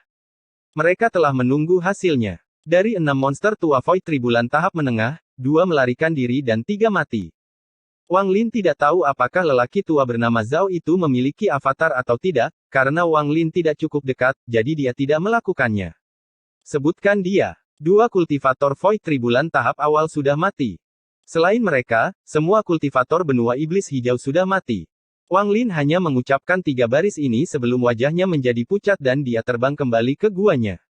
Speaker 1: Mereka telah menunggu hasilnya. Dari 6 monster tua Void Tribulan tahap menengah, 2 melarikan diri dan 3 mati. Wang Lin tidak tahu apakah lelaki tua bernama Zhao itu memiliki avatar atau tidak, karena Wang Lin tidak cukup dekat, jadi dia tidak melakukannya. Sebutkan dia. 2 kultivator Void Tribulan tahap awal sudah mati. Selain mereka, semua kultivator benua iblis hijau sudah mati. Wang Lin hanya mengucapkan 3 baris ini sebelum wajahnya menjadi pucat dan dia terbang kembali ke guanya.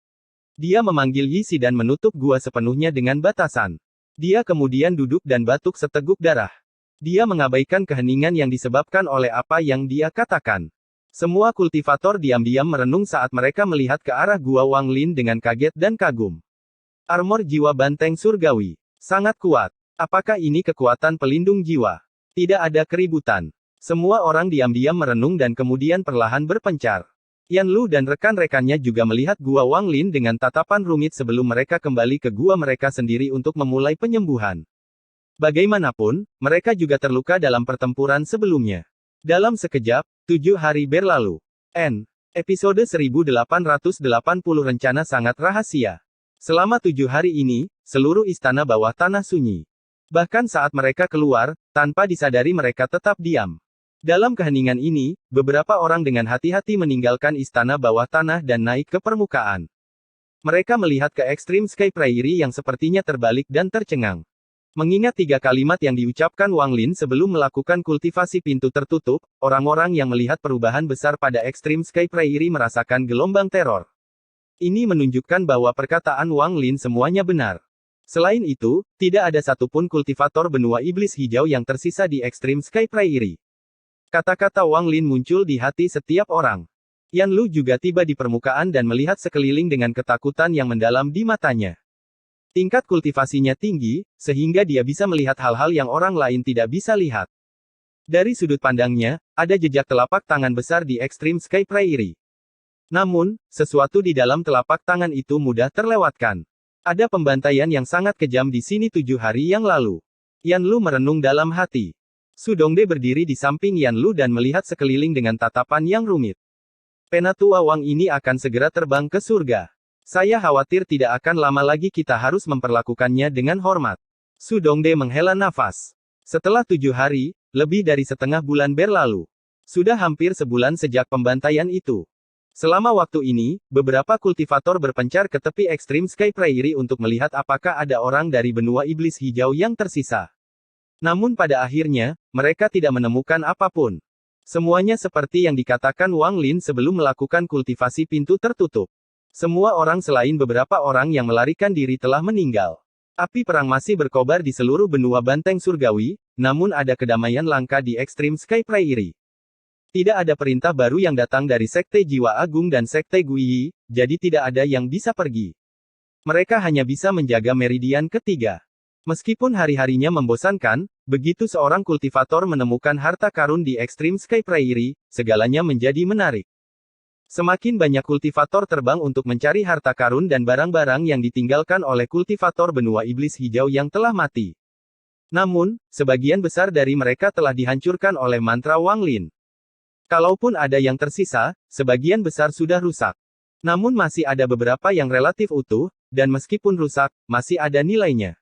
Speaker 1: Dia memanggil Yi Si dan menutup gua sepenuhnya dengan batasan. Dia kemudian duduk dan batuk seteguk darah. Dia mengabaikan keheningan yang disebabkan oleh apa yang dia katakan. Semua kultivator diam-diam merenung saat mereka melihat ke arah gua Wang Lin dengan kaget dan kagum. Armor jiwa banteng surgawi. Sangat kuat. Apakah ini kekuatan pelindung jiwa? Tidak ada keributan. Semua orang diam-diam merenung dan kemudian perlahan berpencar. Yan Lu dan rekan-rekannya juga melihat gua Wang Lin dengan tatapan rumit sebelum mereka kembali ke gua mereka sendiri untuk memulai penyembuhan. Bagaimanapun, mereka juga terluka dalam pertempuran sebelumnya. Dalam sekejap, 7 hari berlalu. Episode 1880 rencana sangat rahasia. Selama 7 hari ini, seluruh istana bawah tanah sunyi. Bahkan saat mereka keluar, tanpa disadari mereka tetap diam. Dalam keheningan ini, beberapa orang dengan hati-hati meninggalkan istana bawah tanah dan naik ke permukaan. Mereka melihat ke Extreme Sky Prairie yang sepertinya terbalik dan tercengang. Mengingat 3 kalimat yang diucapkan Wang Lin sebelum melakukan kultivasi pintu tertutup, orang-orang yang melihat perubahan besar pada Extreme Sky Prairie merasakan gelombang teror. Ini menunjukkan bahwa perkataan Wang Lin semuanya benar. Selain itu, tidak ada satupun kultivator benua iblis hijau yang tersisa di Extreme Sky Prairie. Kata-kata Wang Lin muncul di hati setiap orang. Yan Lu juga tiba di permukaan dan melihat sekeliling dengan ketakutan yang mendalam di matanya. Tingkat kultivasinya tinggi, sehingga dia bisa melihat hal-hal yang orang lain tidak bisa lihat. Dari sudut pandangnya, ada jejak telapak tangan besar di Extreme Sky Prairie. Namun, sesuatu di dalam telapak tangan itu mudah terlewatkan. Ada pembantaian yang sangat kejam di sini 7 hari yang lalu. Yan Lu merenung dalam hati. Su Dongde berdiri di samping Yan Lu dan melihat sekeliling dengan tatapan yang rumit. Penatua Wang ini akan segera terbang ke surga. Saya khawatir tidak akan lama lagi kita harus memperlakukannya dengan hormat. Su Dongde menghela nafas. Setelah 7 hari, lebih dari setengah bulan berlalu. Sudah hampir sebulan sejak pembantaian itu. Selama waktu ini, beberapa kultivator berpencar ke tepi Extreme Sky Prairie untuk melihat apakah ada orang dari benua iblis hijau yang tersisa. Namun pada akhirnya, mereka tidak menemukan apapun. Semuanya seperti yang dikatakan Wang Lin sebelum melakukan kultivasi pintu tertutup. Semua orang selain beberapa orang yang melarikan diri telah meninggal. Api perang masih berkobar di seluruh benua banteng surgawi, namun ada kedamaian langka di Extreme Sky Prairie. Tidak ada perintah baru yang datang dari Sekte Jiwa Agung dan Sekte Guiyi, jadi tidak ada yang bisa pergi. Mereka hanya bisa menjaga meridian ketiga. Meskipun hari-harinya membosankan, begitu seorang kultivator menemukan harta karun di Extreme Sky Prairie, segalanya menjadi menarik. Semakin banyak kultivator terbang untuk mencari harta karun dan barang-barang yang ditinggalkan oleh kultivator benua iblis hijau yang telah mati. Namun, sebagian besar dari mereka telah dihancurkan oleh mantra Wang Lin. Kalaupun ada yang tersisa, sebagian besar sudah rusak. Namun masih ada beberapa yang relatif utuh, dan meskipun rusak, masih ada nilainya.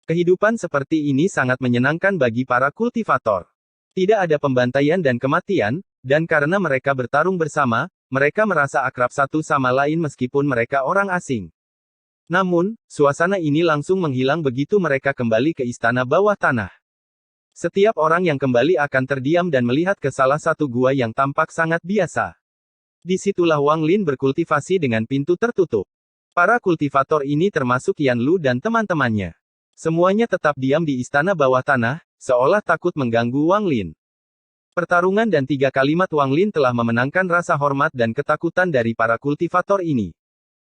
Speaker 1: Kehidupan seperti ini sangat menyenangkan bagi para kultivator. Tidak ada pembantaian dan kematian, dan karena mereka bertarung bersama, mereka merasa akrab satu sama lain meskipun mereka orang asing. Namun, suasana ini langsung menghilang begitu mereka kembali ke istana bawah tanah. Setiap orang yang kembali akan terdiam dan melihat ke salah satu gua yang tampak sangat biasa. Disitulah Wang Lin berkultivasi dengan pintu tertutup. Para kultivator ini termasuk Yan Lu dan teman-temannya. Semuanya tetap diam di istana bawah tanah, seolah takut mengganggu Wang Lin. Pertarungan dan 3 kalimat Wang Lin telah memenangkan rasa hormat dan ketakutan dari para kultivator ini.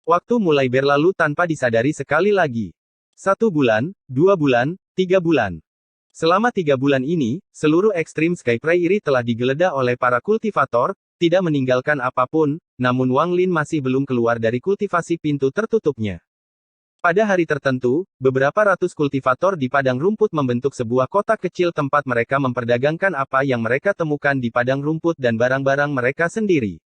Speaker 1: Waktu mulai berlalu tanpa disadari sekali lagi. 1 bulan, 2 bulan, 3 bulan. Selama 3 bulan ini, seluruh Extreme Sky Prairie telah digeledah oleh para kultivator, tidak meninggalkan apapun, namun Wang Lin masih belum keluar dari kultivasi pintu tertutupnya. Pada hari tertentu, beberapa ratus kultivator di padang rumput membentuk sebuah kotak kecil tempat mereka memperdagangkan apa yang mereka temukan di padang rumput dan barang-barang mereka sendiri.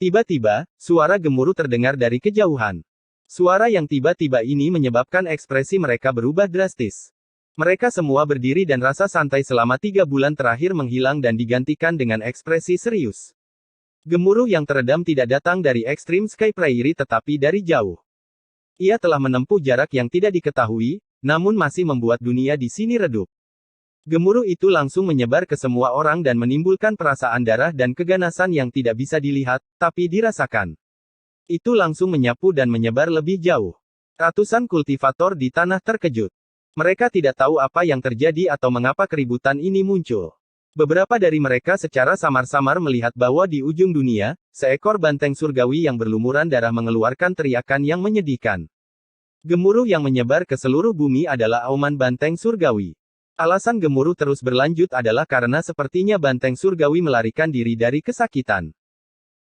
Speaker 1: Tiba-tiba, suara gemuruh terdengar dari kejauhan. Suara yang tiba-tiba ini menyebabkan ekspresi mereka berubah drastis. Mereka semua berdiri dan rasa santai selama 3 bulan terakhir menghilang dan digantikan dengan ekspresi serius. Gemuruh yang teredam tidak datang dari Extreme Sky Prairie tetapi dari jauh. Ia telah menempuh jarak yang tidak diketahui, namun masih membuat dunia di sini redup. Gemuruh itu langsung menyebar ke semua orang dan menimbulkan perasaan darah dan keganasan yang tidak bisa dilihat, tapi dirasakan. Itu langsung menyapu dan menyebar lebih jauh. Ratusan kultivator di tanah terkejut. Mereka tidak tahu apa yang terjadi atau mengapa keributan ini muncul. Beberapa dari mereka secara samar-samar melihat bahwa di ujung dunia, seekor banteng surgawi yang berlumuran darah mengeluarkan teriakan yang menyedihkan. Gemuruh yang menyebar ke seluruh bumi adalah auman banteng surgawi. Alasan gemuruh terus berlanjut adalah karena sepertinya banteng surgawi melarikan diri dari kesakitan.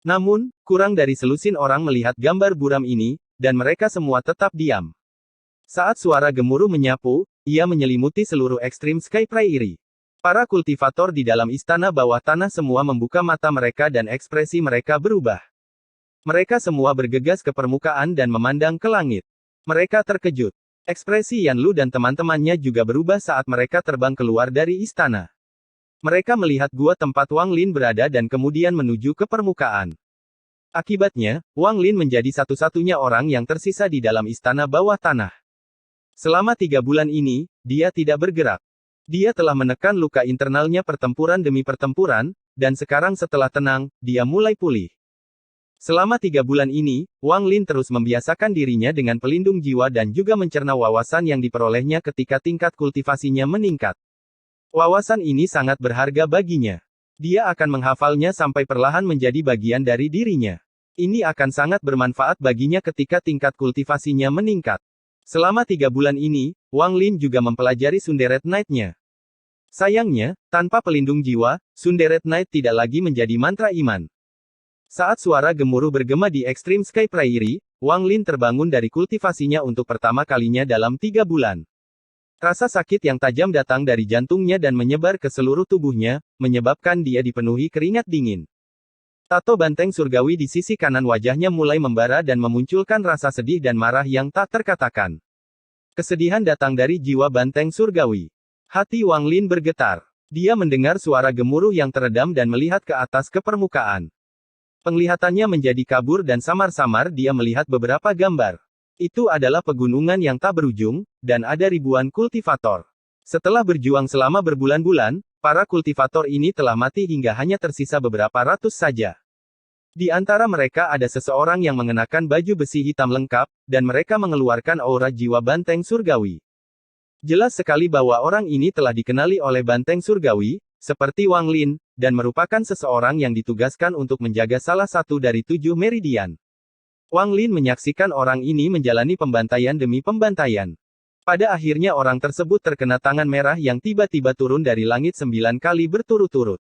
Speaker 1: Namun, kurang dari selusin orang melihat gambar buram ini, dan mereka semua tetap diam. Saat suara gemuruh menyapu, ia menyelimuti seluruh Extreme Sky Prairie. Para kultivator di dalam istana bawah tanah semua membuka mata mereka dan ekspresi mereka berubah. Mereka semua bergegas ke permukaan dan memandang ke langit. Mereka terkejut. Ekspresi Yan Lu dan teman-temannya juga berubah saat mereka terbang keluar dari istana. Mereka melihat gua tempat Wang Lin berada dan kemudian menuju ke permukaan. Akibatnya, Wang Lin menjadi satu-satunya orang yang tersisa di dalam istana bawah tanah. Selama 3 bulan ini, dia tidak bergerak. Dia telah menekan luka internalnya pertempuran demi pertempuran, dan sekarang setelah tenang, dia mulai pulih. Selama 3 bulan ini, Wang Lin terus membiasakan dirinya dengan pelindung jiwa dan juga mencerna wawasan yang diperolehnya ketika tingkat kultivasinya meningkat. Wawasan ini sangat berharga baginya. Dia akan menghafalnya sampai perlahan menjadi bagian dari dirinya. Ini akan sangat bermanfaat baginya ketika tingkat kultivasinya meningkat. Selama 3 bulan ini, Wang Lin juga mempelajari Sunderet Knight-nya. Sayangnya, tanpa pelindung jiwa, Sunderet Knight tidak lagi menjadi mantra iman. Saat suara gemuruh bergema di Extreme Sky Prairie, Wang Lin terbangun dari kultivasinya untuk pertama kalinya dalam 3 bulan. Rasa sakit yang tajam datang dari jantungnya dan menyebar ke seluruh tubuhnya, menyebabkan dia dipenuhi keringat dingin. Tato banteng surgawi di sisi kanan wajahnya mulai membara dan memunculkan rasa sedih dan marah yang tak terkatakan. Kesedihan datang dari jiwa banteng surgawi. Hati Wang Lin bergetar. Dia mendengar suara gemuruh yang teredam dan melihat ke atas ke permukaan. Penglihatannya menjadi kabur dan samar-samar dia melihat beberapa gambar. Itu adalah pegunungan yang tak berujung, dan ada ribuan kultivator. Setelah berjuang selama berbulan-bulan, para kultivator ini telah mati hingga hanya tersisa beberapa ratus saja. Di antara mereka ada seseorang yang mengenakan baju besi hitam lengkap, dan mereka mengeluarkan aura jiwa banteng surgawi. Jelas sekali bahwa orang ini telah dikenali oleh banteng surgawi, seperti Wang Lin, dan merupakan seseorang yang ditugaskan untuk menjaga salah satu dari 7 meridian. Wang Lin menyaksikan orang ini menjalani pembantaian demi pembantaian. Pada akhirnya orang tersebut terkena tangan merah yang tiba-tiba turun dari langit 9 kali berturut-turut.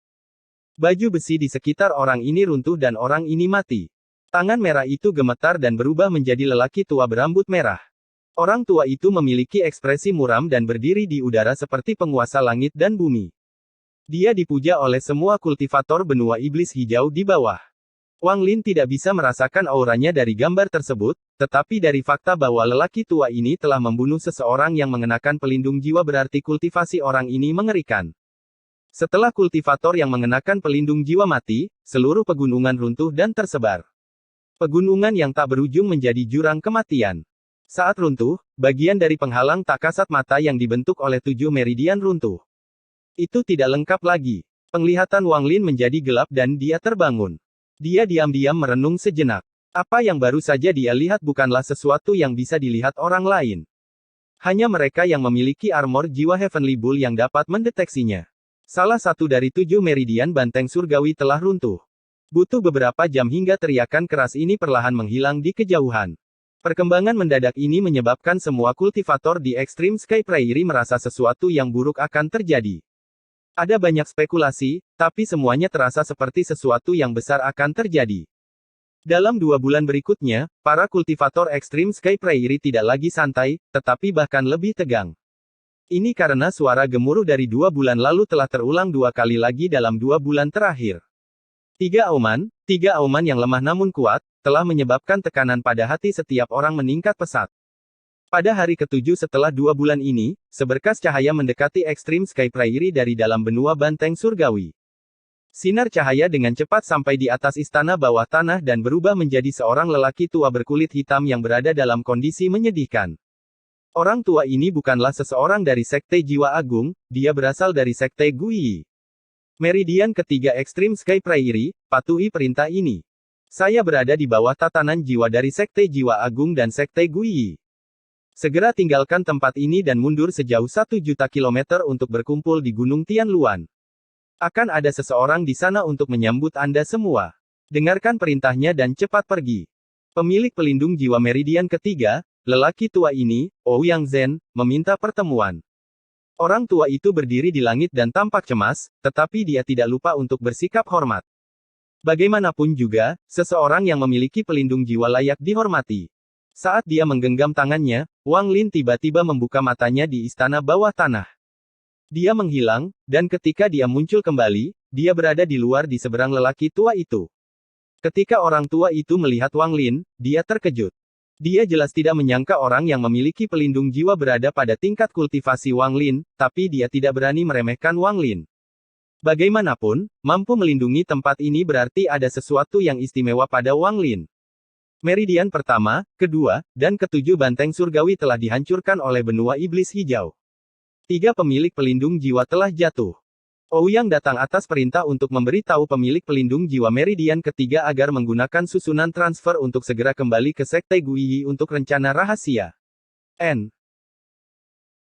Speaker 1: Baju besi di sekitar orang ini runtuh dan orang ini mati. Tangan merah itu gemetar dan berubah menjadi lelaki tua berambut merah. Orang tua itu memiliki ekspresi muram dan berdiri di udara seperti penguasa langit dan bumi. Dia dipuja oleh semua kultivator benua iblis hijau di bawah. Wang Lin tidak bisa merasakan auranya dari gambar tersebut, tetapi dari fakta bahwa lelaki tua ini telah membunuh seseorang yang mengenakan pelindung jiwa berarti kultivasi orang ini mengerikan. Setelah kultivator yang mengenakan pelindung jiwa mati, seluruh pegunungan runtuh dan tersebar. Pegunungan yang tak berujung menjadi jurang kematian. Saat runtuh, bagian dari penghalang tak kasat mata yang dibentuk oleh 7 meridian runtuh. Itu tidak lengkap lagi. Penglihatan Wang Lin menjadi gelap dan dia terbangun. Dia diam-diam merenung sejenak. Apa yang baru saja dia lihat bukanlah sesuatu yang bisa dilihat orang lain. Hanya mereka yang memiliki armor jiwa Heavenly Bull yang dapat mendeteksinya. Salah satu dari 7 meridian banteng surgawi telah runtuh. Butuh beberapa jam hingga teriakan keras ini perlahan menghilang di kejauhan. Perkembangan mendadak ini menyebabkan semua kultivator di Extreme Sky Prairie merasa sesuatu yang buruk akan terjadi. Ada banyak spekulasi, tapi semuanya terasa seperti sesuatu yang besar akan terjadi. Dalam 2 bulan berikutnya, para kultivator Extreme Sky Prairie tidak lagi santai, tetapi bahkan lebih tegang. Ini karena suara gemuruh dari 2 bulan lalu telah terulang 2 kali lagi dalam 2 bulan terakhir. 3 auman yang lemah namun kuat, telah menyebabkan tekanan pada hati setiap orang meningkat pesat. Pada hari ke-7 setelah 2 bulan ini, seberkas cahaya mendekati Extreme Sky Prairie dari dalam benua banteng surgawi. Sinar cahaya dengan cepat sampai di atas istana bawah tanah dan berubah menjadi seorang lelaki tua berkulit hitam yang berada dalam kondisi menyedihkan. Orang tua ini bukanlah seseorang dari Sekte Jiwa Agung, dia berasal dari Sekte Guiyi. Meridian ketiga Extreme Sky Prairie, patuhi perintah ini. Saya berada di bawah tatanan jiwa dari Sekte Jiwa Agung dan Sekte Guiyi. Segera tinggalkan tempat ini dan mundur sejauh 1 juta kilometer untuk berkumpul di Gunung Tianluan. Akan ada seseorang di sana untuk menyambut Anda semua. Dengarkan perintahnya dan cepat pergi. Pemilik pelindung jiwa meridian ketiga, lelaki tua ini, Ouyang Zhen, meminta pertemuan. Orang tua itu berdiri di langit dan tampak cemas, tetapi dia tidak lupa untuk bersikap hormat. Bagaimanapun juga, seseorang yang memiliki pelindung jiwa layak dihormati. Saat dia menggenggam tangannya, Wang Lin tiba-tiba membuka matanya di istana bawah tanah. Dia menghilang, dan ketika dia muncul kembali, dia berada di luar di seberang lelaki tua itu. Ketika orang tua itu melihat Wang Lin, dia terkejut. Dia jelas tidak menyangka orang yang memiliki pelindung jiwa berada pada tingkat kultivasi Wang Lin, tapi dia tidak berani meremehkan Wang Lin. Bagaimanapun, mampu melindungi tempat ini berarti ada sesuatu yang istimewa pada Wang Lin. Meridian pertama, kedua, dan ketujuh banteng surgawi telah dihancurkan oleh benua iblis hijau. 3 pemilik pelindung jiwa telah jatuh. Ouyang datang atas perintah untuk memberitahu pemilik pelindung jiwa meridian ketiga agar menggunakan susunan transfer untuk segera kembali ke Sekte Guiyi untuk rencana rahasia.